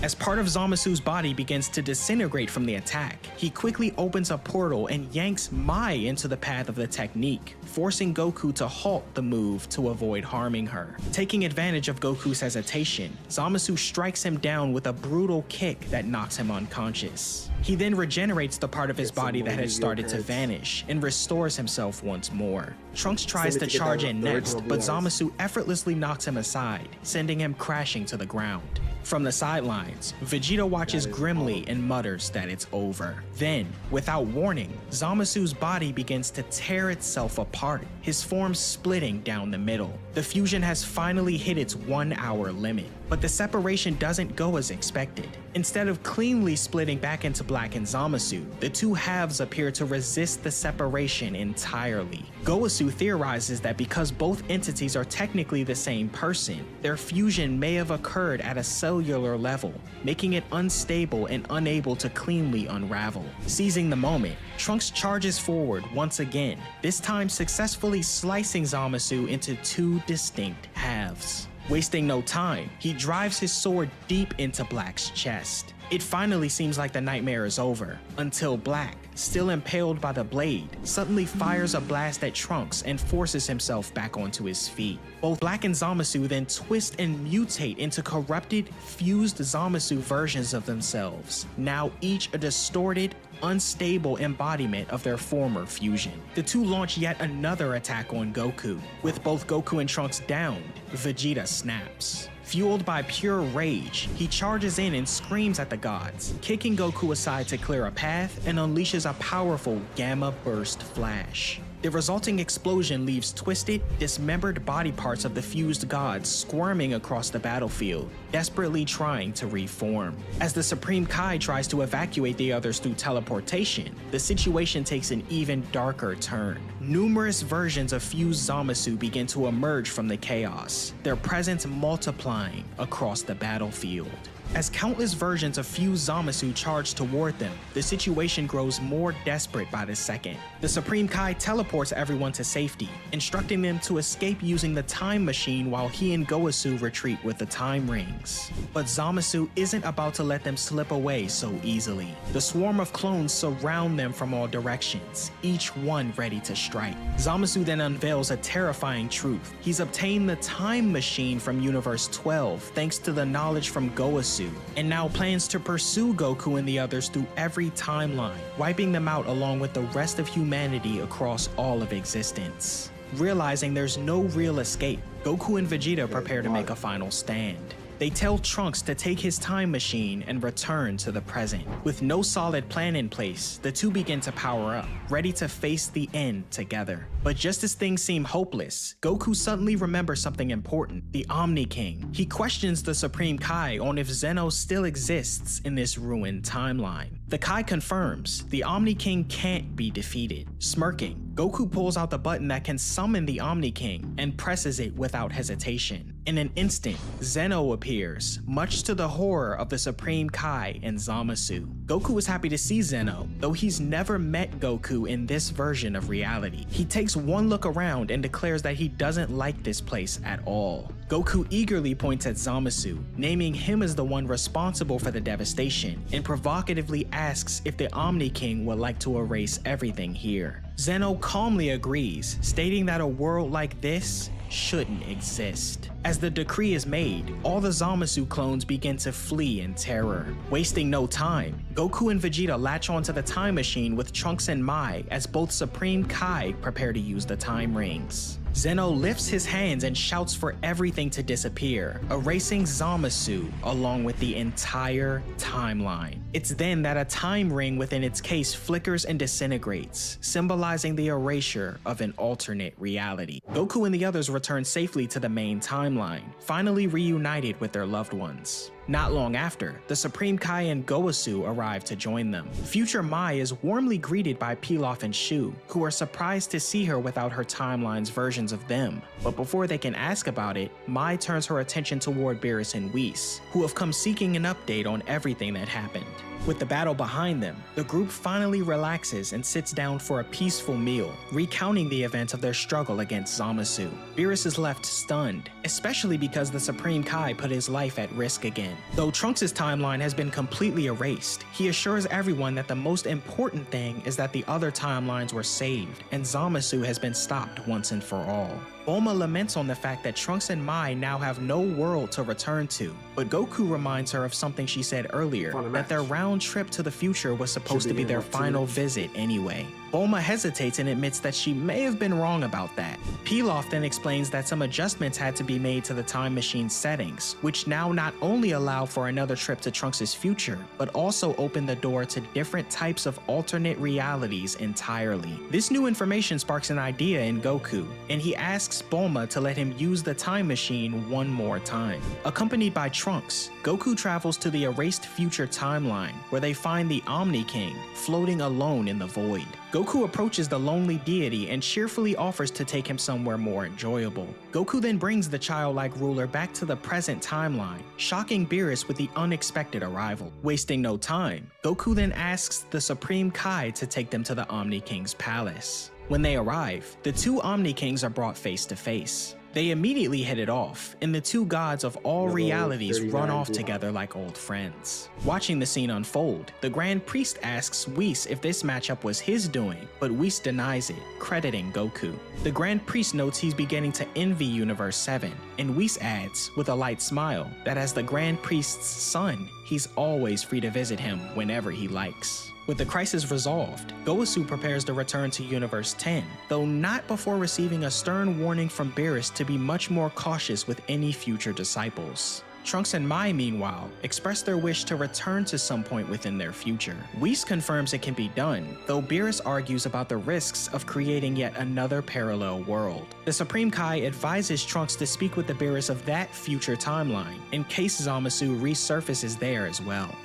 As part of Zamasu's body begins to disintegrate from the attack, he quickly opens a portal and yanks Mai into the path of the technique, forcing Goku to halt the move to avoid harming her. Taking advantage of Goku's hesitation, Zamasu strikes him down with a brutal kick that knocks him unconscious. He then regenerates the part of his body that had started to vanish and restores himself once more. Trunks tries to charge in next, but Zamasu effortlessly knocks him aside, sending him crashing to the ground. From the sidelines, Vegeta watches grimly and mutters that it's over. Then, without warning, Zamasu's body begins to tear itself apart, his form splitting down the middle. The fusion has finally hit its 1 hour limit, but the separation doesn't go as expected. Instead of cleanly splitting back into Black and Zamasu, the two halves appear to resist the separation entirely. Goku theorizes that because both entities are technically the same person, their fusion may have occurred at a cellular level, making it unstable and unable to cleanly unravel. Seizing the moment, Trunks charges forward once again, this time successfully slicing Zamasu into two distinct halves. Wasting no time, he drives his sword deep into Black's chest. It finally seems like the nightmare is over, until Black, still impaled by the blade, suddenly fires a blast at Trunks and forces himself back onto his feet. Both Black and Zamasu then twist and mutate into corrupted, fused Zamasu versions of themselves, now each a distorted, unstable embodiment of their former fusion. The two launch yet another attack on Goku. With both Goku and Trunks downed, Vegeta snaps. Fueled by pure rage, he charges in and screams at the gods, kicking Goku aside to clear a path and unleashes a powerful Gamma Burst Flash. The resulting explosion leaves twisted, dismembered body parts of the fused gods squirming across the battlefield, desperately trying to reform. As the Supreme Kai tries to evacuate the others through teleportation, the situation takes an even darker turn. Numerous versions of fused Zamasu begin to emerge from the chaos, their presence multiplying across the battlefield. As countless versions of fused Zamasu charge toward them, the situation grows more desperate by the second. The Supreme Kai teleports everyone to safety, instructing them to escape using the time machine while he and Goku retreat with the time rings. But Zamasu isn't about to let them slip away so easily. The swarm of clones surround them from all directions, each one ready to strike. right. Zamasu then unveils a terrifying truth. He's obtained the time machine from Universe 12 thanks to the knowledge from Goku, and now plans to pursue Goku and the others through every timeline, wiping them out along with the rest of humanity across all of existence. Realizing there's no real escape, Goku and Vegeta prepare to make a final stand. They tell Trunks to take his time machine and return to the present. With no solid plan in place, the two begin to power up, ready to face the end together. But just as things seem hopeless, Goku suddenly remembers something important: the Omni King. He questions the Supreme Kai on if Zeno still exists in this ruined timeline. The Kai confirms the Omni King can't be defeated. Smirking, Goku pulls out the button that can summon the Omni King and presses it without hesitation. In an instant, Zeno appears, much to the horror of the Supreme Kai and Zamasu. Goku is happy to see Zeno, though he's never met Goku in this version of reality. He takes one look around and declares that he doesn't like this place at all. Goku eagerly points at Zamasu, naming him as the one responsible for the devastation, and provocatively asks if the Omni King would like to erase everything here. Zeno calmly agrees, stating that a world like this shouldn't exist. As the decree is made, all the Zamasu clones begin to flee in terror. Wasting no time, Goku and Vegeta latch onto the time machine with Trunks and Mai as both Supreme Kai prepare to use the time rings. Zeno lifts his hands and shouts for everything to disappear, erasing Zamasu along with the entire timeline. It's then that a time ring within its case flickers and disintegrates, symbolizing the erasure of an alternate reality. Goku and the others return safely to the main timeline, finally reunited with their loved ones. Not long after, the Supreme Kai and Goku arrive to join them. Future Mai is warmly greeted by Pilaf and Shu, who are surprised to see her without her timeline's versions of them. But before they can ask about it, Mai turns her attention toward Beerus and Whis, who have come seeking an update on everything that happened. With the battle behind them, the group finally relaxes and sits down for a peaceful meal, recounting the events of their struggle against Zamasu. Beerus is left stunned, especially because the Supreme Kai put his life at risk again. Though Trunks' timeline has been completely erased, he assures everyone that the most important thing is that the other timelines were saved, and Zamasu has been stopped once and for all. Bulma laments on the fact that Trunks and Mai now have no world to return to, but Goku reminds her of something she said earlier, that their round trip to the future was supposed to be their final visit anyway. Bulma hesitates and admits that she may have been wrong about that. Pilaf then explains that some adjustments had to be made to the time machine settings, which now not only allow for another trip to Trunks' future, but also open the door to different types of alternate realities entirely. This new information sparks an idea in Goku, and he asks Bulma to let him use the time machine one more time. Accompanied by Trunks, Goku travels to the erased future timeline, where they find the Omni King floating alone in the void. Goku approaches the lonely deity and cheerfully offers to take him somewhere more enjoyable. Goku then brings the childlike ruler back to the present timeline, shocking Beerus with the unexpected arrival. Wasting no time, Goku then asks the Supreme Kai to take them to the Omni King's palace. When they arrive, the two Omni Kings are brought face to face. They immediately hit it off, and the two gods of all realities run off together like old friends. Watching the scene unfold, the Grand Priest asks Whis if this matchup was his doing, but Whis denies it, crediting Goku. The Grand Priest notes he's beginning to envy Universe 7, and Whis adds, with a light smile, that as the Grand Priest's son, he's always free to visit him whenever he likes. With the crisis resolved, Goku prepares to return to Universe 10, though not before receiving a stern warning from Beerus to be much more cautious with any future disciples. Trunks and Mai, meanwhile, express their wish to return to some point within their future. Whis confirms it can be done, though Beerus argues about the risks of creating yet another parallel world. The Supreme Kai advises Trunks to speak with the Beerus of that future timeline, in case Zamasu resurfaces there as well.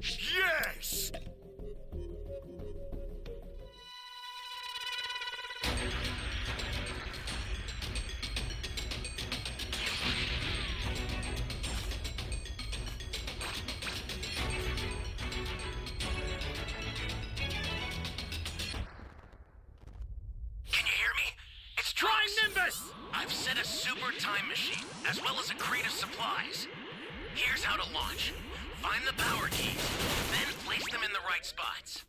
Yes! as well as a crate of supplies. Here's how to launch. Find the power keys, then place them in the right spots.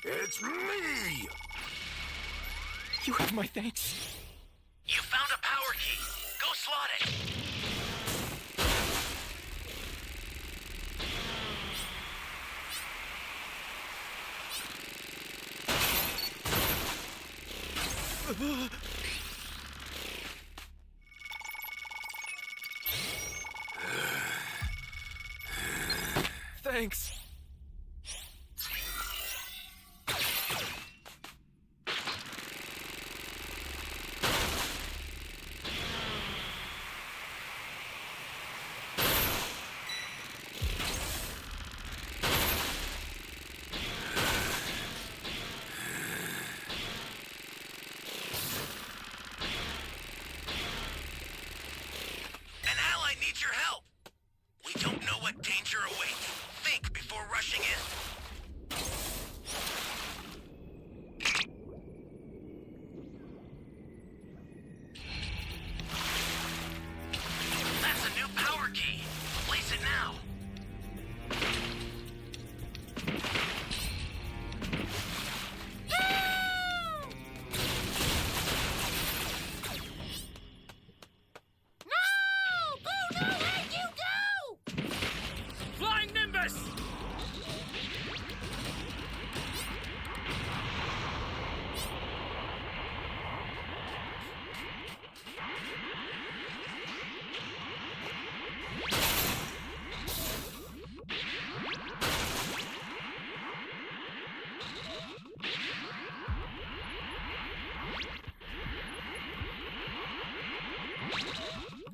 It's me! You have my thanks. You found a power key. Go slot it. Thanks. An ally needs your help. We don't know what danger awaits. Think before rushing in. That's a new power key. Place it now. No! Boo, no, where'd you go? Flying Nimbus!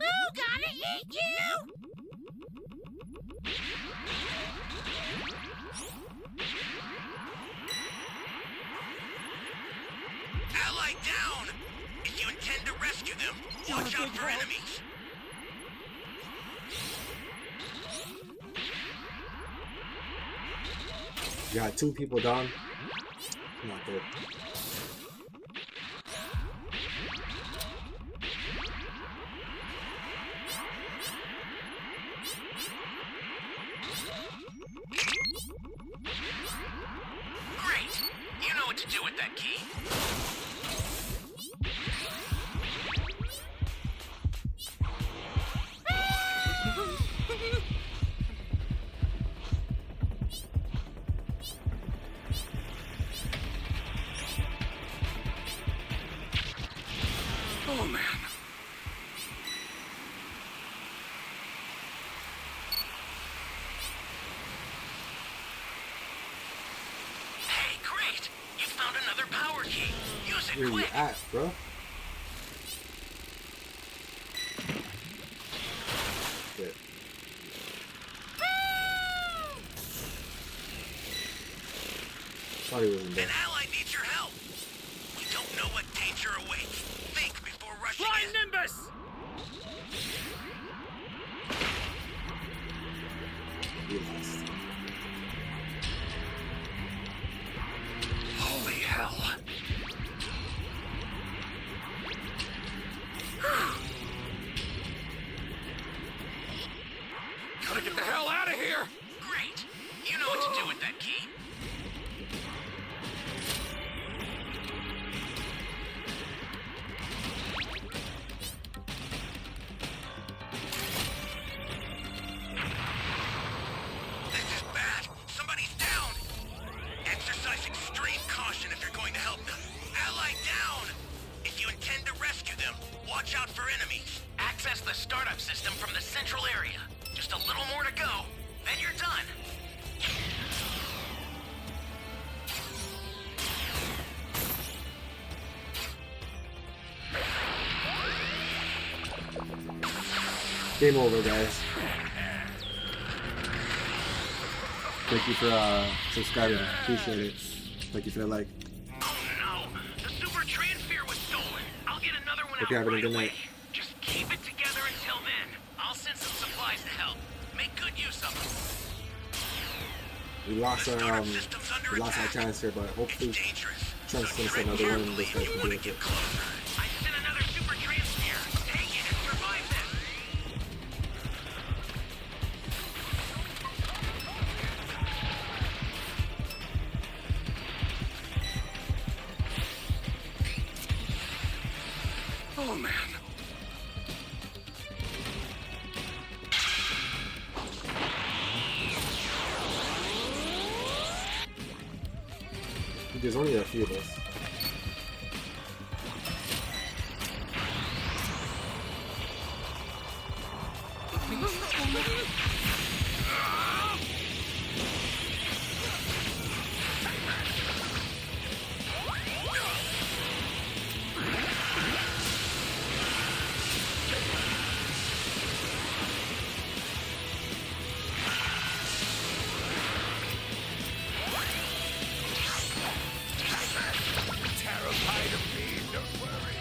Who gotta eat you? Ally down! If you intend to rescue them, watch out for enemies. Got 2 people down. Not good. Great! You know what to do with that key. Oh, man. Hey, great! You found another power key. Use it Where you quick. at, bro? Shit. Thought he wasn't there. An ally needs your help. We don't know what danger awaits. Think before rushing Flying in. Nimbus! We lost. Holy hell. Gotta get the hell out of here! Great! You know what to do with that key. This is bad. Somebody's down. Exercise extreme caution if you're going to help them. Ally down! If you intend to rescue them, watch out for enemies. Access the startup system from the central area. Just a little more to go, then you're done. Game over, guys. Thank you for subscribing. Appreciate it. Thank you for the like. Oh no! The super transfer was stolen. I'll get another one Hope out you're having a right good away. night. Just keep it together until then. I'll send some supplies to help. Make good use of them. We lost The our startup system's under attack. chance here, but hopefully It's dangerous. Trunks So gonna tread set another one. carefully This if guy you can want do to it. get closer. I sent another super transfer. Oh, man. There's only a few of us. Terrified of me, don't worry.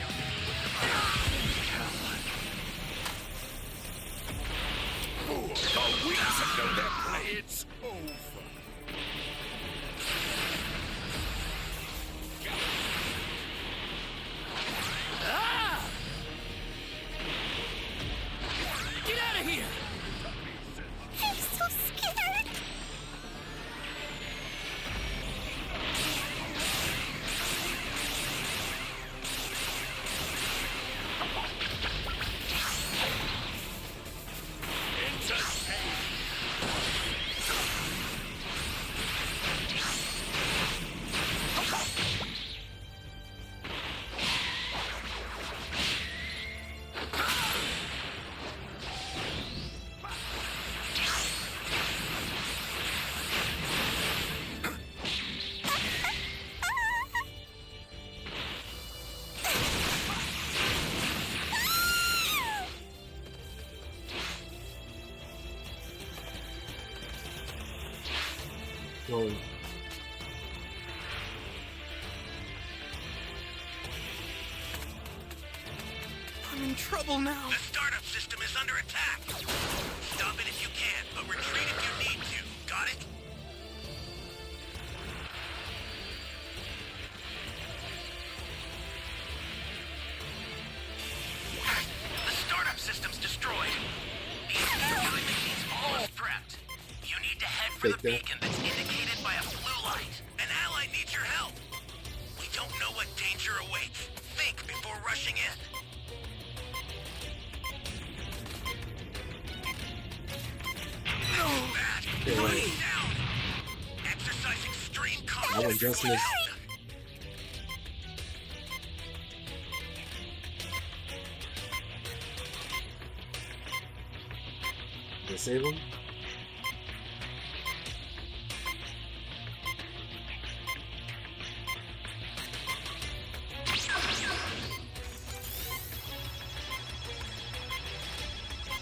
Fools, the weeks know their play, it's over. Get out of here! I'm so scared. Oh, I'm in trouble now. The startup system is under attack. Stop it if you can, but retreat if you need to. Got it? The startup system's destroyed. The time machine's almost prepped. You need to head for the Take that. beacon that's indicated by a blue light. An ally needs your help. We don't know what danger awaits. Think before rushing in. Bad. okay, wait. Down. Exercise extreme caution. I went just missed. Did I save him?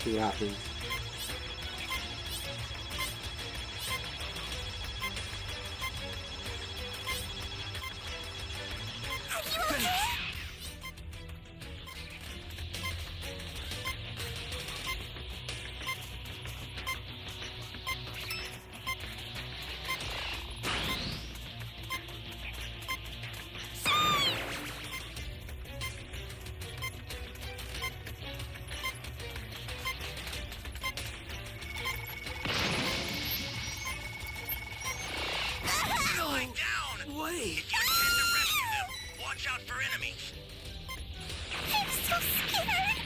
See what happens. Lying down. Wait. If you intend to rescue them, watch out for enemies. I'm so scared.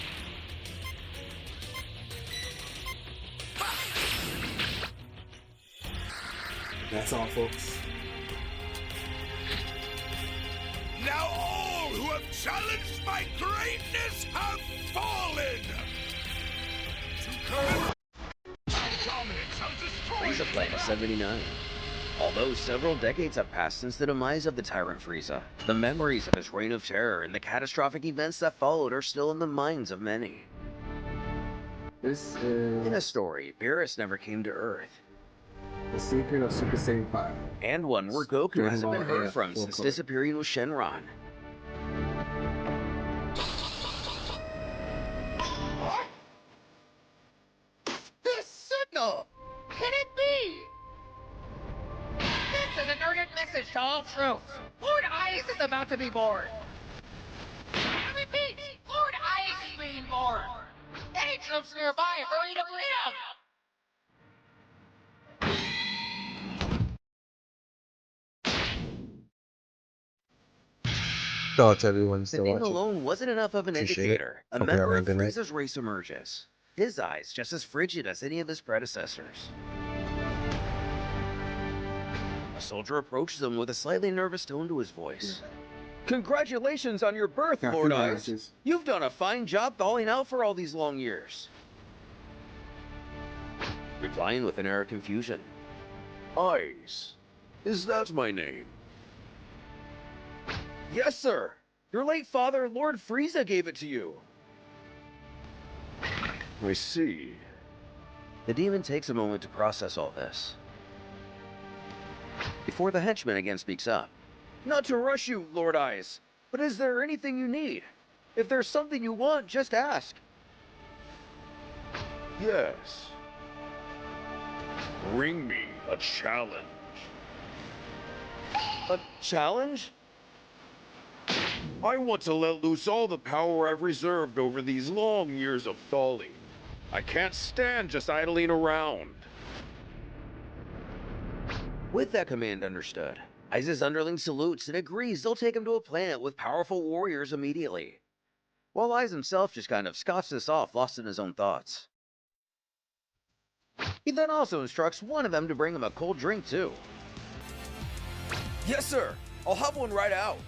That's all, folks. Now all who have challenged my greatness have fallen! To commemorate my dominance, I'll destroy Frieza Planet 79. Although several decades have passed since the demise of the Tyrant Frieza, the memories of his reign of terror and the catastrophic events that followed are still in the minds of many. This In a is story, Beerus never came to Earth, the secret of Super Saiyan 5. and one where Goku Dragon hasn't been Ball heard AF from full since color. disappearing with Shenron. This signal! Can it be? This is an urgent message to all troops. Lord Ice is about to be born. I repeat, Lord Ice is being born. Any troops nearby, hurry to greet him! Thoughts everyone's The still name watching. alone wasn't enough of an Appreciate it. indicator. A Hope you're member having a of good night. Frieza's race emerges. His eyes just as frigid as any of his predecessors. A soldier approaches him with a slightly nervous tone to his voice. Congratulations on your birth, Yeah, Lord Ice. congratulations. You've done a fine job thawing out for all these long years. Replying with an air of confusion. Ice. Is that my name? Yes, sir. Your late father, Lord Frieza, gave it to you. I see. The demon takes a moment to process all this. Before the henchman again speaks up. Not to rush you, Lord Eyes, but is there anything you need? If there's something you want, just ask. Yes. Bring me a challenge. A challenge? I want to let loose all the power I've reserved over these long years of falling. I can't stand just idling around. With that command understood, Aiza's underling salutes and agrees they'll take him to a planet with powerful warriors immediately. While Aiz himself just kind of scoffs this off, lost in his own thoughts. He then also instructs one of them to bring him a cold drink too. Yes, sir. I'll have one right out.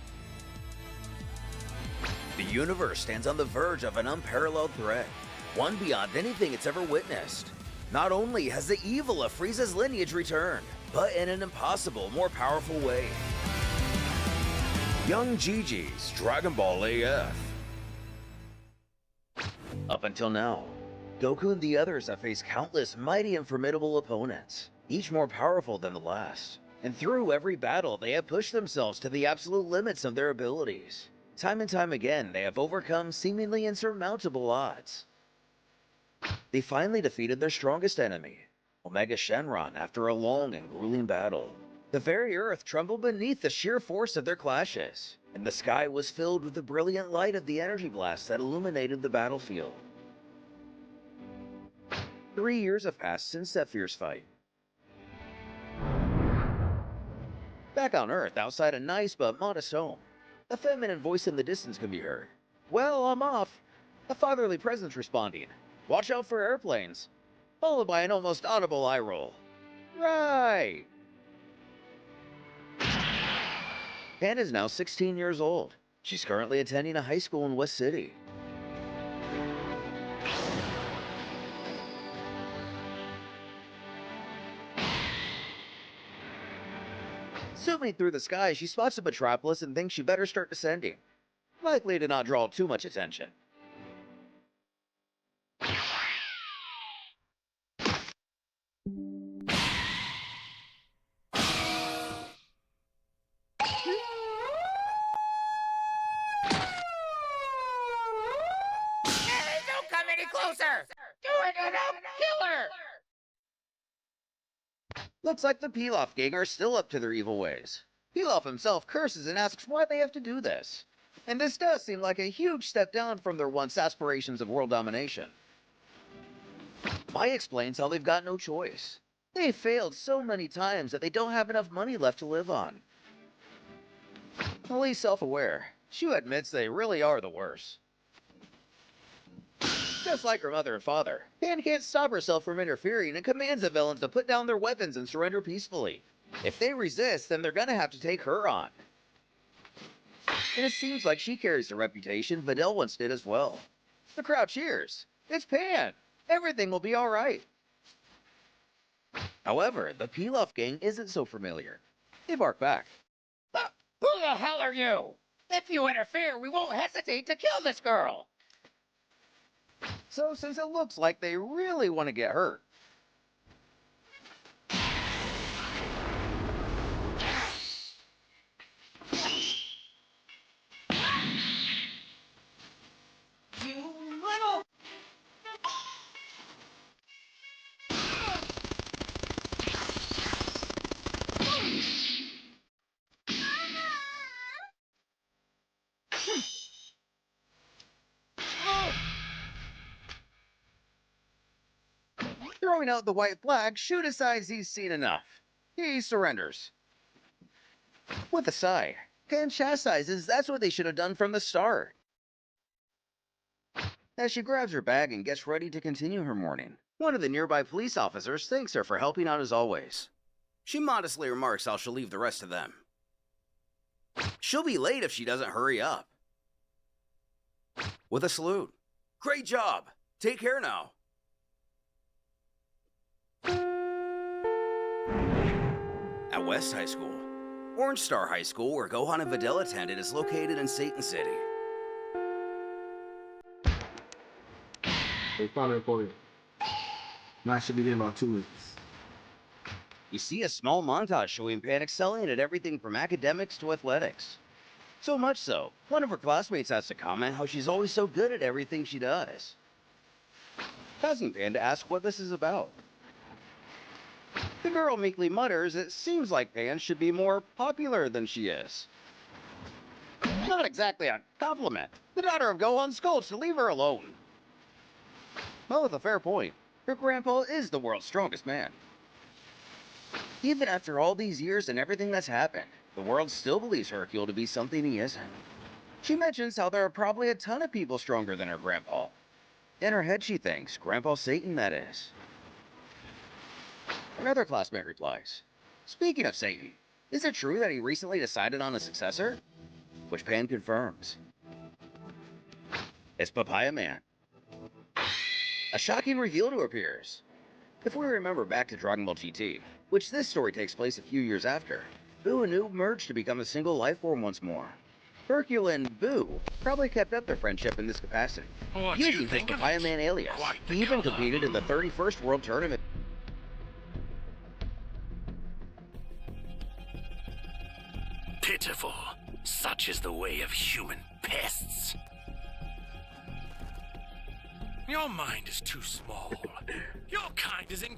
The universe stands on the verge of an unparalleled threat, one beyond anything it's ever witnessed. Not only has the evil of Frieza's lineage returned, but in an impossible, more powerful way. Young Gigi's Dragon Ball AF. Up until now, Goku and the others have faced countless mighty and formidable opponents, each more powerful than the last. And through every battle, they have pushed themselves to the absolute limits of their abilities. Time and time again, they have overcome seemingly insurmountable odds. They finally defeated their strongest enemy, Omega Shenron, after a long and grueling battle. The very earth trembled beneath the sheer force of their clashes, and the sky was filled with the brilliant light of the energy blast that illuminated the battlefield. 3 years have passed since that fierce fight. Back on Earth, outside a nice but modest home, a feminine voice in the distance can be heard. Well, I'm off. A fatherly presence responding. Watch out for airplanes. Followed by an almost audible eye roll. Right. Pan is now 16 years old. She's currently attending a high school in West City. Zooming through the sky, she spots a metropolis and thinks she better start descending. Likely to not draw too much attention. Hey, don't come any closer! Doing it up, killer! Looks like the Pilaf gang are still up to their evil ways. Pilaf himself curses and asks why they have to do this. And this does seem like a huge step down from their once aspirations of world domination. Mai explains how they've got no choice. They've failed so many times that they don't have enough money left to live on. Fully self-aware, Shu admits they really are the worst. Just like her mother and father, Pan can't stop herself from interfering and commands the villains to put down their weapons and surrender peacefully. If they resist, then they're gonna have to take her on. And it seems like she carries the reputation Videl once did as well. The crowd cheers. It's Pan! Everything will be alright. However, the Pilaf gang isn't so familiar. They bark back. Who the hell are you? If you interfere, we won't hesitate to kill this girl! So since it looks like they really want to get hurt, throwing out the white flag, Shu decides he's seen enough. He surrenders. With a sigh, Pan chastises that's what they should have done from the start. As she grabs her bag and gets ready to continue her morning, one of the nearby police officers thanks her for helping out as always. She modestly remarks how she'll leave the rest to them. She'll be late if she doesn't hurry up. With a salute. Great job! Take care now. At West High School, Orange Star High School, where Gohan and Videl attended, is located in Satan City. They found it for you. Now I should be there in about 2 weeks. You see a small montage showing Pan excelling at everything from academics to athletics. So much so, one of her classmates has to comment how she's always so good at everything she does. Causing Pan to ask what this is about. The girl meekly mutters it seems like Pan should be more popular than she is. Not exactly a compliment. The daughter of Gohan scolds to leave her alone. Well, with a fair point. Her grandpa is the world's strongest man. Even after all these years and everything that's happened, the world still believes Hercule to be something he isn't. She mentions how there are probably a ton of people stronger than her grandpa. In her head she thinks, Grandpa Satan that is. Another classmate replies, speaking of Satan, is it true that he recently decided on a successor? Which Pan confirms. It's Papaya Man. A shocking reveal to appears. If we remember back to Dragon Ball GT, which this story takes place a few years after, Boo and Noob merged to become a single life form once more. Hercule and Boo probably kept up their friendship in this capacity, using his Papaya Man alias. He even competed in the 31st World Tournament. Pitiful. Such is the way of human pests. Your mind is too small. Your kind is in...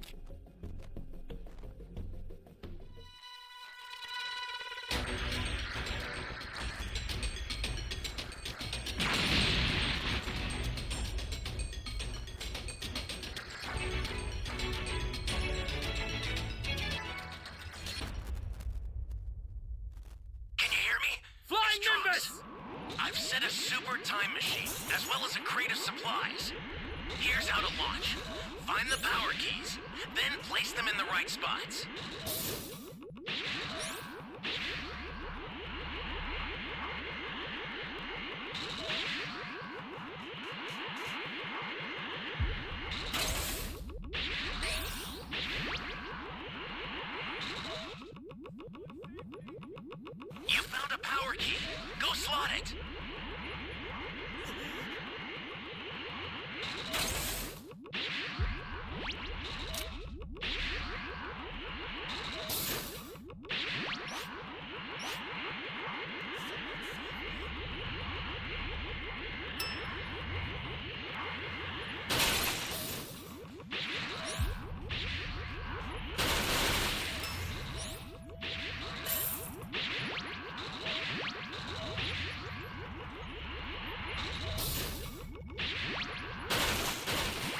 Can you hear me? Flying Nimbus! I've set a super time machine, as well as a crate of supplies. Here's how to launch. Find the power keys, then place them in the right spots. You found a power key. Go slot it.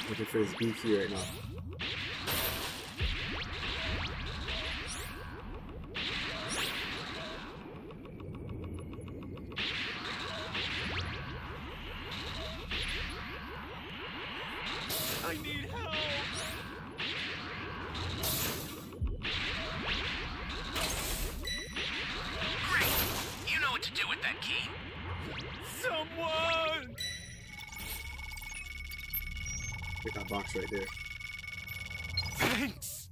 Looking for his beefy right now. I need help! Great! You know what to do with that key. Someone! Get that box right there. Thanks!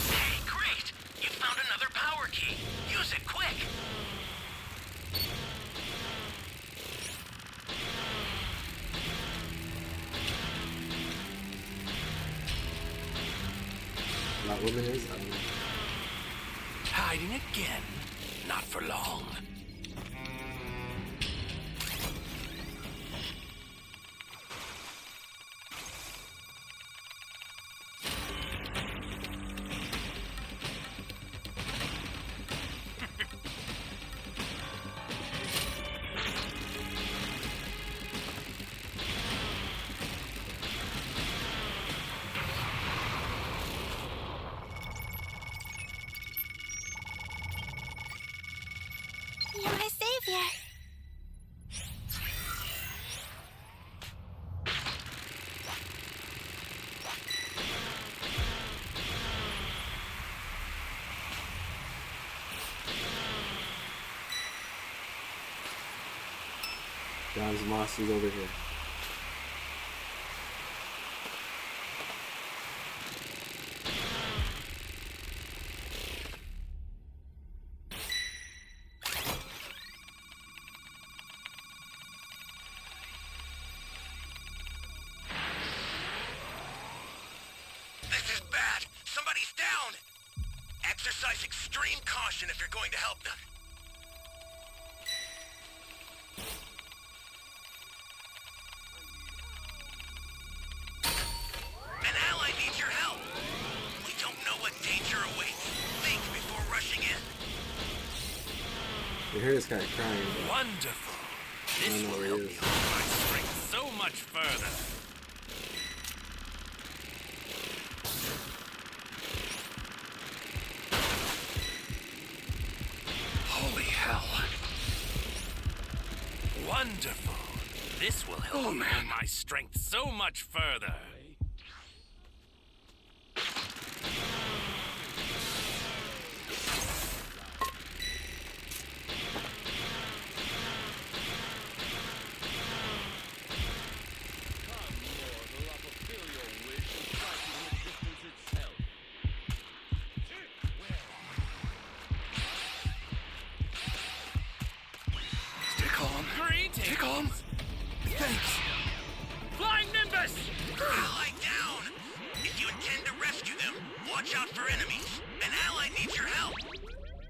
Hey, great! You found another power key. Use it quick. That woman is? I don't know. Hiding again. Not for long. Damn, Zamasu's over here. This is bad. Somebody's down. Exercise extreme caution if you're going to help them. An ally needs your help. We don't know what danger awaits. Think before rushing in. You hear this guy crying. Wonderful. I This don't know will where he help is. me hold my strength so much further. Holy hell. Wonderful. This will help me hold my strength so much further. Stay calm. Greetings. Stay calm. Thanks. Flying Nimbus! Ally down! If you intend to rescue them, watch out for enemies. An ally needs your help.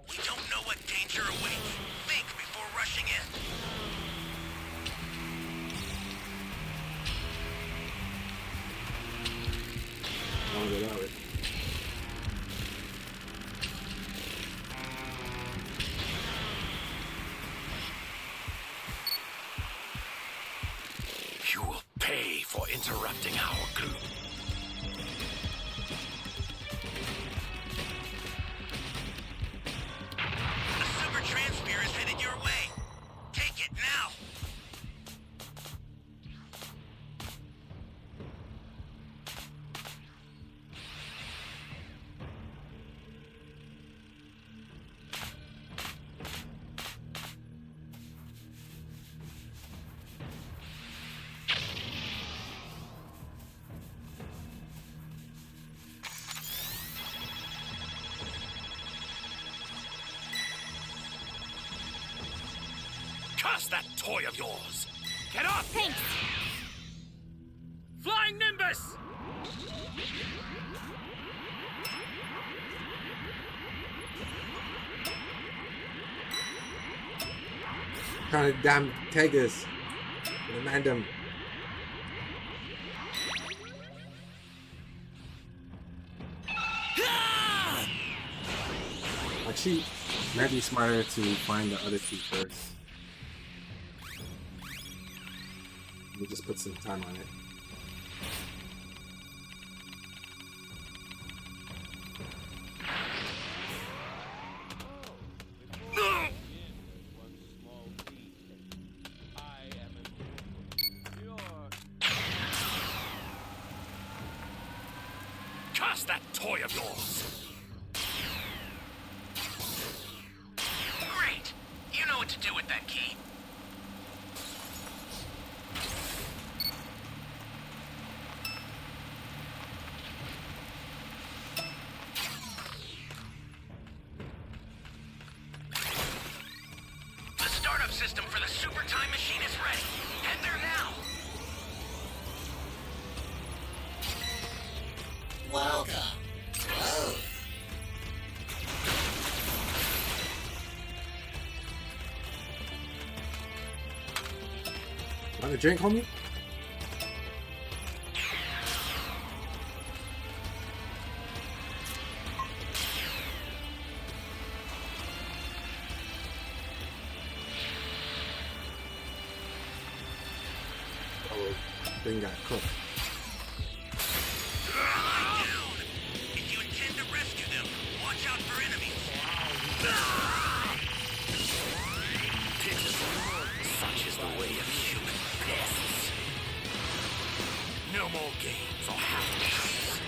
We don't know what danger awaits. Think before rushing in. I wanna go that way. You will pay for interrupting our group. A super transfer is headed your way. Take it now. Curse that toy of yours! Get up! Thanks. Flying Nimbus! Trying to damn tag this. Remind them. Actually, might be smarter to find the other two first. Let me just put some time on it. Curse that toy of yours! Great. You know what to do with that key. The startup system for the super time machine is ready. Head there now. Want a drink, homie? Oh, thing got cooked. Lie down. If you intend to rescue them, watch out for enemies. Such is the way of human pests. No more games or half-measures.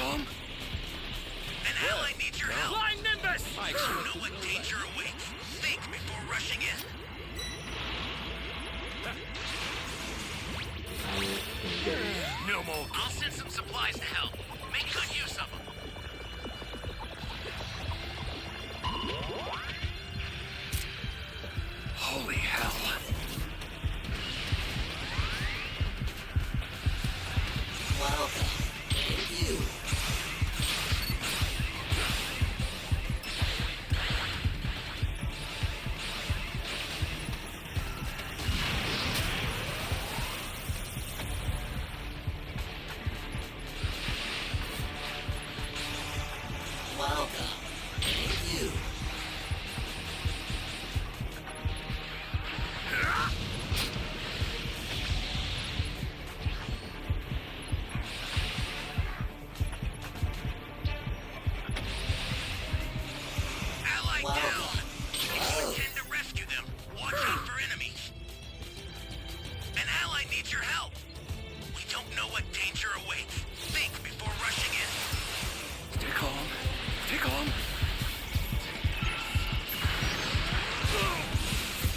calm. An ally needs your help. Flying Nimbus! You know what danger awaits. Think before rushing in. No more. I'll send some supplies to help. Make good use of them. Holy hell. Ally down. You intend to rescue them. Watch out for enemies. An ally needs your help. We don't know what danger awaits. Think before rushing in. Stay calm. Stay calm.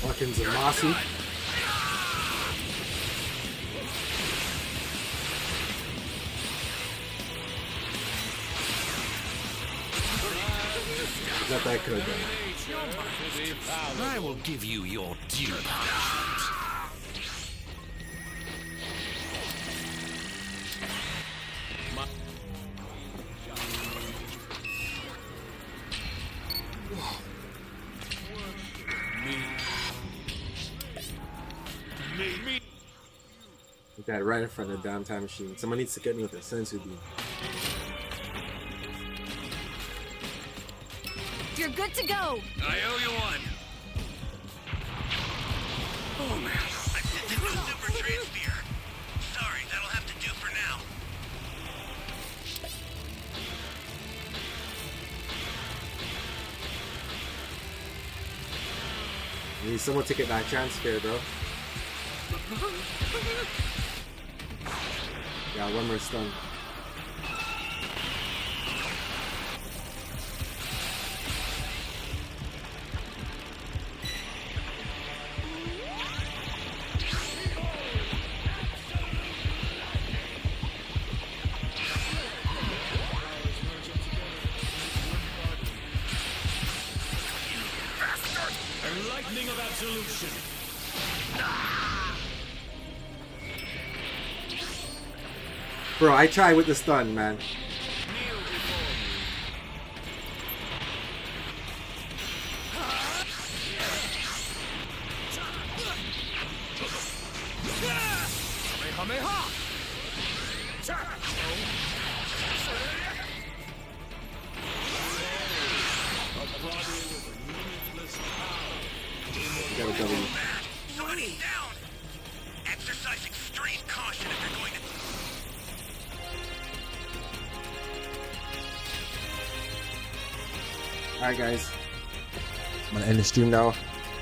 Fucking Zamasu. That I could have done. I will give you your due punishment. Like that right in front of the damn time machine. Someone needs to get me with a sensu beam. You're good to go. I owe you one. Oh man. I sent the new super transfer. Sorry, that'll have to do for now. I need someone to get that transfer, bro. Yeah, one more stun. A lightning of absolution. Bro, I tried with the stun, man. Kamehameha! Got a W. Somebody's down. Exercise extreme caution if you're going to. Alright, guys. I'm gonna end the stream now.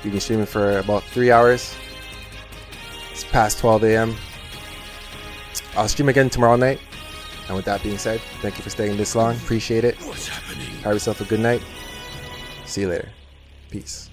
We've been streaming for about 3 hours. It's past 12 a.m. I'll stream again tomorrow night. And with that being said, thank you for staying this long. Appreciate it. What's happening? Have yourself a good night. See you later. Peace.